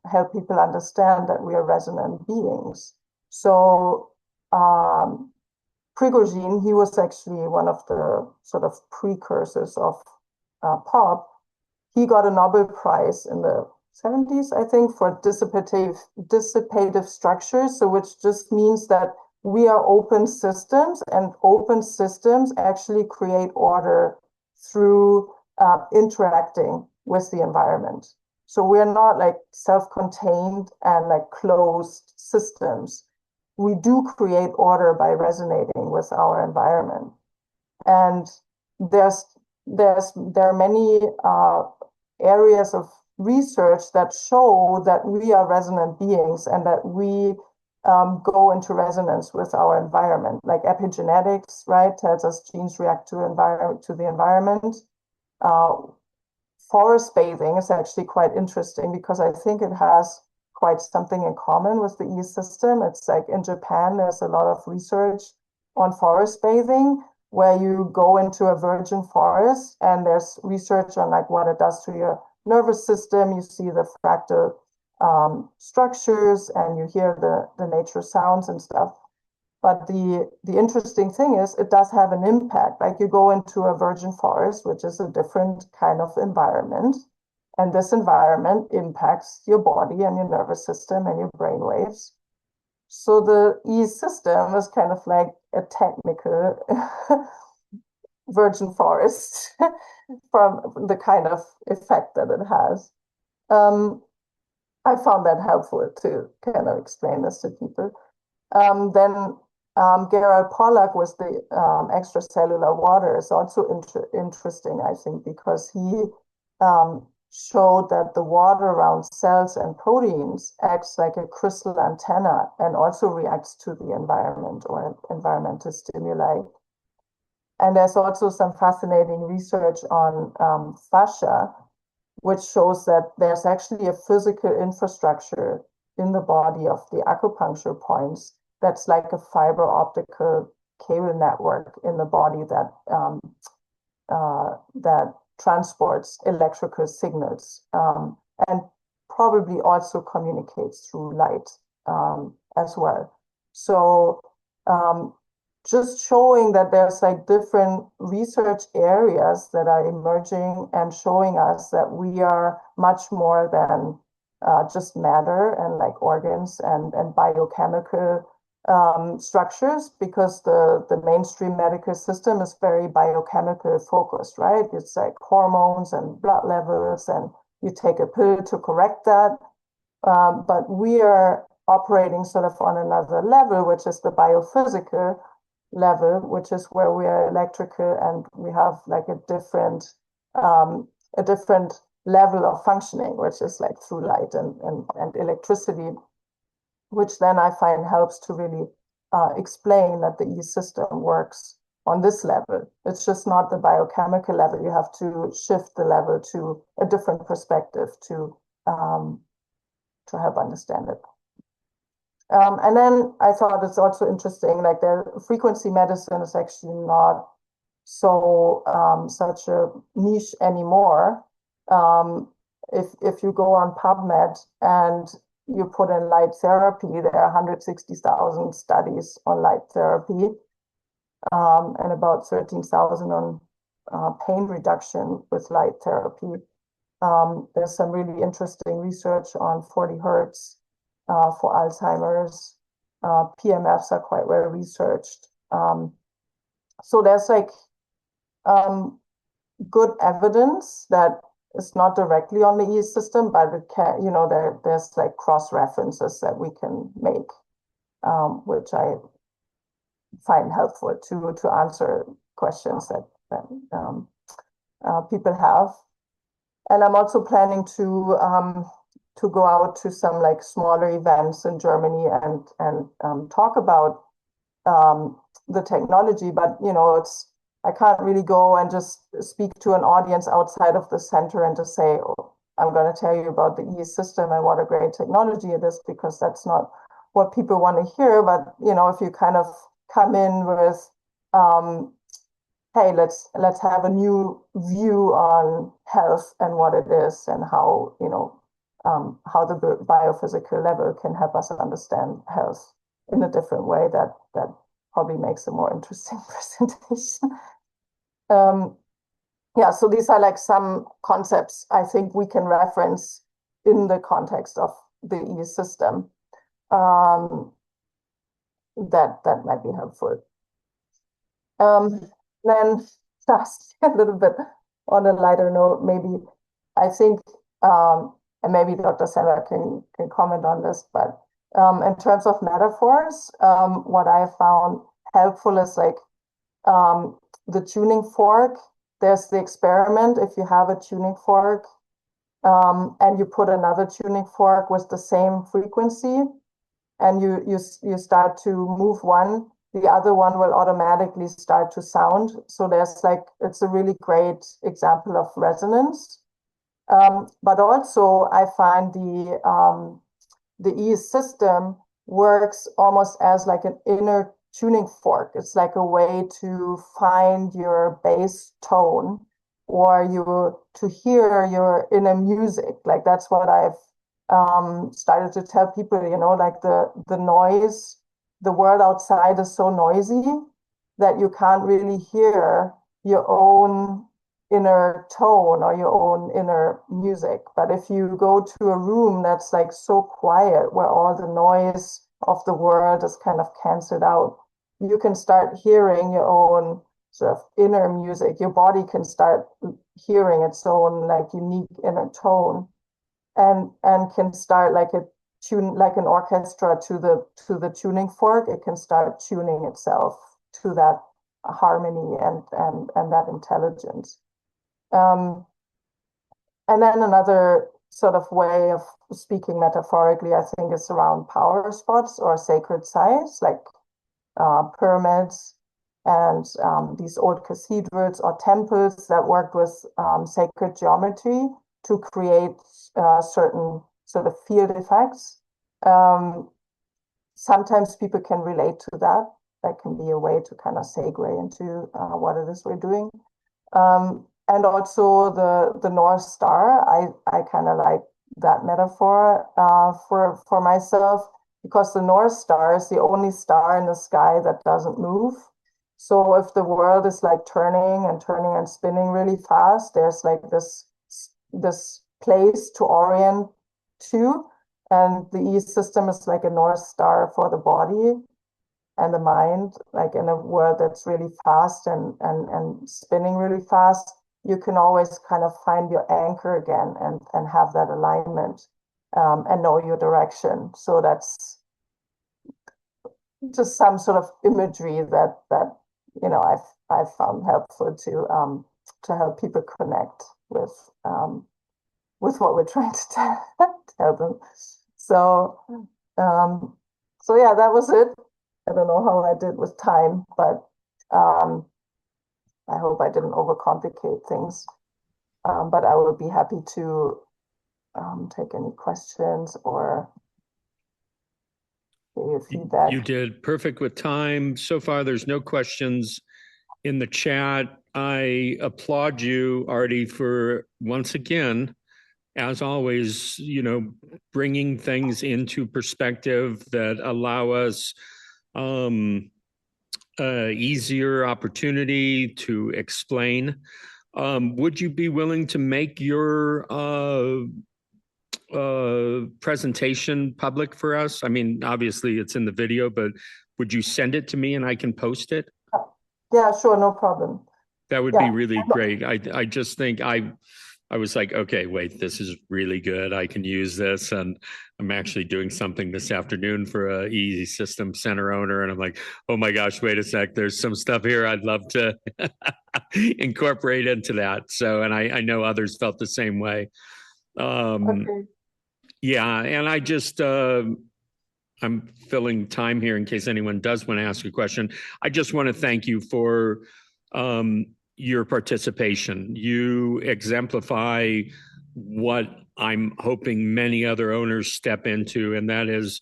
help people understand that we are resonant beings. So Prigogine, he was actually one of the sort of precursors of pop. He got a Nobel Prize in the 70s, I think, for dissipative structures. So which just means that we are open systems, and open systems actually create order through interacting with the environment. So we're not like self-contained and like closed systems. We do create order by resonating with our environment. And there are many areas of research that show that we are resonant beings and that we go into resonance with our environment. Like epigenetics, right, tells us genes react to the environment. Forest bathing is actually quite interesting because I think it has quite something in common with the EES system. It's like in Japan, there's a lot of research on forest bathing, where you go into a virgin forest and there's research on like what it does to your nervous system. You see the fractal structures and you hear the nature sounds and stuff. But the interesting thing is it does have an impact. Like you go into a virgin forest, which is a different kind of environment. And this environment impacts your body and your nervous system and your brain waves. So the EES system is kind of like a technical virgin forest from the kind of effect that it has. I found that helpful to kind of explain this to people. Then Gerald Pollack with the extracellular water is also interesting, I think, because he showed that the water around cells and proteins acts like a crystal antenna and also reacts to the environment or environmental stimuli. And there's also some fascinating research on fascia, which shows that there's actually a physical infrastructure in the body of the acupuncture points that's like a fiber optical cable network in the body that transports electrical signals and probably also communicates through light as well. So just showing that there's like different research areas that are emerging and showing us that we are much more than just matter and like organs and biochemical structures, because the mainstream medical system is very biochemical focused, right? It's like hormones and blood levels, and you take a pill to correct that. But we are operating sort of on another level, which is the biophysical level, which is where we are electrical and we have like a different level of functioning, which is like through light and electricity, which then I find helps to really explain that the EES system works on this level. It's just not the biochemical level. You have to shift the level to a different perspective to help understand it. And then I thought it's also interesting, like the frequency medicine is actually not so such a niche anymore. If you go on PubMed and you put in light therapy, there are 160,000 studies on light therapy and about 13,000 on pain reduction with light therapy. There's some really interesting research on 40 hertz for Alzheimer's. PMFs are quite well researched. So there's like good evidence that it's not directly on the EES system, but it can, there's like cross references that we can make, which I find helpful to answer questions that people have. And I'm also planning to go out to some like smaller events in Germany and talk about the technology, but I can't really go and just speak to an audience outside of the center and just say, oh, I'm going to tell you about the EES system and what a great technology it is, because that's not what people want to hear. But, if you kind of come in with, hey, let's have a new view on health and what it is and how, how the biophysical level can help us understand health in a different way, that probably makes a more interesting presentation. Yeah, so these are like some concepts I think we can reference in the context of the EES system that might be helpful. Then just a little bit on a lighter note, maybe I think, and maybe Dr. Sandra can comment on this, but in terms of metaphors, what I found helpful is like the tuning fork. There's the experiment. If you have a tuning fork and you put another tuning fork with the same frequency and you start to move one, the other one will automatically start to sound. So there's like, it's a really great example of resonance. But also I find the EES system works almost as like an inner tuning fork. It's like a way to find your bass tone or to hear your inner music. Like that's what I've started to tell people, like the noise, the world outside is so noisy that you can't really hear your own inner tone or your own inner music. But if you go to a room that's like so quiet, where all the noise of the world is kind of canceled out, you can start hearing your own sort of inner music. Your body can start hearing its own like unique inner tone, and can start like a tune, like an orchestra to the tuning fork. It can start tuning itself to that harmony and that intelligence. And then another sort of way of speaking metaphorically, I think, is around power spots or sacred sites, like pyramids and these old cathedrals or temples that worked with sacred geometry to create certain sort of field effects. Sometimes people can relate to that. That can be a way to kind of segue into what it is we're doing. And also the North Star, I kind of like that metaphor for myself, because the North Star is the only star in the sky that doesn't move. So if the world is like turning and spinning really fast, there's like this place to orient to, and the EES system is like a North Star for the body and the mind. Like in a world that's really fast and spinning really fast, you can always kind of find your anchor again and have that alignment and know your direction. So that's just some sort of imagery that I've found helpful to help people connect with what we're trying to tell them. So yeah, that was it. I don't know how I did with time, but I hope I didn't overcomplicate things. But I would be happy to take any questions or give you feedback. You did perfect with time. So far, there's no questions in the chat. I applaud you, Artie, for once again, as always, bringing things into perspective that allow us easier opportunity to explain. Would you be willing to make your presentation public for us? I mean, obviously it's in the video, but would you send it to me and I can post it? Yeah, sure, no problem. That would be really great. I just think I was like, okay, wait, this is really good. I can use this. And I'm actually doing something this afternoon for a EES System Center owner. And I'm like, oh my gosh, wait a sec. There's some stuff here I'd love to incorporate into that. So, and I know others felt the same way. Okay. Yeah, and I just, I'm filling time here in case anyone does want to ask a question. I just want to thank you for your participation. You exemplify what I'm hoping many other owners step into, and that is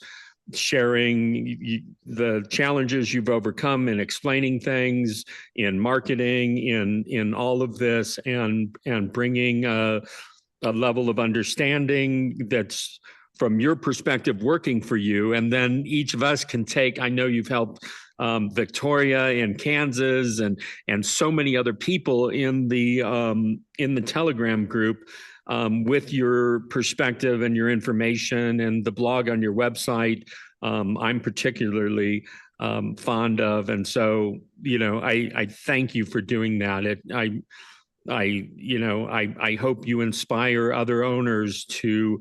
sharing the challenges you've overcome in explaining things, in marketing, in all of this, and bringing a level of understanding that's from your perspective working for you. And then each of us can take, I know you've helped Victoria in Kansas and so many other people in the Telegram group with your perspective and your information and the blog on your website. I'm particularly fond of. And so, I thank you for doing that. I hope you inspire other owners to,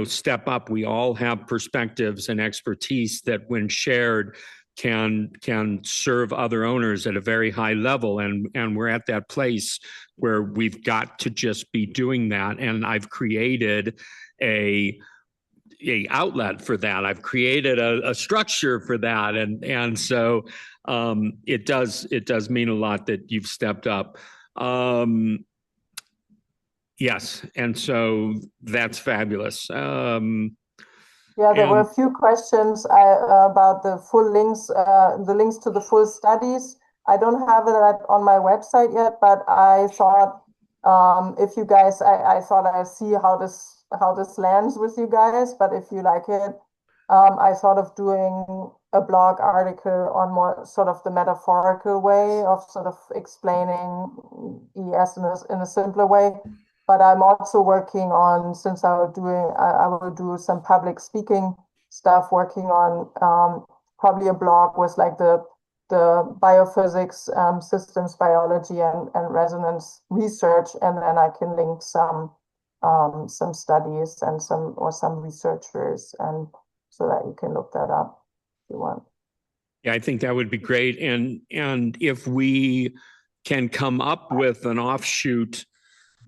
step up. We all have perspectives and expertise that when shared can serve other owners at a very high level. And we're at that place where we've got to just be doing that. And I've created a outlet for that. I've created a structure for that. And so it does mean a lot that you've stepped up. Yes, and so that's fabulous. Yeah, there were And a few questions about the full links, the links to the full studies. I don't have that on my website yet, but I thought if you guys, I thought I see how this lands with you guys. But if you like it, I thought of doing a blog article on more sort of the metaphorical way of sort of explaining ES in a simpler way. But I'm also working on, since I will do some public speaking stuff, working on probably a blog with like the biophysics, systems biology, and resonance research, and then I can link some studies and some researchers, and so that you can look that up if you want. yeah, I think that would be great. And if we can come up with an offshoot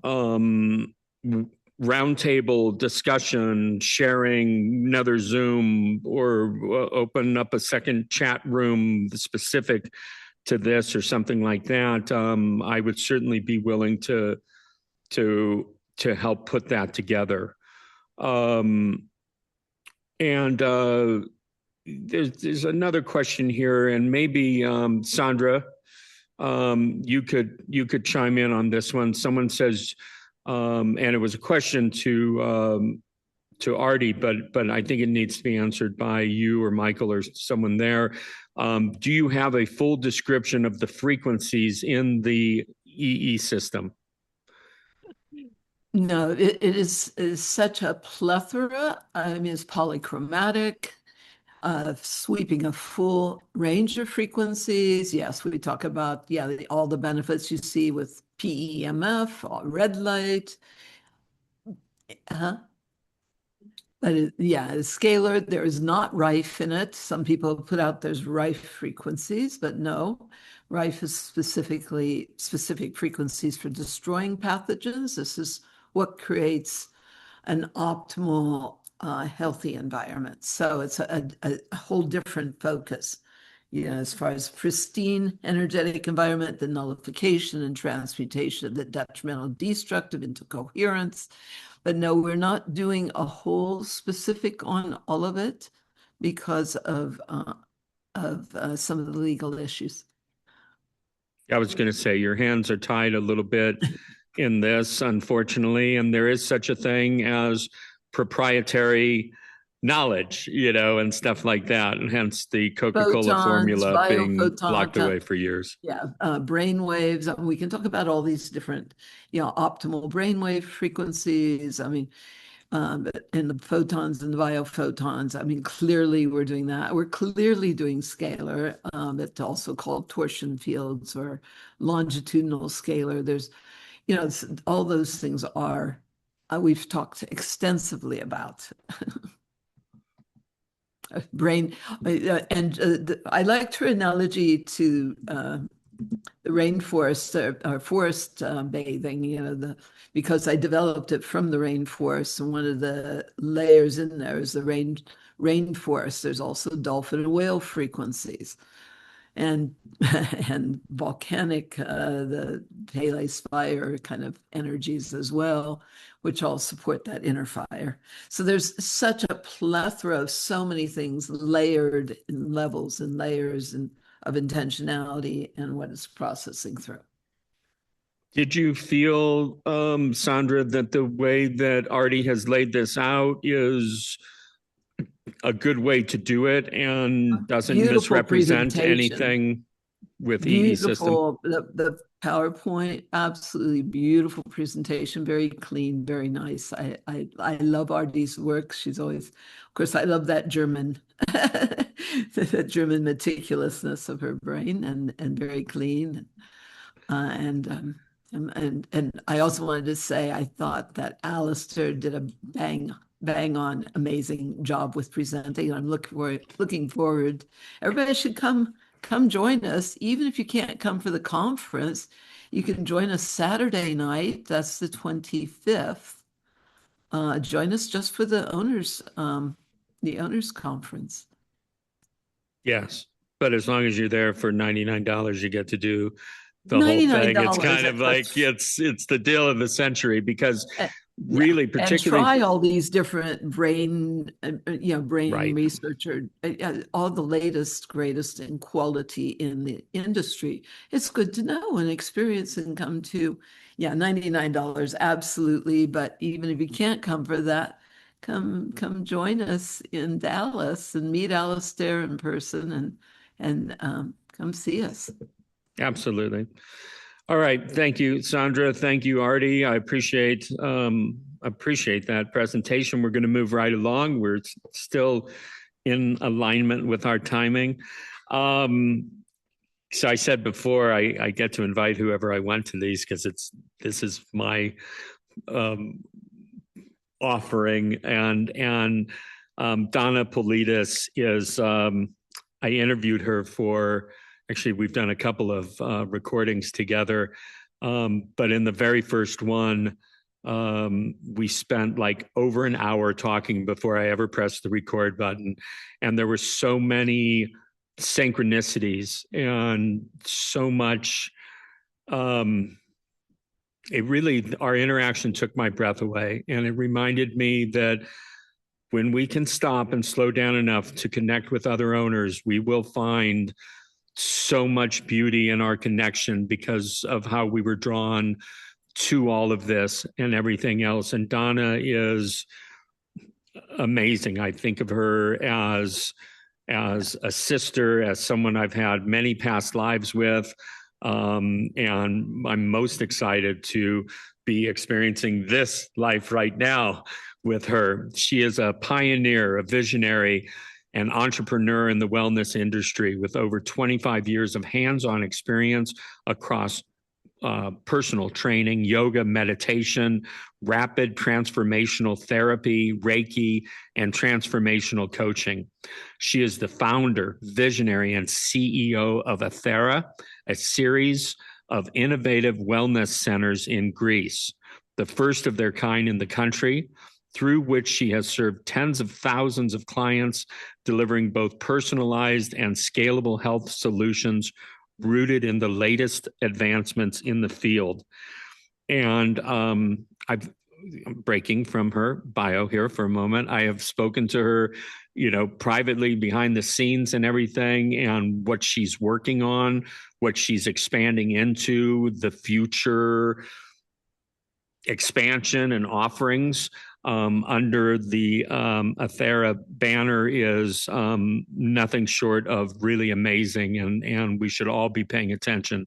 roundtable discussion, sharing another Zoom, or open up a second chat room specific to this or something like that, I would certainly be willing to help put that together. And there's another question here, and maybe Sandra, you could chime in on this one. Someone says, and it was a question to Artie, but I think it needs to be answered by you or Michael or someone there. Do you have a full description of the frequencies in the EE system? No, it is such a plethora. I mean, it's polychromatic, sweeping a full range of frequencies. Yes, we talk about, all the benefits you see with PEMF, red light. But it's scalar. There is not rife in it. Some people put out there's rife frequencies, but no. Rife is specific frequencies for destroying pathogens. This is what creates an optimal, healthy environment. So it's a whole different focus. As far as pristine energetic environment, the nullification and transmutation of the detrimental destructive into coherence. But no, we're not doing a whole specific on all of it because of some of the legal issues. I was going to say your hands are tied a little bit in this, unfortunately, and there is such a thing as proprietary knowledge, and stuff like that, and hence the Coca-Cola formula being locked away for years. Brain waves. We can talk about all these different, optimal brainwave frequencies. I mean, and the photons and the biophotons. I mean, clearly we're doing that. We're clearly doing scalar. It's also called torsion fields or longitudinal scalar. There's, all those things are, we've talked extensively about. Brain, and I liked her analogy to the rainforest or forest bathing, because I developed it from the rainforest, and one of the layers in there is the rainforest. There's also dolphin and whale frequencies, and volcanic, the Pele's fire kind of energies as well, which all support that inner fire. So there's such a plethora of so many things layered in levels and layers and of intentionality and what it's processing through. Did you feel, Sandra, that the way that Artie has laid this out is a good way to do it and doesn't misrepresent anything with EE system? The PowerPoint, absolutely beautiful presentation, very clean, very nice. I love Artie's work. She's always, of course, I love that German, that German meticulousness of her brain, and very clean. And I also wanted to say I thought that Alistair did a bang on amazing job with presenting. I'm looking forward. Everybody should come join us. Even if you can't come for the conference, you can join us Saturday night. That's the 25th. Join us just for the owners conference. Yes, but as long as you're there for $99, you get to do the whole thing. It's kind of like it's the deal of the century, because really And particularly try all these different brain Right. research or all the latest, greatest in quality in the industry. It's good to know and experience and come to, $99, absolutely. But even if you can't come for that, come join us in Dallas and meet Alistair in person and come see us. Absolutely. All right. Thank you, Sandra. Thank you, Artie. I appreciate that presentation. We're going to move right along. We're still in alignment with our timing. So I said before, I get to invite whoever I want to these because this is my offering. And Donna Politis is, I interviewed her for, actually, we've done a couple of recordings together. But in the very first one, we spent like over an hour talking before I ever pressed the record button. And there were so many synchronicities and so much, our interaction took my breath away. And it reminded me that when we can stop and slow down enough to connect with other owners, we will find so much beauty in our connection because of how we were drawn to all of this and everything else. And Donna is amazing. I think of her as a sister, as someone I've had many past lives with. And I'm most excited to be experiencing this life right now with her. She is a pioneer, a visionary, an entrepreneur in the wellness industry with over 25 years of hands-on experience across personal training, yoga, meditation, rapid transformational therapy, Reiki, and transformational coaching. She is the founder, visionary, and CEO of Apr, a series of innovative wellness centers in Greece, the first of their kind in the country, through which she has served tens of thousands of clients, delivering both personalized and scalable health solutions rooted in the latest advancements in the field. And I'm breaking from her bio here for a moment. I have spoken to her, privately behind the scenes and everything, and what she's working on, what she's expanding into, the future expansion and offerings under the Apr banner is nothing short of really amazing, and we should all be paying attention.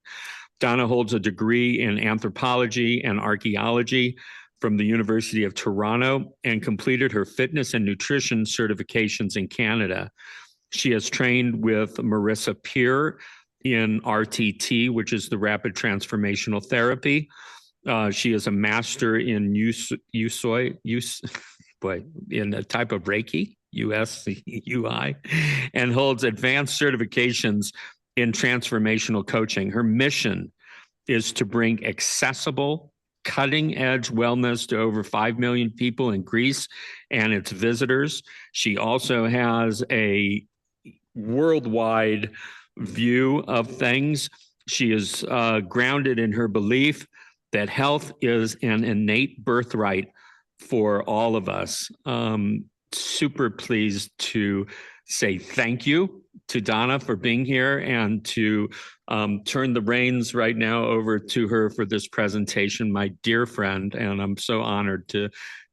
Donna holds a degree in anthropology and archaeology from the University of Toronto and completed her fitness and nutrition certifications in Canada. She has trained with Marissa Peer in RTT, which is the rapid transformational therapy. She is a master in in a type of Reiki, UI, and holds advanced certifications in transformational coaching. Her mission is to bring accessible, cutting-edge wellness to over 5 million people in Greece and its visitors. She also has a worldwide view of things. She is grounded in her belief that health is an innate birthright for all of us. Super pleased to say thank you to Donna for being here and to turn the reins right now over to her for this presentation, my dear friend, and I'm so honored to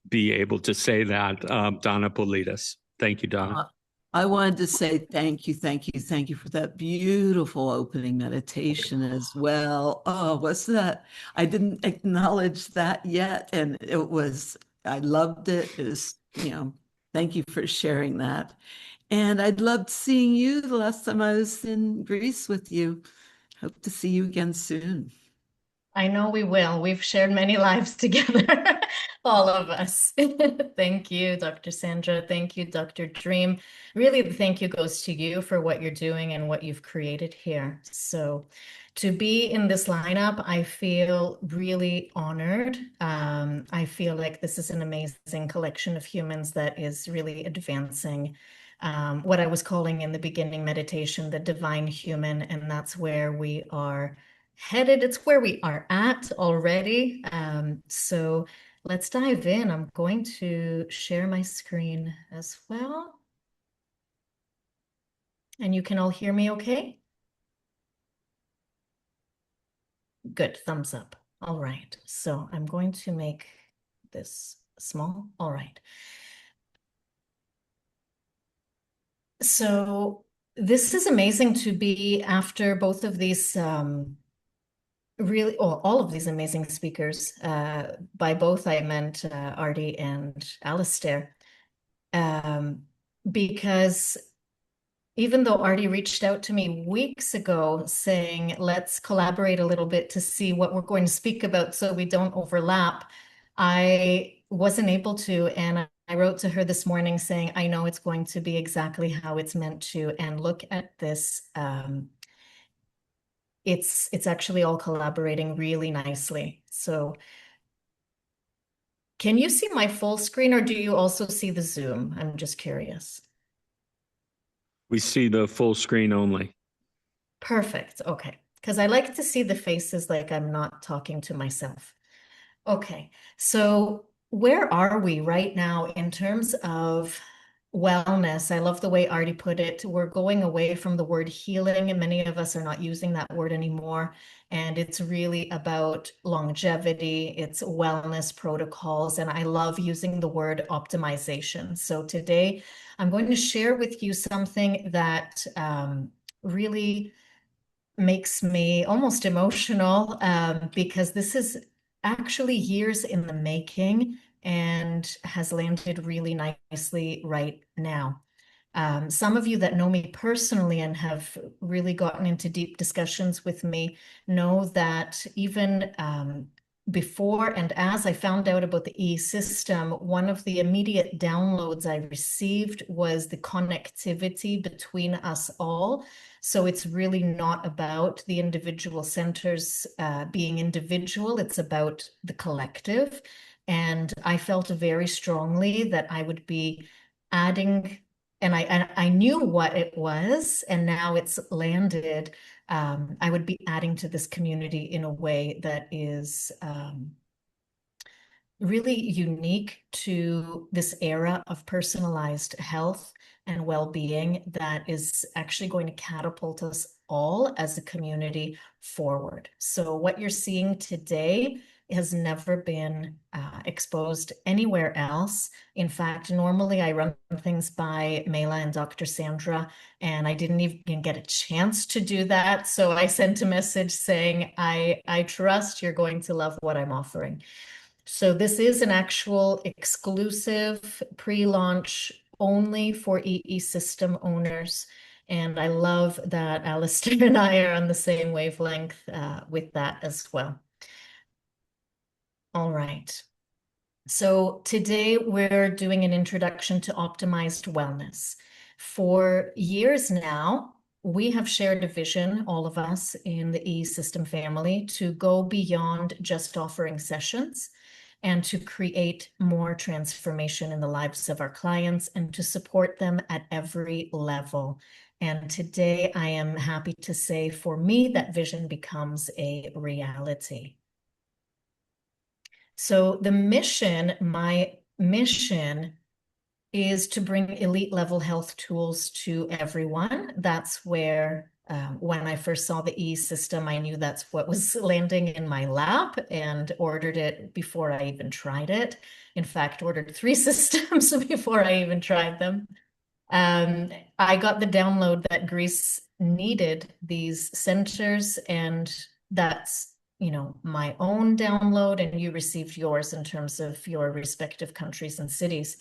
be able to say that, Donna Politis. Thank you, Donna. I wanted to say thank you for that beautiful opening meditation as well. Oh, what's that? I didn't acknowledge that yet, and I loved it. It was, thank you for sharing that. And I'd loved seeing you the last time I was in Greece with you. Hope to see you again soon. I know we will. We've shared many lives together, all of us. Thank you, Dr. Sandra. Thank you, Dr. Dream. Really, the thank you goes to you for what you're doing and what you've created here. So to be in this lineup, I feel really honored. I feel like this is an amazing collection of humans that is really advancing what I was calling in the beginning meditation, the divine human, and that's where we are headed. It's where we are at already. So let's dive in. I'm going to share my screen as well. And you can all hear me okay? Good, thumbs up. All right, so I'm going to make this small. All right. So this is amazing to be after both of these really, or all of these amazing speakers. By both, I meant Artie and Alistair. Because even though Artie reached out to me weeks ago saying, let's collaborate a little bit to see what we're going to speak about so we don't overlap, I wasn't able to. And I wrote to her this morning saying, I know it's going to be exactly how it's meant to. And look at this. It's actually all collaborating really nicely. So can you see my full screen or do you also see the Zoom? I'm just curious. We see the full screen only. Perfect. Okay. Because I like to see the faces like I'm not talking to myself. Okay. So where are we right now in terms of wellness? I love the way Artie put it. We're going away from the word healing, and many of us are not using that word anymore. And it's really about longevity, it's wellness protocols, and I love using the word optimization. So today I'm going to share with you something that really makes me almost emotional because this is actually years in the making and has landed really nicely right now. Some of you that know me personally and have really gotten into deep discussions with me know that even before and as I found out about the EE system, one of the immediate downloads I received was the connectivity between us all. So it's really not about the individual centers being individual, it's about the collective. And I felt very strongly that I would be adding, and I knew what it was, and now it's landed. I would be adding to this community in a way that is really unique to this era of personalized health and well-being that is actually going to catapult us all as a community forward. So what you're seeing today has never been exposed anywhere else. In fact, normally I run things by Mela and Dr. Sandra, and I didn't even get a chance to do that. So I sent a message saying, I trust you're going to love what I'm offering. So this is an actual exclusive pre-launch only for EE system owners. And I love that Alistair and I are on the same wavelength with that as well. All right. So today we're doing an introduction to optimized wellness. For years now, we have shared a vision, all of us in the EE system family, to go beyond just offering sessions and to create more transformation in the lives of our clients and to support them at every level. And today I am happy to say, for me, that vision becomes a reality. So the mission, my mission, is to bring elite level health tools to everyone. That's where, when I first saw the EE system, I knew that's what was landing in my lap and ordered it before I even tried it. In fact, ordered 3 systems before I even tried them. I got the download that Greece needed these centers, and that's, you know, my own download, and you received yours in terms of your respective countries and cities.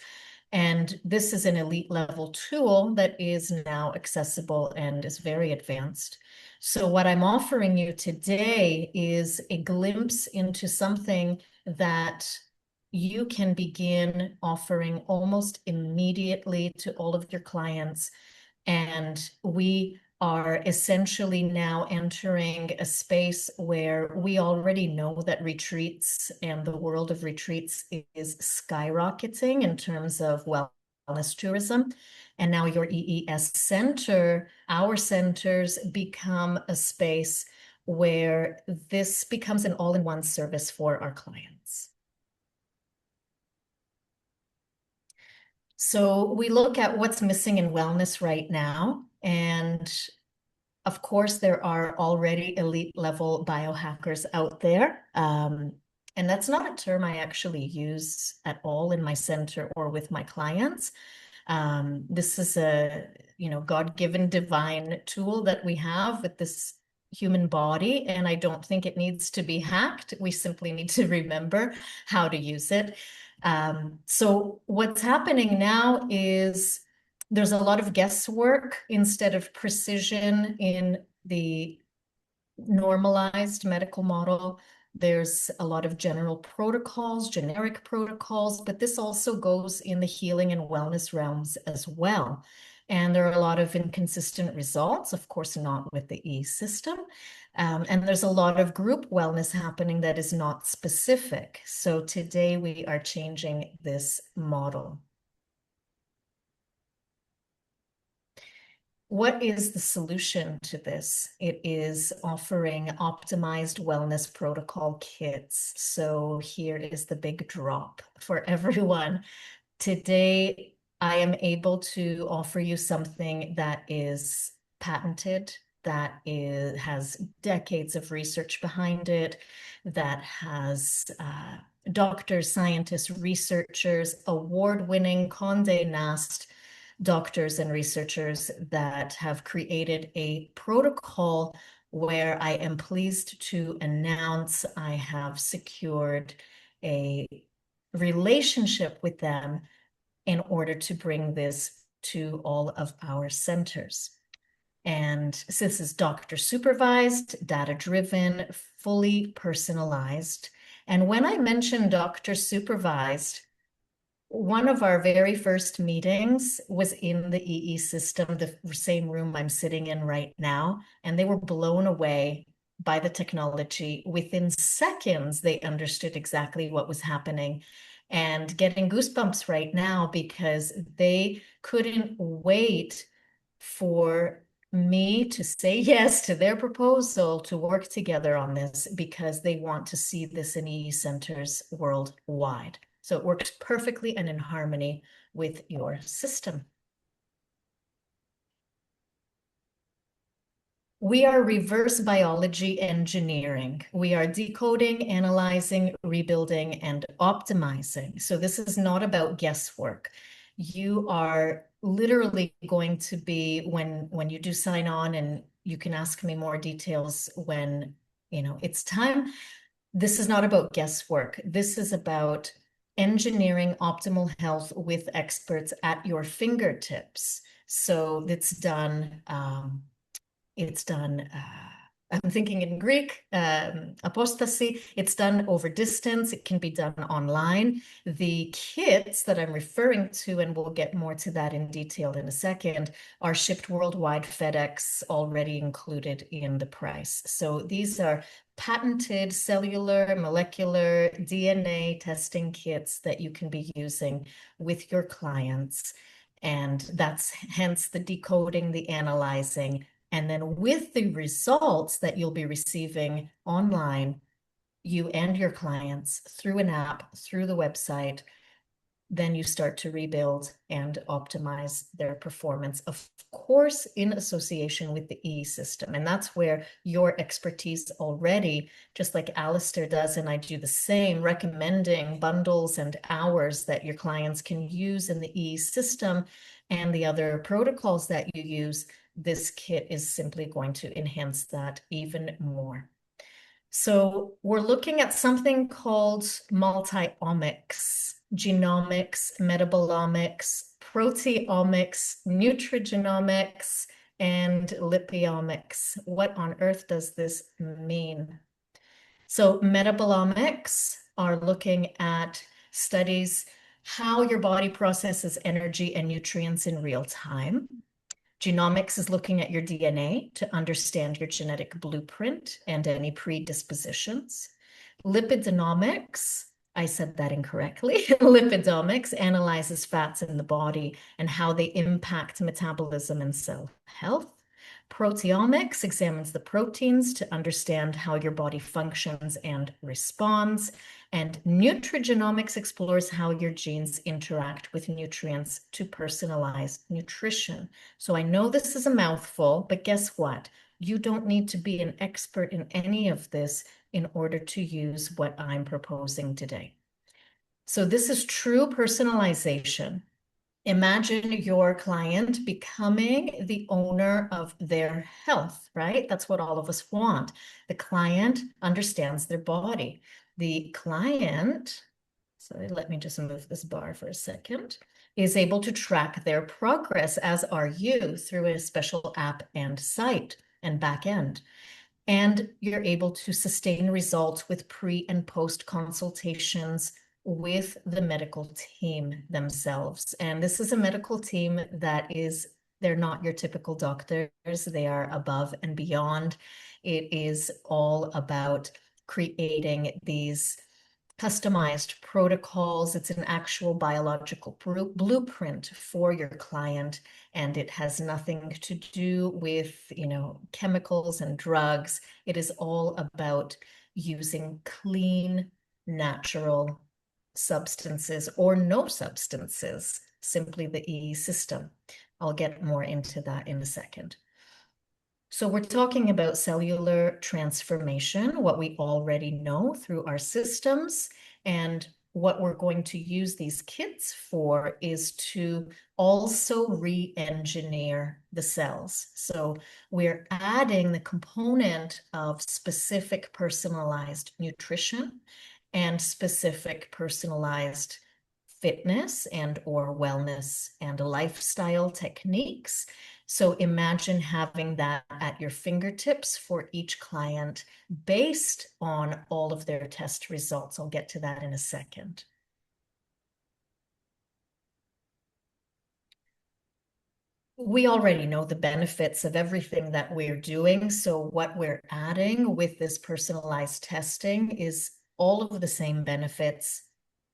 And this is an elite level tool that is now accessible and is very advanced. So what I'm offering you today is a glimpse into something that you can begin offering almost immediately to all of your clients. And we are essentially now entering a space where we already know that retreats and the world of retreats is skyrocketing in terms of wellness tourism. And now your EES center, our centers, become a space where this becomes an all-in-one service for our clients. So we look at what's missing in wellness right now. And of course, there are already elite level biohackers out there. And that's not a term I actually use at all in my center or with my clients. This is a, God-given divine tool that we have with this human body, and I don't think it needs to be hacked. We simply need to remember how to use it. So what's happening now is there's a lot of guesswork instead of precision in the normalized medical model. There's a lot of general protocols, generic protocols, but this also goes in the healing and wellness realms as well. And there are a lot of inconsistent results, of course, not with the EES system. And there's a lot of group wellness happening that is not specific. So today we are changing this model. What is the solution to this? It is offering optimized wellness protocol kits. So here is the big drop for everyone. Today, I am able to offer you something that is patented, that has decades of research behind it, that has doctors, scientists, researchers, award-winning Condé Nast doctors and researchers that have created a protocol where I am pleased to announce I have secured a relationship with them in order to bring this to all of our centers. And this is doctor supervised, data driven, fully personalized. And when I mention doctor supervised, one of our very first meetings was in the EES system, the same room I'm sitting in right now, and they were blown away by the technology. Within seconds, they understood exactly what was happening, and getting goosebumps right now because they couldn't wait for me to say yes to their proposal to work together on this because they want to see this in EES centers worldwide. So it works perfectly and in harmony with your system. We are reverse biology engineering. We are decoding, analyzing, rebuilding, and optimizing. So this is not about guesswork. You are literally going to be, when you do sign on, and you can ask me more details when it's time. This is not about guesswork. This is about engineering optimal health with experts at your fingertips. So it's done, I'm thinking in Greek, apostasy. It's done over distance. It can be done online. The kits that I'm referring to, and we'll get more to that in detail in a second, are shipped worldwide, FedEx already included in the price. So these are patented cellular, molecular, DNA testing kits that you can be using with your clients. And that's hence the decoding, the analyzing. And then with the results that you'll be receiving online, you and your clients through an app, through the website, then you start to rebuild and optimize their performance, of course, in association with the EES system. And that's where your expertise already, just like Alistair does, and I do the same, recommending bundles and hours that your clients can use in the EES system and the other protocols that you use. This kit is simply going to enhance that even more. So we're looking at something called multi-omics, genomics, metabolomics, proteomics, nutrigenomics, and lipiomics. What on earth does this mean? So metabolomics are looking at studies how your body processes energy and nutrients in real time. Genomics is looking at your DNA to understand your genetic blueprint and any predispositions. Lipidomics, I said that incorrectly. Lipidomics analyzes fats in the body and how they impact metabolism and cell health. Proteomics examines the proteins to understand how your body functions and responds. And nutrigenomics explores how your genes interact with nutrients to personalize nutrition. So I know this is a mouthful, but guess what? You don't need to be an expert in any of this in order to use what I'm proposing today. So this is true personalization. Imagine your client becoming the owner of their health, right? That's what all of us want. The client understands their body. The client, sorry, let me just move this bar for a second, is able to track their progress, as are you, through a special app and site and back end. And you're able to sustain results with pre and post consultations with the medical team themselves. And this is a medical team that they're not your typical doctors. They are above and beyond. It is all about creating these customized protocols. It's an actual biological blueprint for your client, and it has nothing to do with, chemicals and drugs. It is all about using clean, natural substances or no substances, simply the EES system. I'll get more into that in a second. So we're talking about cellular transformation, what we already know through our systems, and what we're going to use these kits for is to also re-engineer the cells. So we're adding the component of specific personalized nutrition and specific personalized fitness and or wellness and lifestyle techniques. So imagine having that at your fingertips for each client based on all of their test results. I'll get to that in a second. We already know the benefits of everything that we're doing. So what we're adding with this personalized testing is all of the same benefits,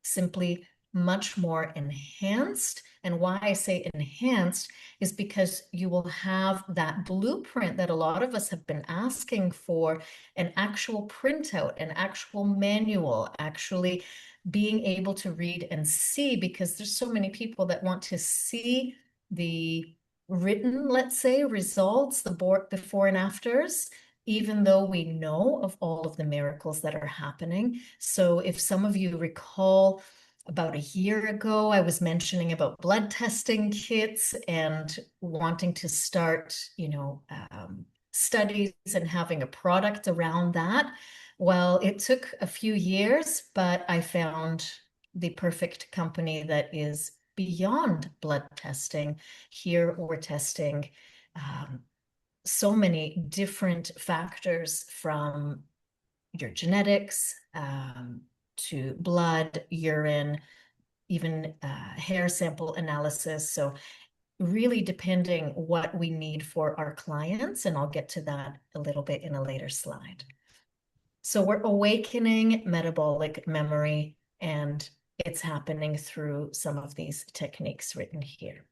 simply much more enhanced. And why I say enhanced is because you will have that blueprint that a lot of us have been asking for, an actual printout, an actual manual, actually being able to read and see, because there's so many people that want to see the written, let's say, results, the before and afters, even though we know of all of the miracles that are happening. So if some of you recall, about a year ago, I was mentioning about blood testing kits and wanting to start, studies and having a product around that. Well, it took a few years, but I found the perfect company that is beyond blood testing. Here we're testing so many different factors, from your genetics to blood, urine, even hair sample analysis. So really depending what we need for our clients, and I'll get to that a little bit in a later slide. So we're awakening metabolic memory, and it's happening through some of these techniques written here.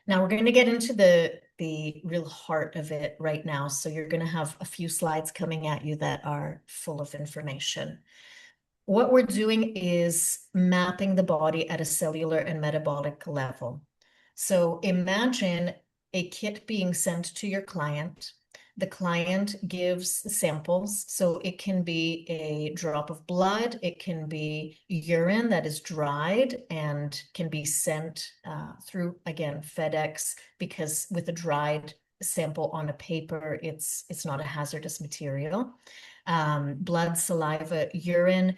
Now we're going to get into the real heart of it right now. So you're going to have a few slides coming at you that are full of information. What we're doing is mapping the body at a cellular and metabolic level. So imagine a kit being sent to your client. The client gives samples. So it can be a drop of blood. It can be urine that is dried and can be sent through, again, FedEx, because with a dried sample on a paper, it's not a hazardous material. Blood, saliva, urine.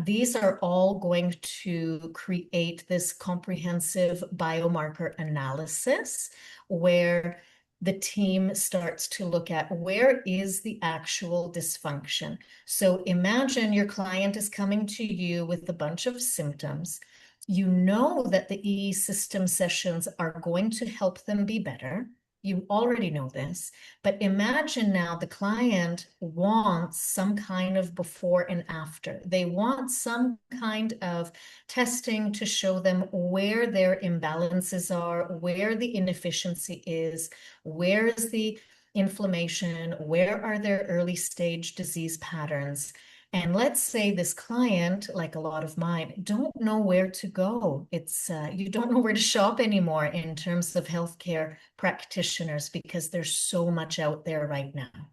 These are all going to create this comprehensive biomarker analysis where the team starts to look at where is the actual dysfunction. So imagine your client is coming to you with a bunch of symptoms. You know that the EES system sessions are going to help them be better. You already know this, but imagine now the client wants some kind of before and after. They want some kind of testing to show them where their imbalances are, where the inefficiency is, where is the inflammation, where are their early stage disease patterns. And let's say this client, like a lot of mine, don't know where to go. It's you don't know where to shop anymore in terms of healthcare practitioners because there's so much out there right now.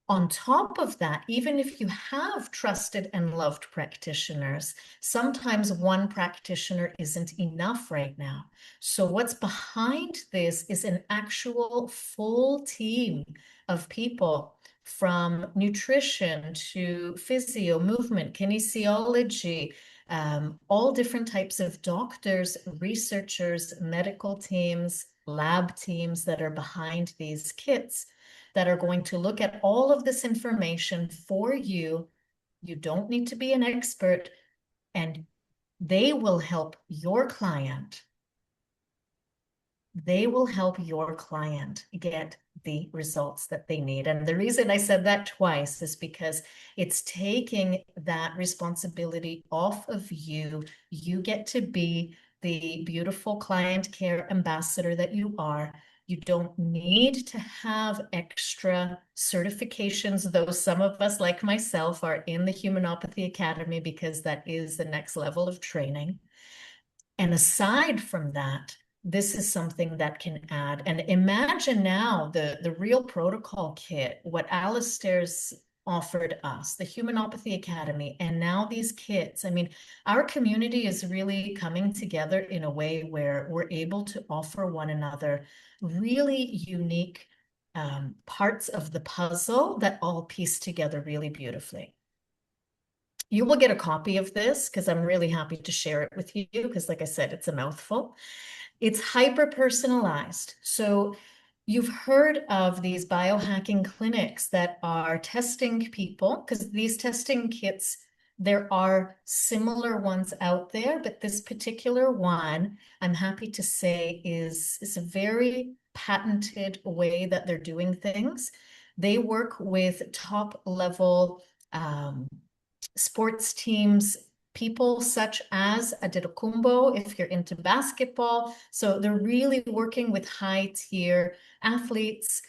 On top of that, even if you have trusted and loved practitioners, sometimes one practitioner isn't enough right now. So what's behind this is an actual full team of people, from nutrition to physio, movement, kinesiology, all different types of doctors, researchers, medical teams, lab teams that are behind these kits that are going to look at all of this information for you. You don't need to be an expert, and they will help your client. They will help your client get the results that they need. And the reason I said that twice is because it's taking that responsibility off of you. You get to be the beautiful client care ambassador that you are. You don't need to have extra certifications, though some of us, like myself, are in the Humanopathy Academy because that is the next level of training. And aside from that, this is something that can add. And imagine now the Real Protocol Kit, what Alistair's offered us, the Humanopathy Academy, and now these kits. I mean, our community is really coming together in a way where we're able to offer one another really unique parts of the puzzle that all piece together really beautifully. You will get a copy of this because I'm really happy to share it with you because, like I said, it's a mouthful. It's hyper-personalized. So you've heard of these biohacking clinics that are testing people, because these testing kits, there are similar ones out there, but this particular one, I'm happy to say, is a very patented way that they're doing things. They work with top-level sports teams, people such as Adetokumbo, if you're into basketball. So they're really working with high-tier athletes.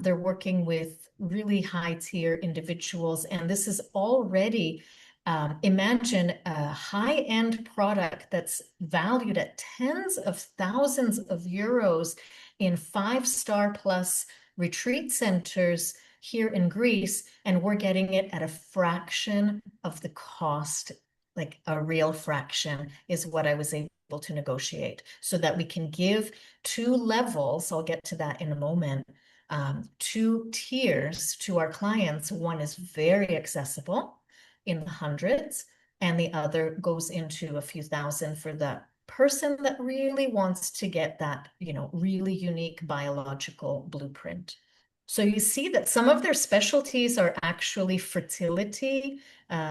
They're working with really high-tier individuals. And this is already, imagine a high-end product that's valued at tens of thousands of euros in 5-star plus retreat centers here in Greece, and we're getting it at a fraction of the cost. Like a real fraction is what I was able to negotiate, so that we can give 2 levels, I'll get to that in a moment, 2 tiers to our clients. One is very accessible in the hundreds, and the other goes into a few thousand for the person that really wants to get that, really unique biological blueprint. So you see that some of their specialties are actually fertility,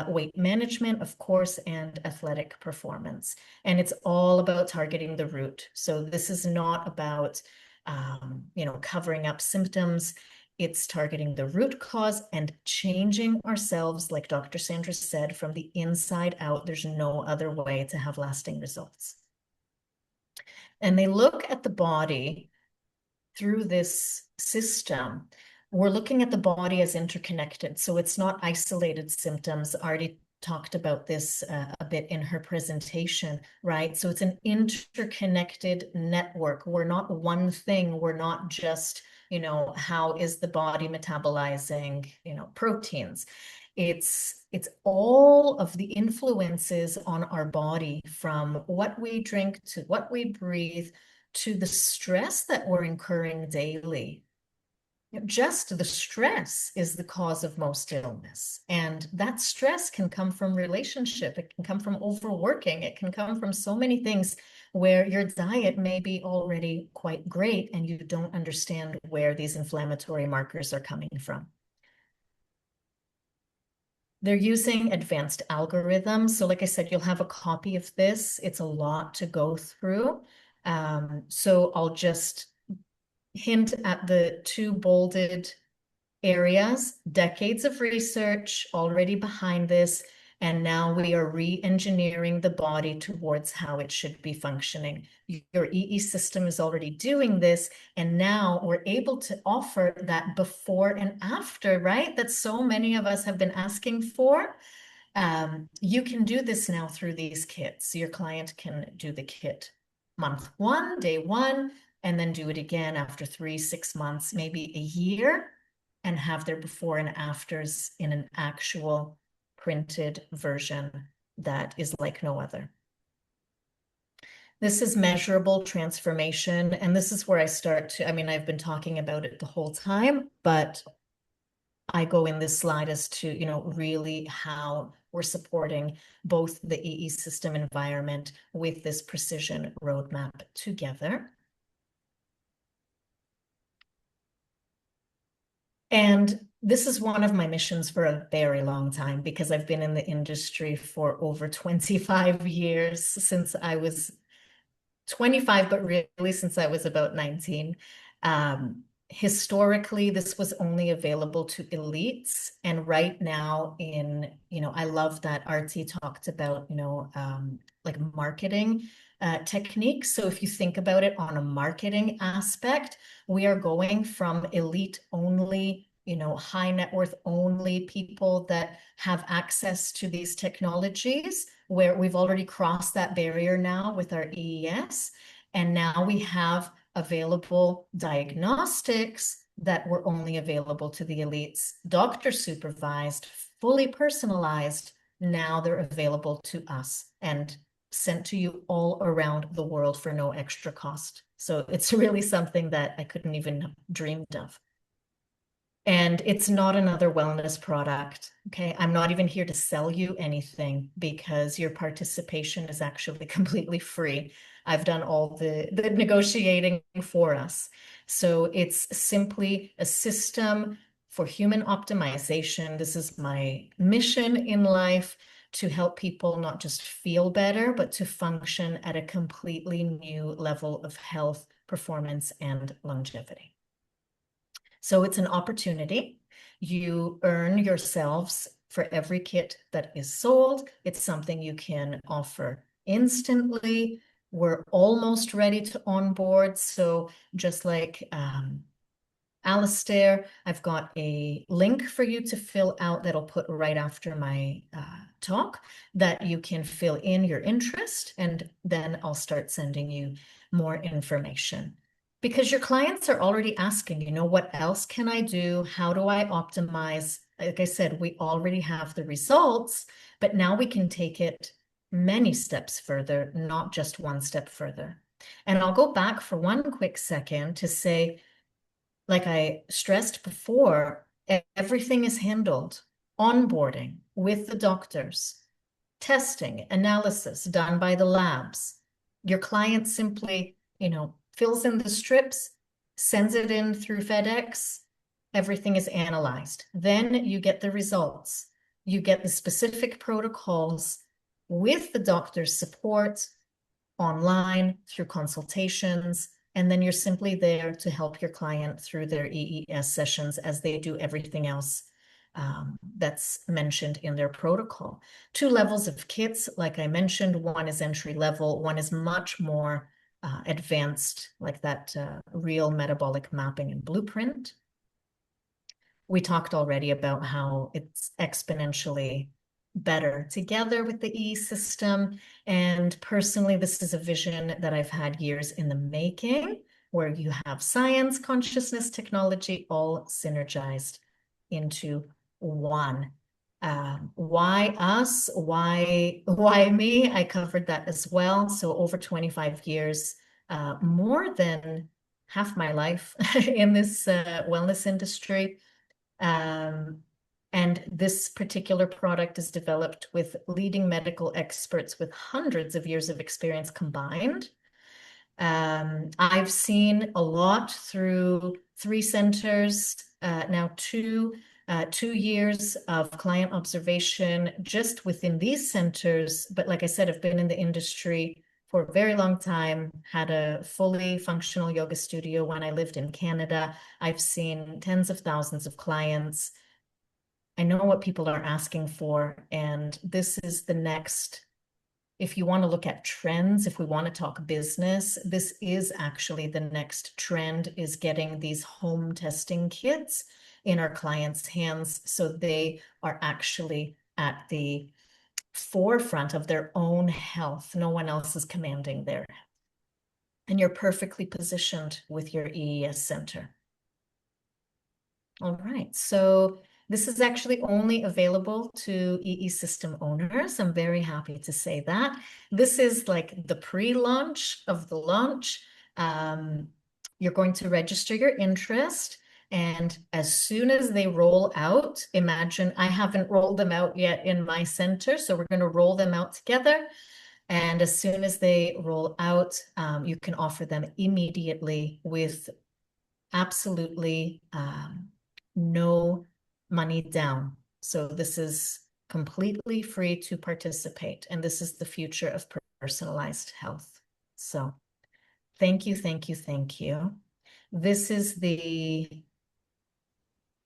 weight management, of course, and athletic performance. And it's all about targeting the root. So this is not about, covering up symptoms. It's targeting the root cause and changing ourselves, like Dr. Sandra said, from the inside out. There's no other way to have lasting results. And they look at the body through this system. We're looking at the body as interconnected. So it's not isolated symptoms. Artie talked about this a bit in her presentation, right? So it's an interconnected network. We're not one thing. We're not just, how is the body metabolizing, proteins. It's all of the influences on our body, from what we drink to what we breathe, to the stress that we're incurring daily. Just the stress is the cause of most illness. And that stress can come from relationship. It can come from overworking. It can come from so many things where your diet may be already quite great and you don't understand where these inflammatory markers are coming from. They're using advanced algorithms. So like I said, you'll have a copy of this. It's a lot to go through. So I'll just hint at the 2 bolded areas: decades of research already behind this, And now we are re-engineering the body towards how it should be functioning. Your EE system is already doing this, and now we're able to offer that before and after, right? That so many of us have been asking for. You can do this now through these kits. Your client can do the kit month 1, day 1, and then do it again after 3, 6 months, maybe a year, and have their before and afters in an actual printed version that is like no other. This is measurable transformation, and this is where I start to, I mean, I've been talking about it the whole time, but I go in this slide as to, you know, really how we're supporting both the EE system environment with this precision roadmap together. And this is one of my missions for a very long time, because I've been in the industry for over 25 years, since I was 25, but really since I was about 19. Historically, this was only available to elites. And right now you know, I love that Artie talked about, you know, like marketing techniques. So if you think about it on a marketing aspect, we are going from elite only, you know, high net worth only people that have access to these technologies, where we've already crossed that barrier now with our EES. And now we have available diagnostics that were only available to the elites, doctor supervised, fully personalized. Now they're available to us and sent to you all around the world for no extra cost. So it's really something that I couldn't even have dreamed of. And it's not another wellness product, okay? I'm not even here to sell you anything, because your participation is actually completely free. I've done all the negotiating for us. So it's simply a system for human optimization. This is my mission in life, to help people not just feel better, but to function at a completely new level of health, performance, and longevity. So it's an opportunity. You earn yourselves for every kit that is sold. It's something you can offer instantly. We're almost ready to onboard. So just like Alistair, I've got a link for you to fill out that'll put right after my talk, that you can fill in your interest, and then I'll start sending you more information. Because your clients are already asking, you know, what else can I do? How do I optimize? Like I said, we already have the results, but now we can take it many steps further, not just one step further. And I'll go back for one quick second to say, like I stressed before, everything is handled. Onboarding with the doctors, testing, analysis done by the labs. Your client simply, you know, fills in the strips, sends it in through FedEx, everything is analyzed. Then you get the results. You get the specific protocols with the doctor's support online through consultations, and then you're simply there to help your client through their EES sessions as they do everything else that's mentioned in their protocol. 2 levels of kits, like I mentioned, one is entry level, one is much more advanced, like that real metabolic mapping and blueprint. We talked already about how it's exponentially better together with the EE system. And personally, this is a vision that I've had years in the making, where you have science, consciousness, technology, all synergized into one. Why us? Why me? I covered that as well. So over 25 years, more than half my life in this wellness industry. And this particular product is developed with leading medical experts with hundreds of years of experience combined. I've seen a lot through 3 centers, now 2 years of client observation just within these centers. But like I said, I've been in the industry for a very long time, had a fully functional yoga studio when I lived in Canada. I've seen tens of thousands of clients. I know what people are asking for, and this is the next. If you want to look at trends, if we want to talk business, this is actually the next trend, is getting these home testing kits in our clients' hands so they are actually at the forefront of their own health. No one else is commanding their health. And you're perfectly positioned with your EES center. All right, so this is actually only available to EES system owners. I'm very happy to say that. This is like the pre-launch of the launch. You're going to register your interest, and as soon as they roll out, imagine I haven't rolled them out yet in my center, so we're going to roll them out together. And as soon as they roll out, you can offer them immediately with absolutely no money down. So this is completely free to participate, and this is the future of personalized health. So thank you, thank you, thank you. This is the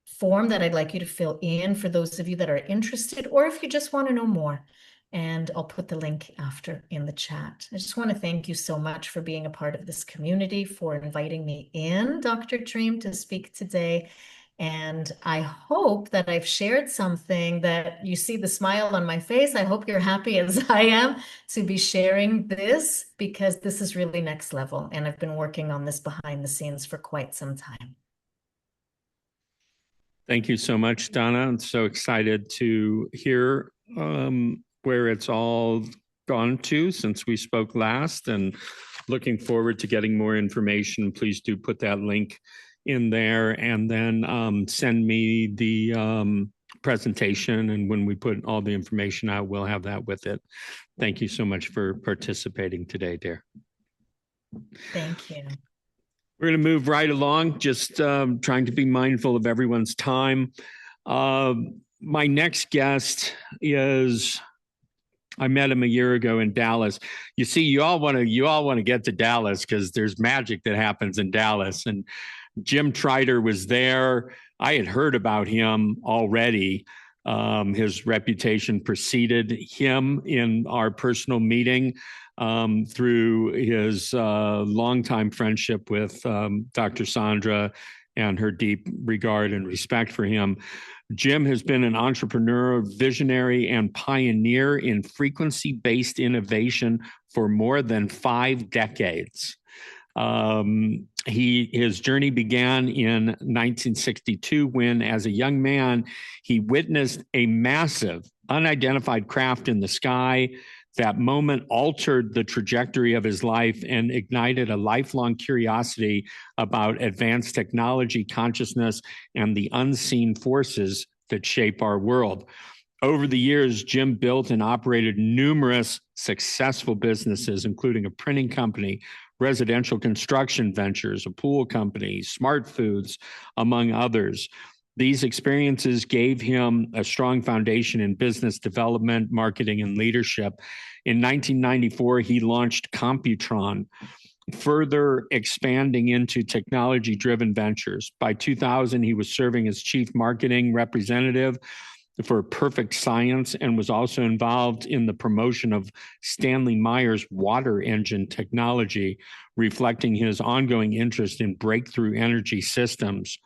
form that I'd like you to fill in for those of you that are interested, or if you just want to know more. And I'll put the link after in the chat. I just want to thank you so much for being a part of this community, for inviting me in, Dr. Dream, to speak today. And I hope that I've shared something that you see the smile on my face. I hope you're happy as I am to be sharing this, because this is really next level. And I've been working on this behind the scenes for quite some time. Thank you so much, Donna. I'm so excited to hear where it's all gone to since we spoke last, and looking forward to getting more information. Please do put that link in there, and then send me the presentation, and when we put all the information out, we'll have that with it. Thank you so much for participating today, dear. Thank you. We're going to move right along, just trying to be mindful of everyone's time. My next guest is, I met him a year ago in Dallas. You see, you all want to get to Dallas because there's magic that happens in Dallas. And Jim Trider was there. I had heard about him already. His reputation preceded him in our personal meeting through his longtime friendship with Dr. Sandra and her deep regard and respect for him. Jim has been an entrepreneur, visionary, and pioneer in frequency-based innovation for more than 5 decades. His journey began in 1962 when, as a young man, he witnessed a massive unidentified craft in the sky. That moment altered the trajectory of his life and ignited a lifelong curiosity about advanced technology, consciousness, and the unseen forces that shape our world. Over the years, Jim built and operated numerous successful businesses, including a printing company, residential construction ventures, a pool company, smart foods, among others. These experiences gave him a strong foundation in business development, marketing, and leadership. In 1994, he launched Computron, further expanding into technology-driven ventures. By 2000, he was serving as chief marketing representative for Perfect Science and was also involved in the promotion of Stanley Meyer's water engine technology, reflecting his ongoing interest in breakthrough energy systems.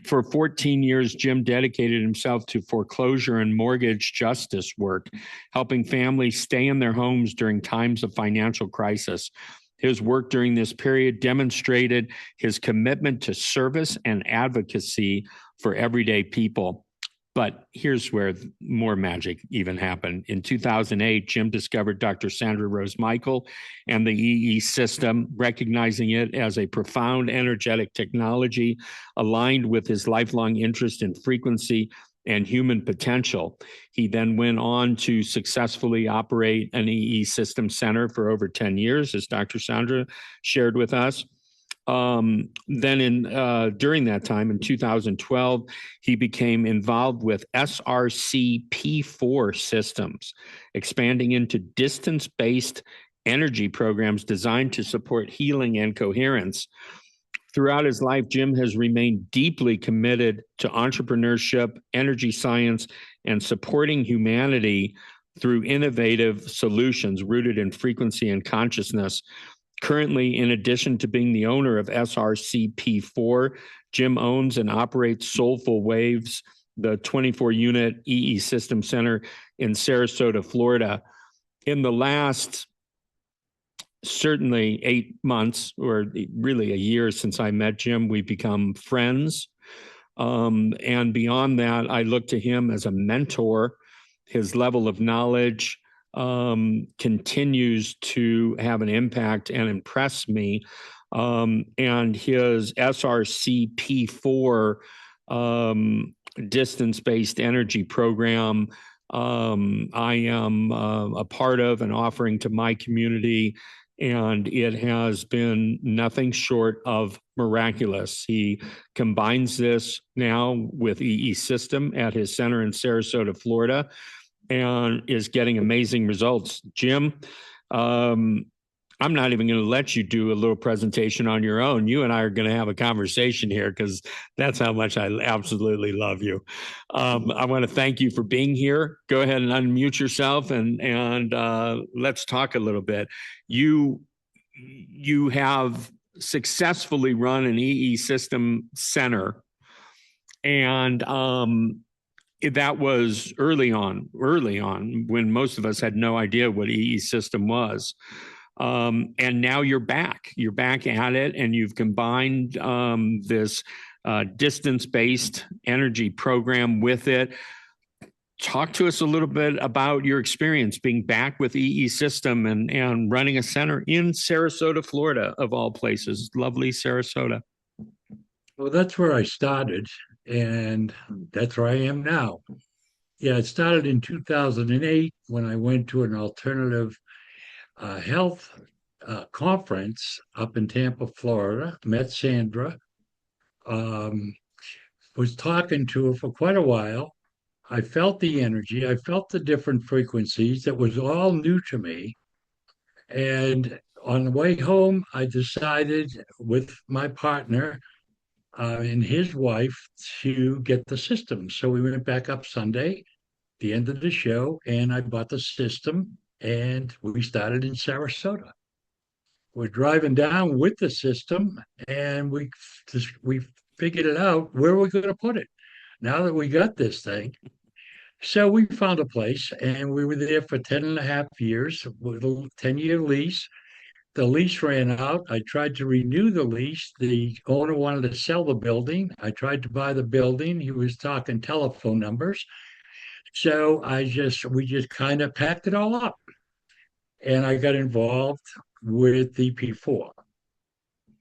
For 14 years, Jim dedicated himself to foreclosure and mortgage justice work, helping families stay in their homes during times of financial crisis. His work during this period demonstrated his commitment to service and advocacy for everyday people. But here's where more magic even happened. In 2008, Jim discovered Dr. Sandra Rose Michael and the EES system, recognizing it as a profound energetic technology aligned with his lifelong interest in frequency and human potential. He then went on to successfully operate an EES system center for over 10 years, as Dr. Sandra shared with us. During that time, in 2012, he became involved with SRC-P4 systems, expanding into distance-based energy programs designed to support healing and coherence. Throughout his life, Jim has remained deeply committed to entrepreneurship, energy science, and supporting humanity through innovative solutions rooted in frequency and consciousness. Currently, in addition to being the owner of SRCP4, Jim owns and operates Soulful Waves, the 24-unit EE System Center in Sarasota, Florida. In the last certainly 8 months, or really a year since I met Jim, we've become friends. And beyond that, I look to him as a mentor. His level of knowledge continues to have an impact and impress me. And his SRCP4 distance-based energy program I am a part of and offering to my community, and it has been nothing short of miraculous. He combines this now with EE System at his center in Sarasota, Florida, and is getting amazing results. Jim, I'm not even going to let you do a little presentation on your own. You and I are going to have a conversation here because that's how much I absolutely love you. I want to thank you for being here. Go ahead and unmute yourself and let's talk a little bit. You have successfully run an EE System Center, and that was early on when most of us had no idea what EE System was. And now you're back at it, and you've combined this distance-based energy program with it. Talk to us a little bit about your experience being back with EE System and running a center in Sarasota, Florida, of all places. Lovely Sarasota. Well, that's where I started, and that's where I am now. Yeah, it started in 2008 when I went to an alternative health conference up in Tampa, Florida, met Sandra, was talking to her for quite a while. I felt the energy, I felt the different frequencies. That was all new to me. And on the way home, I decided with my partner and his wife to get the system. So we went back up Sunday, the end of the show, and I bought the system, and we started in Sarasota. We're driving down with the system, and we figured it out where we're going to put it now that we got this thing. So we found a place, and we were there for 10 and a half years with a 10-year lease. The lease ran out. I tried to renew the lease. The owner wanted to sell the building. I tried to buy the building. He was talking telephone numbers. So we just kind of packed it all up. And I got involved with the P4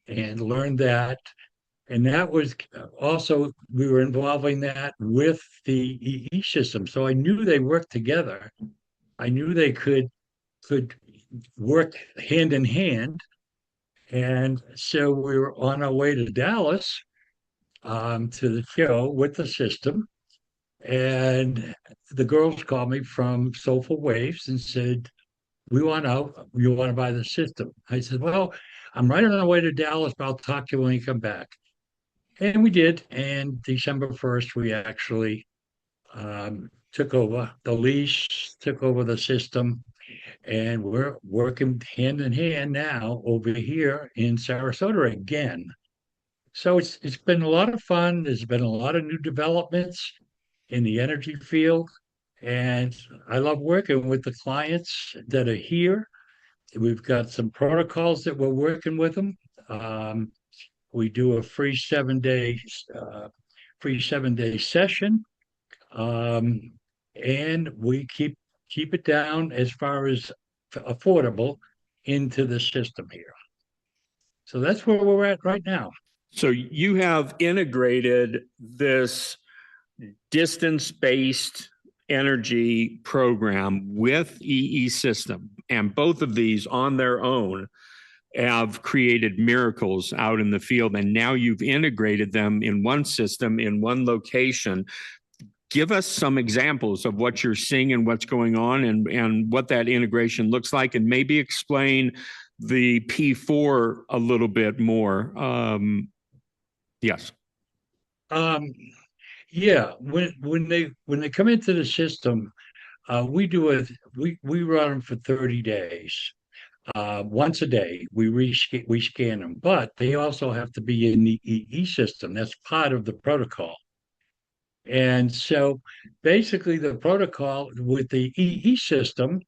and learned that. And that was also, we were involving that with the EE System. So I knew they worked together. I knew they could work hand in hand. And so we were on our way to Dallas to the show with the system. And the girls called me from Soulful Waves and said, we want out, you want to buy the system? I said, well, I'm right on the way to Dallas, but I'll talk to you when you come back. And we did. And December 1st, we actually took over the lease, took over the system, and we're working hand in hand now over here in Sarasota again. So it's been a lot of fun. There's been a lot of new developments in the energy field, and I love working with the clients that are here. We've got some protocols that we're working with them. We do a free 7-day session, and we keep it down as far as affordable into the system here. So that's where we're at right now. So you have integrated this distance-based energy program with EE System, and both of these on their own have created miracles out in the field, and now you've integrated them in one system in one location. Give us some examples of what you're seeing and what's going on, and what that integration looks like, and maybe explain the P4 a little bit more. Yes. Yeah, when they come into the system, we run them for 30 days. Once a day, we scan them, but they also have to be in the EE system. That's part of the protocol. And so basically the protocol with the EE system,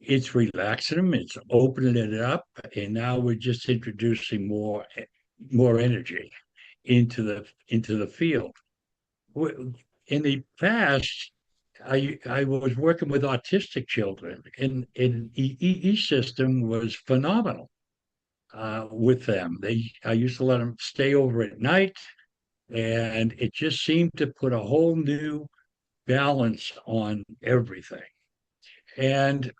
it's relaxing them, it's opening it up, and now we're just introducing more energy into the field. In the past, I was working with autistic children, and the EE system was phenomenal with them. I used to let them stay over at night, and it just seemed to put a whole new balance on everything. And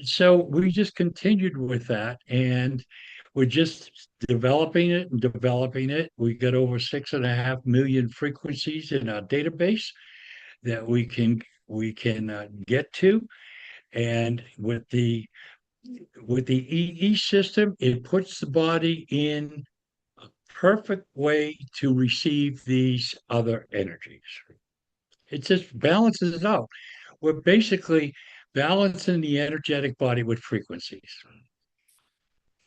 so we just continued with that, and we're just developing it and developing it. We got over 6.5 million frequencies in our database that we can get to, and with the EE system, it puts the body in a perfect way to receive these other energies. It just balances it out. We're basically balancing the energetic body with frequencies.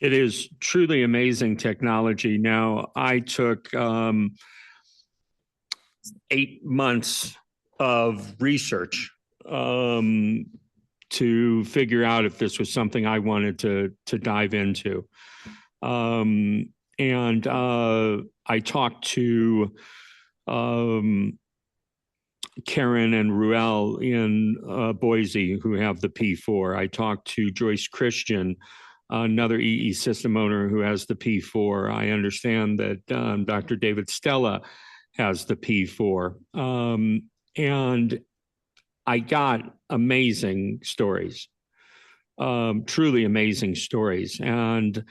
It is truly amazing technology. Now, I took 8 months of research to figure out if this was something I wanted to dive into. And I talked to Karen and Ruel in Boise, who have the P4. I talked to Joyce Christian, another EE system owner who has the P4. I understand that Dr. David Stella has the P4. And I got amazing stories, truly amazing stories. And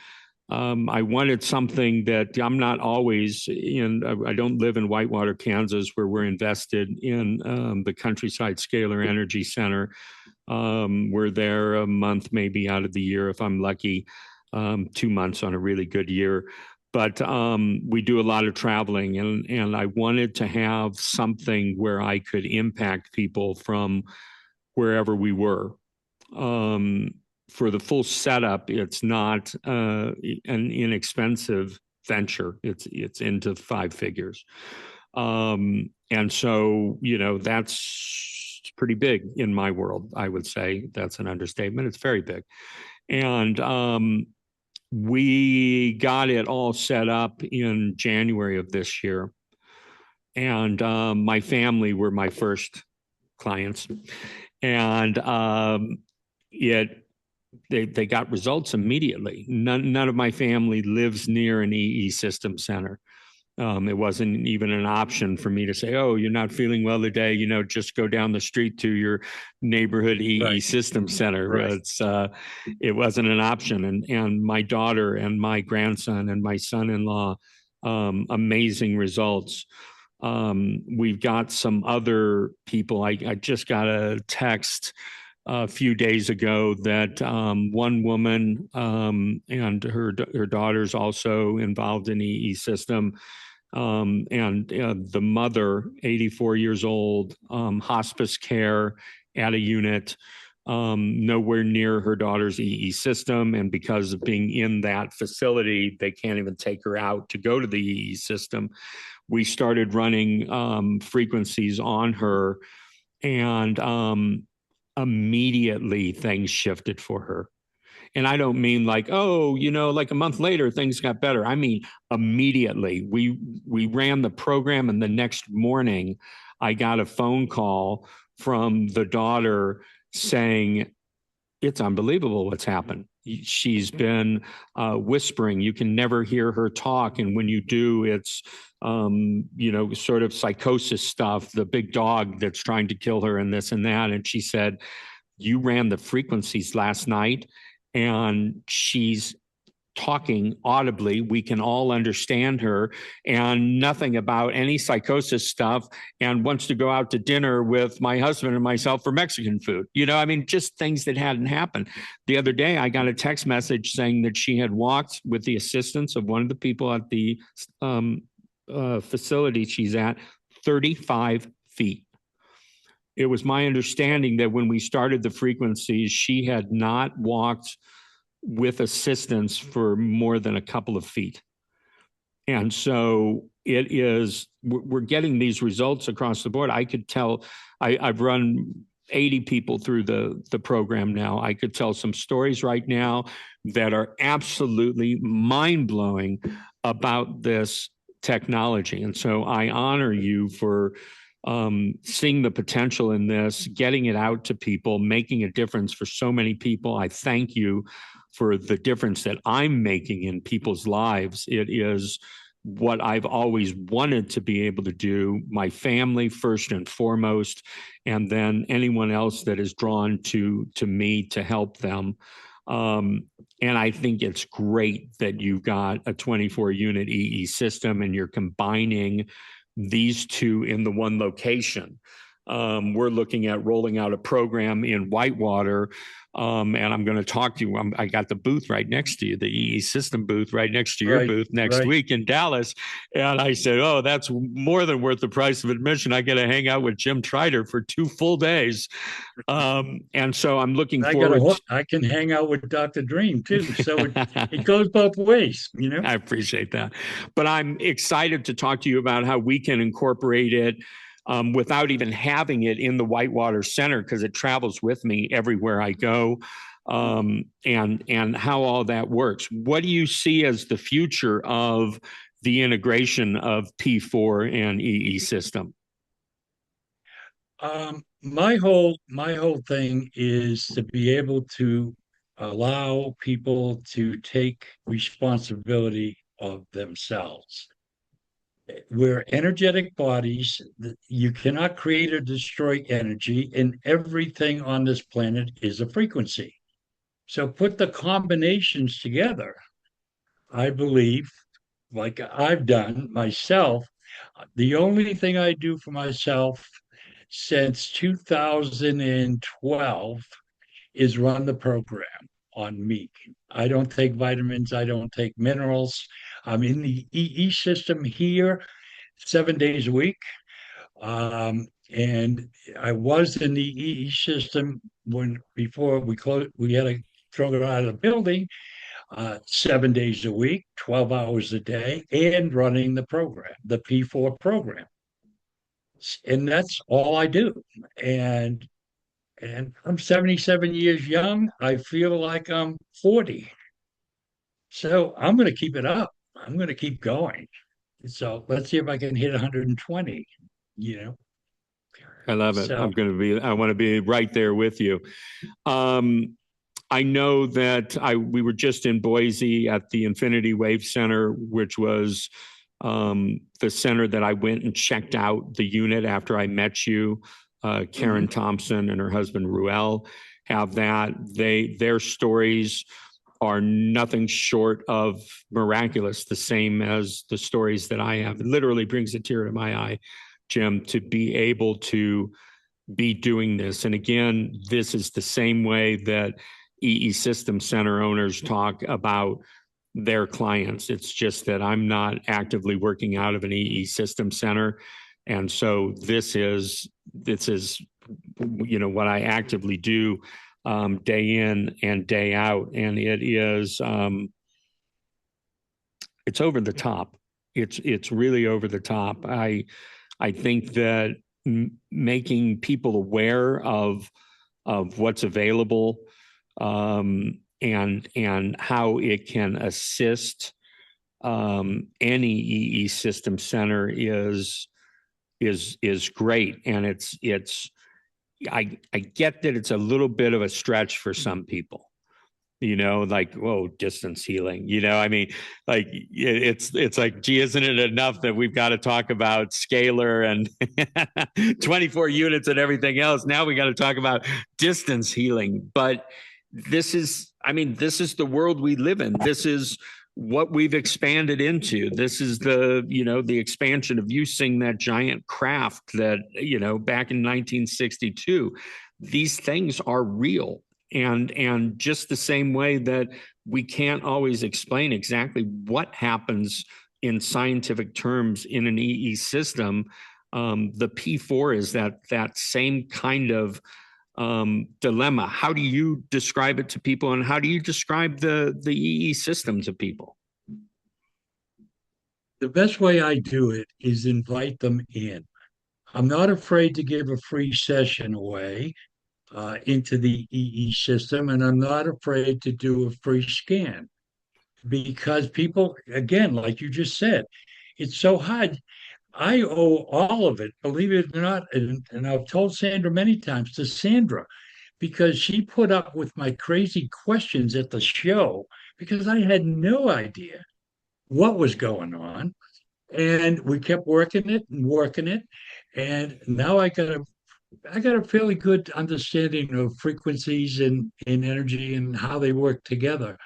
I wanted something that I'm not always in. I don't live in Whitewater, Kansas, where we're invested in the Countryside Scalar Energy Center. We're there a month, maybe out of the year, if I'm lucky, 2 months on a really good year. But we do a lot of traveling, and I wanted to have something where I could impact people from wherever we were. For the full setup, it's not an inexpensive venture. It's into 5 figures. And so, that's pretty big in my world, I would say. That's an understatement. It's very big. And we got it all set up in January of this year. And my family were my first clients. And they got results immediately. None of my family lives near an EE system center. It wasn't even an option for me to say, "Oh, you're not feeling well today. Just go down the street to your neighborhood EE system center." Right. It wasn't an option. And my daughter and my grandson and my son-in-law, amazing results. We've got some other people. I just got a text a few days ago that one woman and her daughter's also involved in EE system, and the mother, 84 years old, hospice care at a unit, nowhere near her daughter's EE system, and because of being in that facility, they can't even take her out to go to the EE system. We started running frequencies on her, and immediately things shifted for her. And I don't mean like, like a month later, things got better. I mean, immediately. We ran the program, and the next morning, I got a phone call from the daughter saying, "It's unbelievable what's happened. She's been whispering. You can never hear her talk. And when you do, it's, sort of psychosis stuff, the big dog that's trying to kill her and this and that." And she said, "You ran the frequencies last night, and she's talking audibly. We can all understand her, and nothing about any psychosis stuff, and wants to go out to dinner with my husband and myself for Mexican food." Just things that hadn't happened. The other day, I got a text message saying that she had walked with the assistance of one of the people at the facility she's at 35 feet. It was my understanding that when we started the frequencies, she had not walked with assistance for more than a couple of feet. And so we're getting these results across the board. I could tell, I've run 80 people through the program now. I could tell some stories right now that are absolutely mind-blowing about this technology. And so I honor you for seeing the potential in this, getting it out to people, making a difference for so many people. I thank you for the difference that I'm making in people's lives. It is what I've always wanted to be able to do, my family first and foremost, and then anyone else that is drawn to me to help them. And I think it's great that you've got a 24-unit EE system and you're combining these two in the one location. We're looking at rolling out a program in Whitewater, and I'm going to talk to you. I got the booth right next to you, the EE system booth right next to your booth next week in Dallas. And I said, oh, that's more than worth the price of admission. I get to hang out with Jim Trider for 2 full days. And so I'm looking forward. I can hang out with Dr. Dream too. So it goes both ways, you know? I appreciate that. But I'm excited to talk to you about how we can incorporate it without even having it in the Whitewater Center, because it travels with me everywhere I go, and how all that works. What do you see as the future of the integration of P4 and EE system? My whole thing is to be able to allow people to take responsibility of themselves. We're energetic bodies. You cannot create or destroy energy, and everything on this planet is a frequency. So put the combinations together. I believe, like I've done myself, the only thing I do for myself since 2012 is run the program on me. I don't take vitamins. I don't take minerals. I'm in the EE system here 7 days a week. And I was in the EE system before we closed, we had to throw it out of the building, 7 days a week, 12 hours a day, and running the program, the P4 program. And that's all I do. And I'm 77 years young. I feel like I'm 40. So I'm going to keep it up. I'm going to keep going. So let's see if I can hit 120, you know. I love it. So, I want to be right there with you. I know that we were just in Boise at the Infinity Wave Center, which was the center that I went and checked out the unit after I met you. Karen Thompson and her husband Ruel have that. Their stories are nothing short of miraculous, the same as the stories that I have. It literally brings a tear to my eye, Jim, to be able to be doing this. And again, this is the same way that EE System Center owners talk about their clients. It's just that I'm not actively working out of an EE System Center. And so this is, you know, what I actively do day in and day out. And it is, it's over the top. It's really over the top. I think that making people aware of what's available, and how it can assist any EE System Center is great. And I get that it's a little bit of a stretch for some people, you know, like, whoa, distance healing, you know, I mean, like it's like, gee, isn't it enough that we've got to talk about scalar and 24 units and everything else? Now we got to talk about distance healing. But this is the world we live in. This is what we've expanded into. This is the expansion of using that giant craft that, you know, back in 1962, these things are real. And just the same way that we can't always explain exactly what happens in scientific terms in an EE system, the P4 is that same kind of dilemma. How do you describe it to people, and how do you describe the EE system to people? The best way I do it is invite them in. I'm not afraid to give a free session away into the EE system, and I'm not afraid to do a free scan because people, again, like you just said, it's so hard. I owe all of it, believe it or not, and I've told Sandra many times, to Sandra, because she put up with my crazy questions at the show because I had no idea what was going on. And we kept working it and working it. And now I got a fairly good understanding of frequencies and energy and how they work together.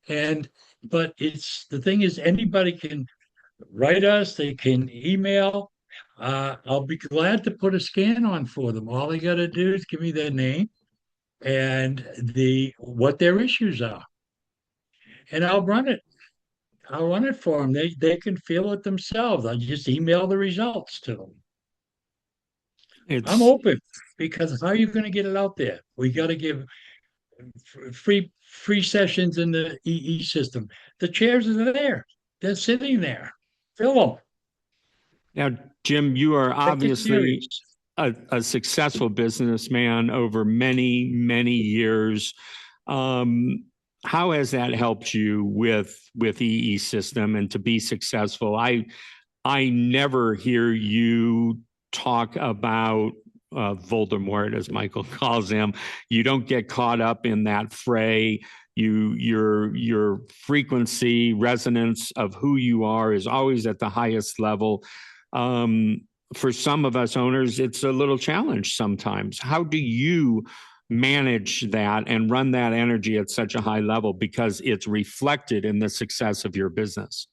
And but it's the thing is anybody can write us, they can email. I'll be glad to put a scan on for them. All they got to do is give me their name and what their issues are, and I'll run it. I'll run it for them. They can feel it themselves. I just email the results to them. I'm open because how are you going to get it out there? We got to give free sessions in the EE system. The chairs are there. They're sitting there. Fill them. Now, Jim, you are obviously a successful businessman over many, many years. How has that helped you with EE system and to be successful? I never hear you talk about Voldemort, as Michael calls him. You don't get caught up in that fray. Your frequency resonance of who you are is always at the highest level. For some of us owners, it's a little challenge sometimes. How do you manage that and run that energy at such a high level because it's reflected in the success of your business?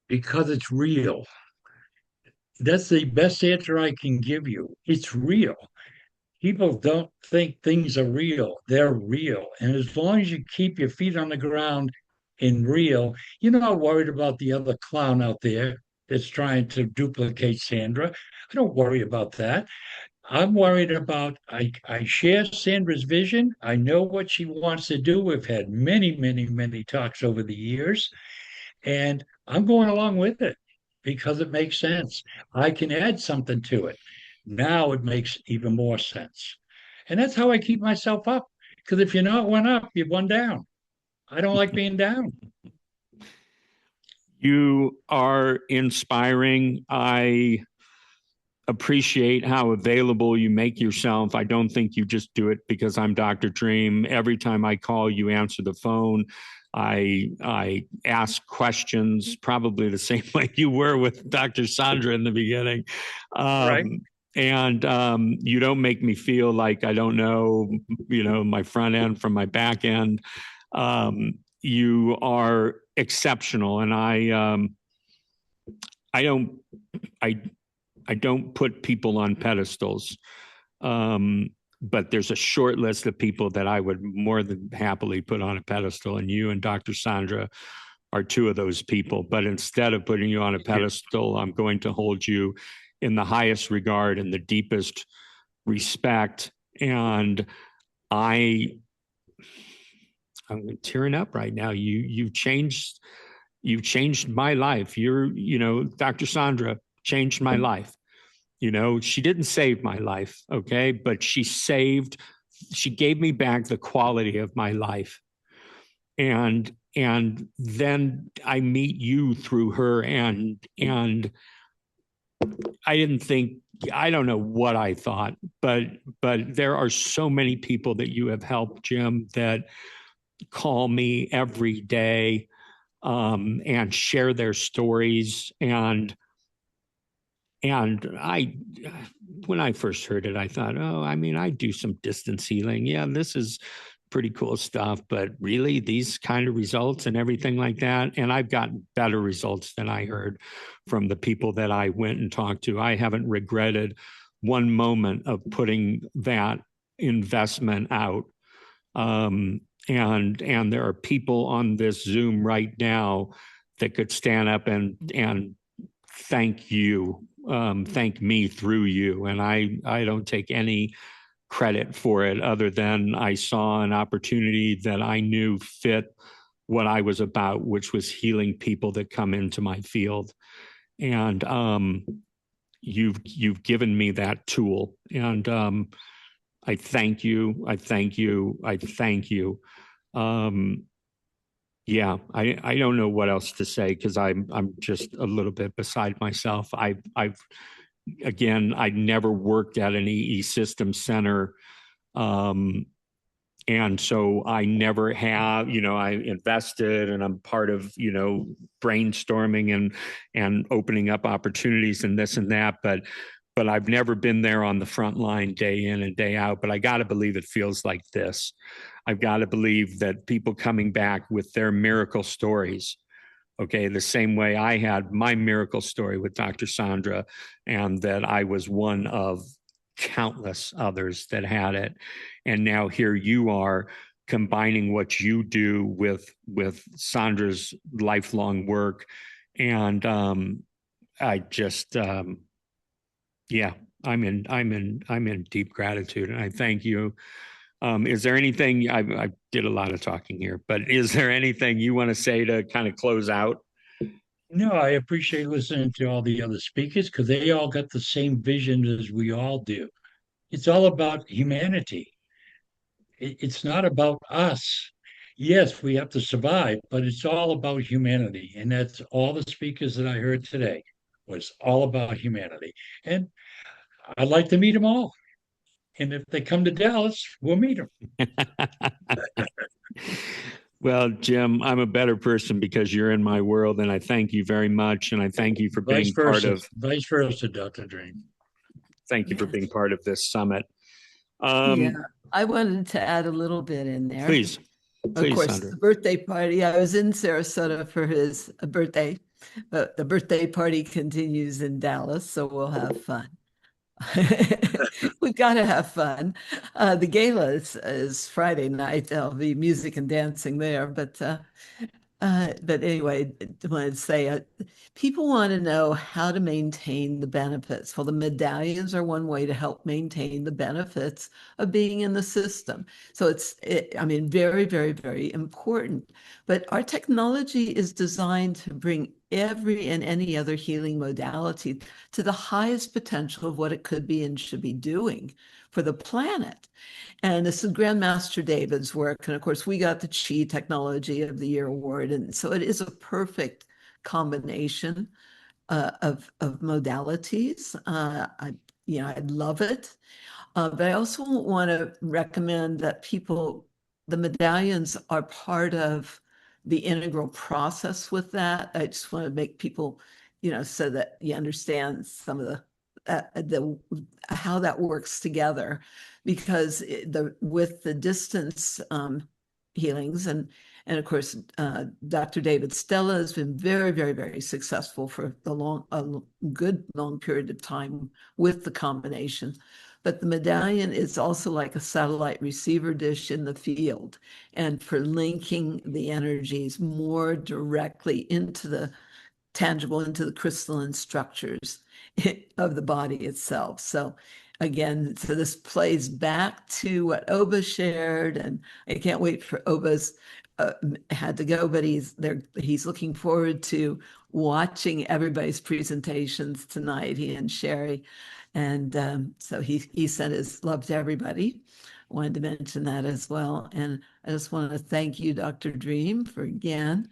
Because it's real. That's the best answer I can give you. It's real. People don't think things are real. They're real. And as long as you keep your feet on the ground in real, you're not worried about the other clown out there that's trying to duplicate Sandra. I don't worry about that. I'm worried about, I share Sandra's vision. I know what she wants to do. We've had many, many, many talks over the years, and I'm going along with it because it makes sense. I can add something to it. Now it makes even more sense. And that's how I keep myself up. Because if you're not one up, you're one down. I don't like being down. You are inspiring. I appreciate how available you make yourself. I don't think you just do it because I'm Dr. Dream. Every time I call, you answer the phone. I ask questions probably the same way you were with Dr. Sandra in the beginning. Right. And you don't make me feel like I don't know, my front end from my back end. You are exceptional, and I don't put people on pedestals, but there's a short list of people that I would more than happily put on a pedestal, and you and Dr. Sandra are two of those people. But instead of putting you on a pedestal, I'm going to hold you in the highest regard and the deepest respect. And I'm tearing up right now. You've changed my life. Dr. Sandra changed my life. She didn't save my life, okay? But she gave me back the quality of my life. And then I meet you through her, and I don't know what I thought, but there are so many people that you have helped, Jim, that call me every day and share their stories. And when I first heard it, I thought, I do some distance healing. Yeah, this is pretty cool stuff, but really these kind of results and everything like that. And I've gotten better results than I heard from the people that I went and talked to. I haven't regretted one moment of putting that investment out. And there are people on this Zoom right now that could stand up and thank you, thank me through you. And I don't take any credit for it other than I saw an opportunity that I knew fit what I was about, which was healing people that come into my field. And you've given me that tool. And I thank you. I thank you. I thank you. Yeah, I don't know what else to say because I'm just a little bit beside myself. I've again, I never worked at an EE system center. And so I never have, I invested and I'm part of, brainstorming and opening up opportunities and this and that. But I've never been there on the front line day in and day out. But I got to believe it feels like this. I've got to believe that people coming back with their miracle stories, okay, the same way I had my miracle story with Dr. Sandra, and that I was one of countless others that had it. And now here you are combining what you do with Sandra's lifelong work. And I just, yeah, I'm in deep gratitude, and I thank you. Is there anything, I did a lot of talking here, but is there anything you want to say to kind of close out? No, I appreciate listening to all the other speakers because they all got the same vision as we all do. It's all about humanity. It's not about us. Yes, we have to survive, but it's all about humanity. And that's all the speakers that I heard today was all about humanity. And I'd like to meet them all. And if they come to Dallas, we'll meet them. Well, Jim, I'm a better person because you're in my world, and I thank you very much. And I thank you for being part of. Vice versa, Dr. Dream. Thank you for being part of this summit. Yeah, I wanted to add a little bit in there. Please, Of course, Sandra. the birthday party. I was in Sarasota for his birthday, but the birthday party continues in Dallas, so we'll have fun. We've got to have fun. The gala is Friday night. There'll be music and dancing there, but anyway, I wanted to say people want to know how to maintain the benefits. Well, the medallions are one way to help maintain the benefits of being in the system. So I mean, very, very, very important. But our technology is designed to bring every and any other healing modality to the highest potential of what it could be and should be doing for the planet. And this is Grandmaster David's work. And of course, we got the Chi Technology of the Year award. And so it is a perfect combination of modalities. I love it. But I also want to recommend that the medallions are part of the integral process with that. I just want to make people, so that you understand some of how that works together, because with the distance healings and of course Dr. David Stella has been very, very, very successful for a good long period of time with the combination. But the medallion is also like a satellite receiver dish in the field, and for linking the energies more directly into the tangible, into the crystalline structures of the body itself. So again, so this plays back to what Oba shared, and I can't wait for Oba's had to go, but he's looking forward to watching everybody's presentations tonight, he and Sherry. And so he sent his love to everybody. Wanted to mention that as well. And I just want to thank you, Dr. Dream, for again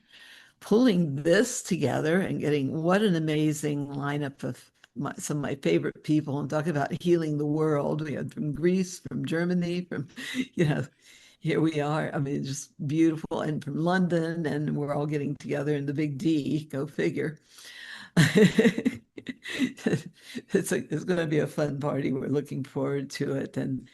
pulling this together and getting what an amazing lineup of some of my favorite people, and talk about healing the world. We had from Greece, from Germany, from, here we are. I mean, just beautiful. And from London, and we're all getting together in the Big D, go figure. It's going to be a fun party. We're looking forward to it. And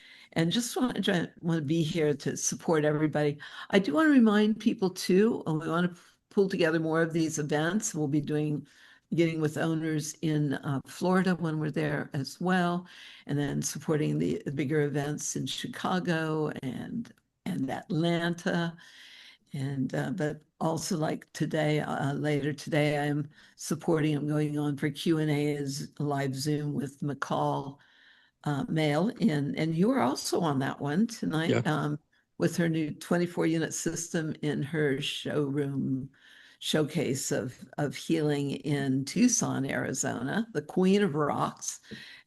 just want to be here to support everybody. I do want to remind people too, we want to pull together more of these events. We'll be getting with owners in Florida when we're there as well, and then supporting the bigger events in Chicago and Atlanta. And but also like today, later today, I'm going on for Q&A as live Zoom with McCall Mail, and you are also on that one tonight. Yeah. With her new 24-unit system in her showcase of healing in Tucson, Arizona, the Queen of Rocks.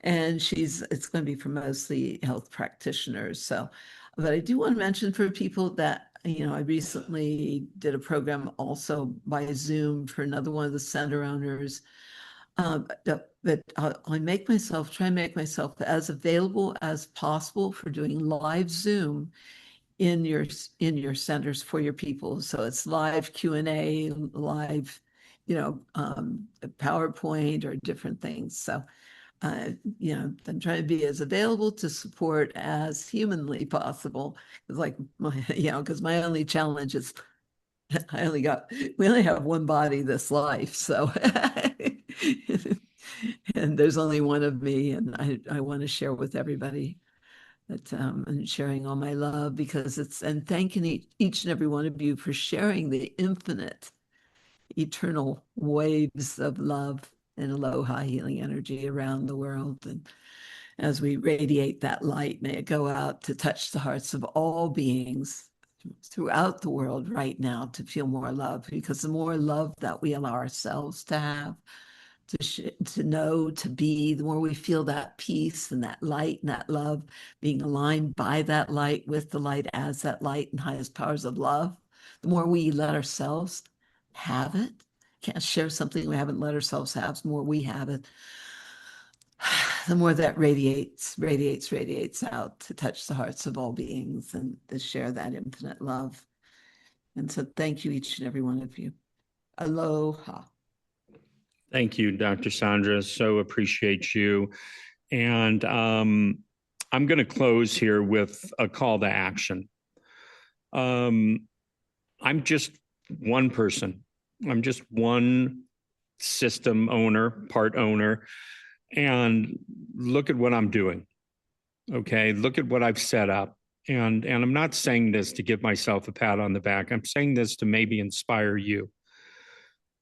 And it's going to be for mostly health practitioners. So, but I do want to mention for people that, I recently did a program also by Zoom for another one of the center owners. But I try and make myself as available as possible for doing live Zoom in your centers for your people. So it's live Q&A, live, PowerPoint or different things. So, I'm trying to be as available to support as humanly possible. It's like because my only challenge is we only have one body this life. So, and there's only one of me, and I want to share with everybody that and sharing all my love and thanking each and every one of you for sharing the infinite, eternal waves of love and aloha healing energy around the world. And as we radiate that light, may it go out to touch the hearts of all beings throughout the world right now to feel more love, because the more love that we allow ourselves to have, to know, to be, the more we feel that peace and that light and that love, being aligned by that light, with the light as that light and highest powers of love, the more we let ourselves have it. Can't share something we haven't let ourselves have, the more we have it, the more that radiates out to touch the hearts of all beings and to share that infinite love. And so thank you, each and every one of you. Aloha. Thank you, Dr. Sandra. So appreciate you. And I'm going to close here with a call to action. I'm just one person. I'm just one system owner, part owner. And look at what I'm doing. Okay, look at what I've set up. And I'm not saying this to give myself a pat on the back. I'm saying this to maybe inspire you.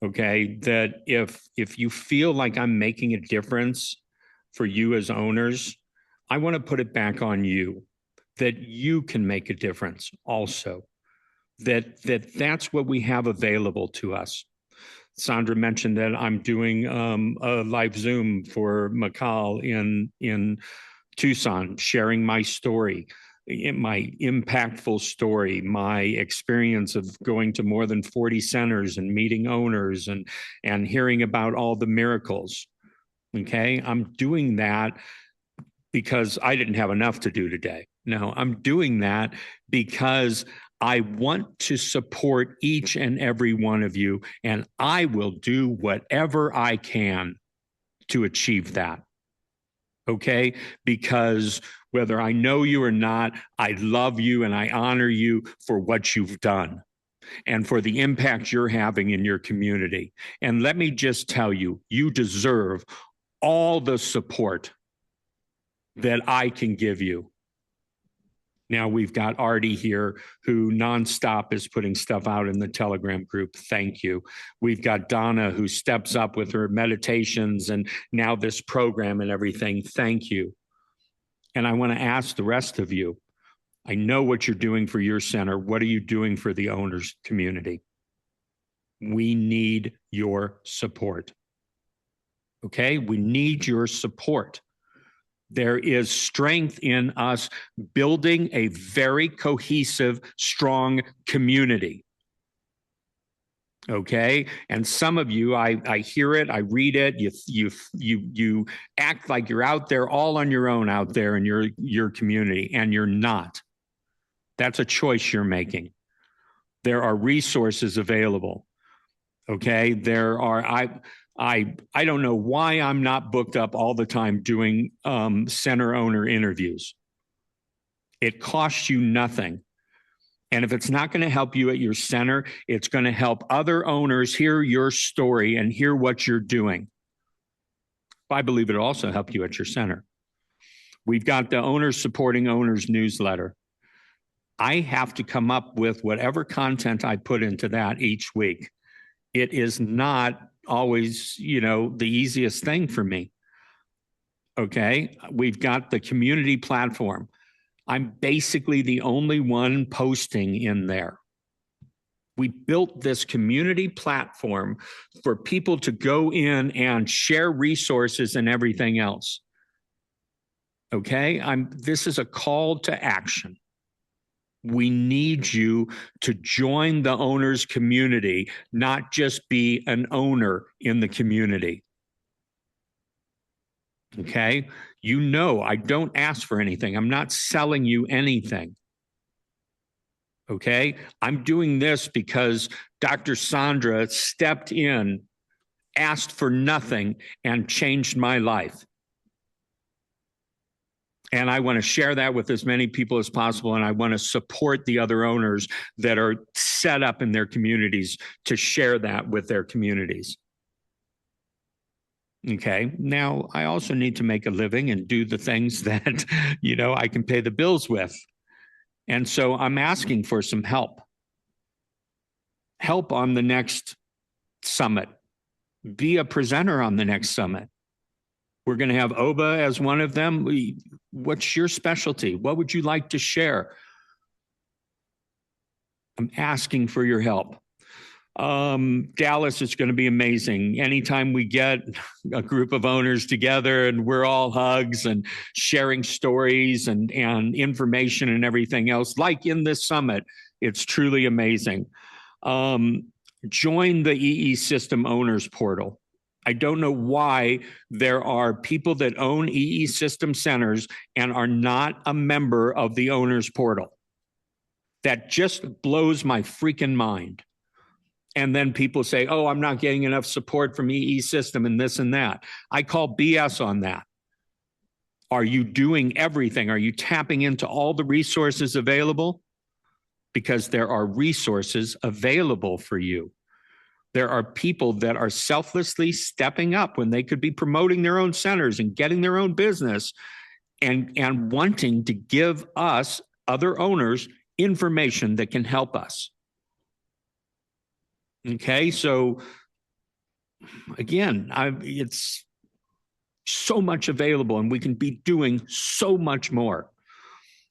Okay, that if you feel like I'm making a difference for you as owners, I want to put it back on you, that you can make a difference also. That's what we have available to us. Sandra mentioned that I'm doing a live Zoom for McCall in Tucson, sharing my story, my impactful story, my experience of going to more than 40 centers and meeting owners and hearing about all the miracles. Okay, I'm doing that because I didn't have enough to do today. No, I'm doing that because I want to support each and every one of you, and I will do whatever I can to achieve that. Okay? Because whether I know you or not, I love you and I honor you for what you've done and for the impact you're having in your community. And let me just tell you, you deserve all the support that I can give you. Now we've got Artie here who nonstop is putting stuff out in the Telegram group. Thank you. We've got Donna who steps up with her meditations and now this program and everything. Thank you. And I want to ask the rest of you, I know what you're doing for your center. What are you doing for the owners community? We need your support. Okay? We need your support. There is strength in us building a very cohesive, strong community. Okay, and some of you, I hear it, I read it. You act like you're out there all on your own out there in your community, and you're not. That's a choice you're making. There are resources available. Okay, there are. I don't know why I'm not booked up all the time doing center owner interviews. It costs you nothing. And if it's not going to help you at your center, it's going to help other owners hear your story and hear what you're doing. I believe it'll also help you at your center. We've got the Owners Supporting Owners newsletter. I have to come up with whatever content I put into that each week. It is not always, the easiest thing for me. Okay. We've got the community platform. I'm basically the only one posting in there. We built this community platform for people to go in and share resources and everything else. Okay. This is a call to action. We need you to join the owners community, not just be an owner in the community. Okay. I don't ask for anything. I'm not selling you anything. Okay. I'm doing this because Dr. Sandra stepped in, asked for nothing, and changed my life. And I want to share that with as many people as possible. And I want to support the other owners that are set up in their communities to share that with their communities. Okay. Now, I also need to make a living and do the things that, I can pay the bills with. And so I'm asking for some help. Help on the next summit. Be a presenter on the next summit. We're going to have Oba as one of them. What's your specialty? What would you like to share? I'm asking for your help. Dallas is going to be amazing. Anytime we get a group of owners together and we're all hugs and sharing stories and information and everything else, like in this summit, it's truly amazing. Join the EES System Owners Portal. I don't know why there are people that own EES System centers and are not a member of the Owners Portal. That just blows my freaking mind. And then people say, oh, I'm not getting enough support from EES System and this and that. I call BS on that. Are you doing everything? Are you tapping into all the resources available? Because there are resources available for you. There are people that are selflessly stepping up when they could be promoting their own centers and getting their own business and wanting to give us, other owners, information that can help us. Okay, so again, it's so much available and we can be doing so much more.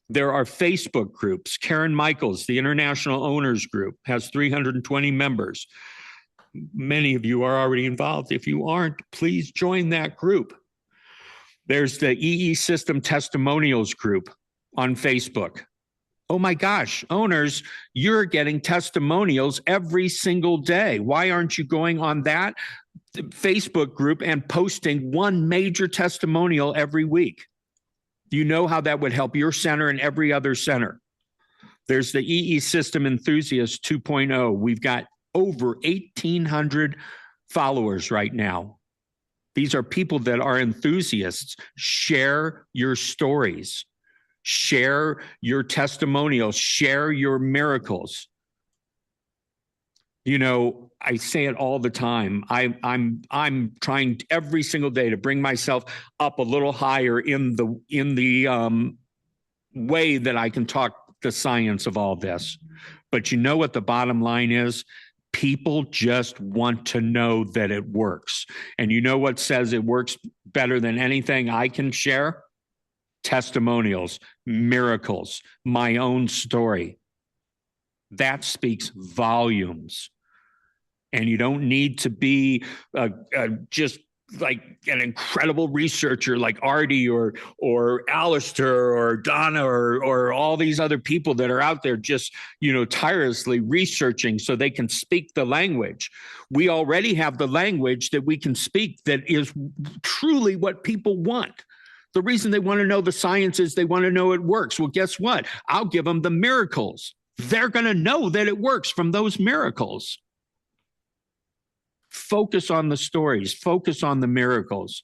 There are Facebook groups. Karen Michaels, the International Owners Group, has 320 members. Many of you are already involved. If you aren't, please join that group. There's the EES System Testimonials group on Facebook. Oh my gosh, owners, you're getting testimonials every single day. Why aren't you going on that Facebook group and posting one major testimonial every week? You know how that would help your center and every other center. There's the EES System Enthusiast 2.0. We've got over 1,800 followers right now. These are people that are enthusiasts. Share your stories. Share your testimonials. Share your miracles. I say it all the time. I'm trying every single day to bring myself up a little higher in the way that I can talk the science of all this. But you know what the bottom line is? People just want to know that it works. And you know what says it works better than anything I can share? Testimonials, miracles, my own story. That speaks volumes. And you don't need to be just like an incredible researcher like Artie or Alistair or Donna or all these other people that are out there just, tirelessly researching so they can speak the language. We already have the language that we can speak that is truly what people want. The reason they want to know the science is they want to know it works. Well, guess what? I'll give them the miracles. They're going to know that it works from those miracles. Focus on the stories. Focus on the miracles.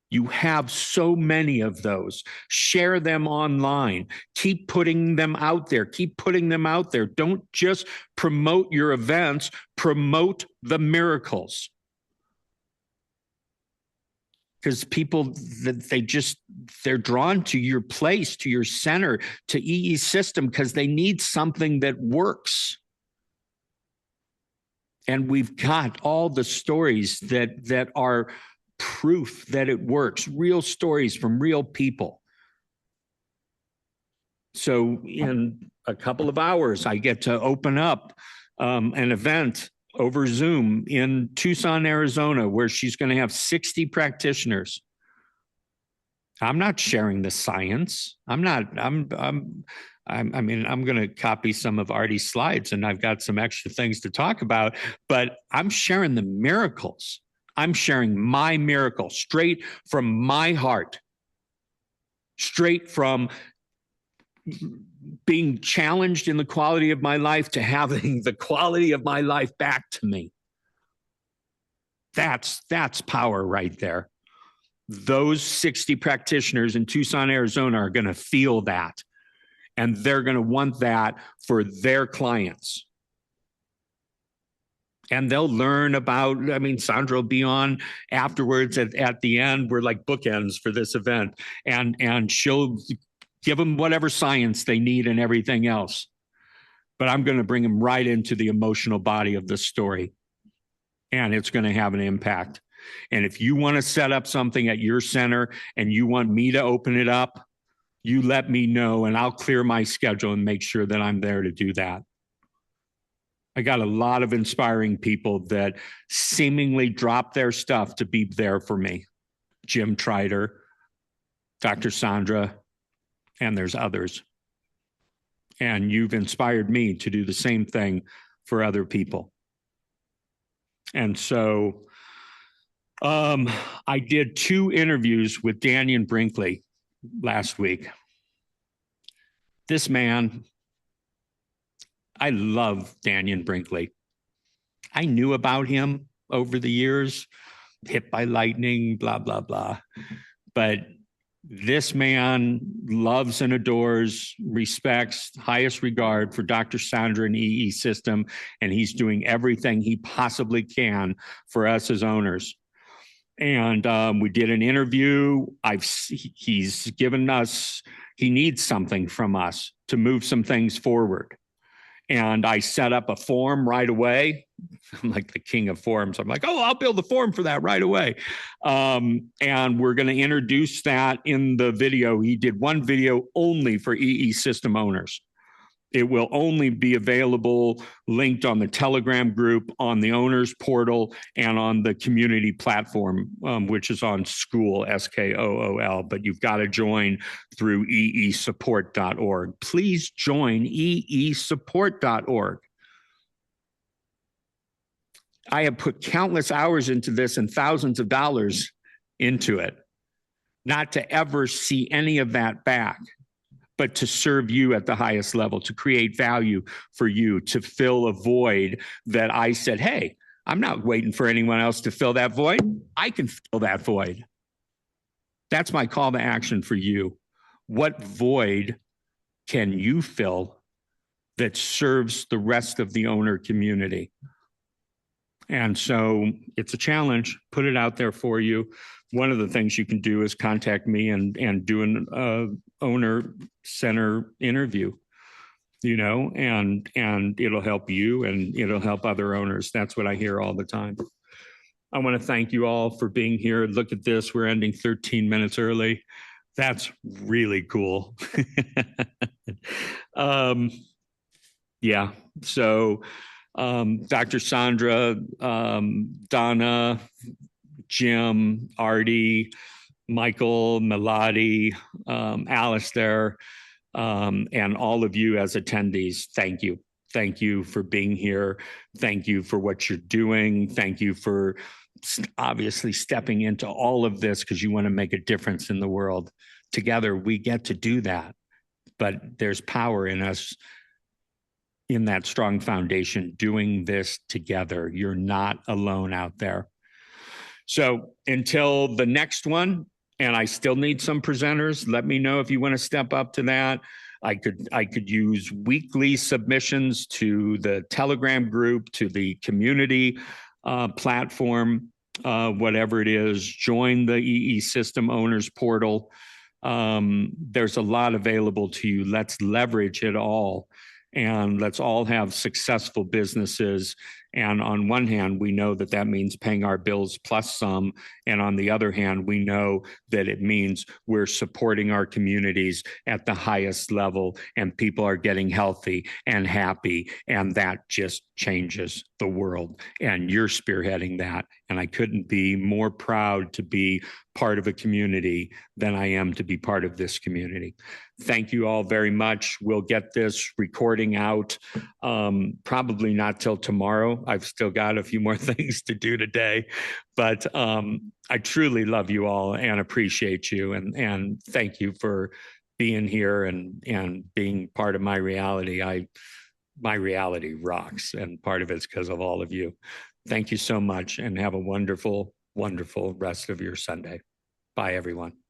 You have so many of those. Share them online. Keep putting them out there. Keep putting them out there. Don't just promote your events. Promote the miracles. because people that they're drawn to your place, to your center, to EE system, because they need something that works. And we've got all the stories that are proof that it works, real stories from real people. So in a couple of hours, I get to open up an event over Zoom in Tucson, Arizona, where she's going to have 60 practitioners. I'm not sharing the science. I'm going to copy some of Artie's slides, and I've got some extra things to talk about, but I'm sharing the miracles. I'm sharing my miracle straight from my heart, straight from being challenged in the quality of my life to having the quality of my life back to me. That's power right there. Those 60 practitioners in Tucson, Arizona are going to feel that, and they're going to want that for their clients. And they'll learn about, Sandra will be on afterwards at the end. We're like bookends for this event, and she'll give them whatever science they need and everything else. But I'm going to bring them right into the emotional body of the story, and it's going to have an impact. And if you want to set up something at your center and you want me to open it up, you let me know, and I'll clear my schedule and make sure that I'm there to do that. I got a lot of inspiring people that seemingly drop their stuff to be there for me. Jim Trider, Dr. Sandra, and there's others. And you've inspired me to do the same thing for other people. And so I did 2 interviews with Daniel Brinkley last week. This man, I love Daniel Brinkley. I knew about him over the years, hit by lightning, blah, blah, blah. But this man loves and adores, respects, highest regard for Dr. Sandra and EE system, and he's doing everything he possibly can for us as owners. And we did an interview. He's given us, he needs something from us to move some things forward. And I set up a form right away. I'm like the king of forms. I'm like, oh, I'll build the form for that right away. And we're going to introduce that in the video. He did one video only for EE system owners. It will only be available linked on the Telegram group, on the owners portal, and on the community platform, which is on School, SKOOL. But you've got to join through eesupport.org. Please join eesupport.org. I have put countless hours into this and thousands of dollars into it, not to ever see any of that back, but to serve you at the highest level, to create value for you, to fill a void that I said, hey, I'm not waiting for anyone else to fill that void. I can fill that void. That's my call to action for you. What void can you fill that serves the rest of the owner community? And so it's a challenge. Put it out there for you. One of the things you can do is contact me and do an owner center interview, and it'll help you and it'll help other owners. That's what I hear all the time. I want to thank you all for being here. Look at this. We're ending 13 minutes early. That's really cool. Yeah. So Dr. Sandra, Donna, Jim, Artie, Michael, Melody, Alistair, and all of you as attendees, thank you. Thank you for being here. Thank you for what you're doing. Thank you for obviously stepping into all of this because you want to make a difference in the world. Together, we get to do that. But there's power in us, in that strong foundation, doing this together. You're not alone out there. So until the next one, and I still need some presenters, let me know if you want to step up to that. I could use weekly submissions to the Telegram group, to the community platform. whatever it is, join the EE System Owners Portal. There's a lot available to you. Let's leverage it all, and let's all have successful businesses. And on one hand, we know that that means paying our bills plus some. And on the other hand, we know that it means we're supporting our communities at the highest level, and people are getting healthy and happy. And that just changes the world. And you're spearheading that. And I couldn't be more proud to be part of a community than I am to be part of this community. Thank you all very much. We'll get this recording out probably not till tomorrow. I've still got a few more things to do today, but I truly love you all and appreciate you, and thank you for being here and being part of my reality. My reality rocks, and part of it's because of all of you. Thank you so much, and have a wonderful, wonderful rest of your Sunday. Bye, everyone.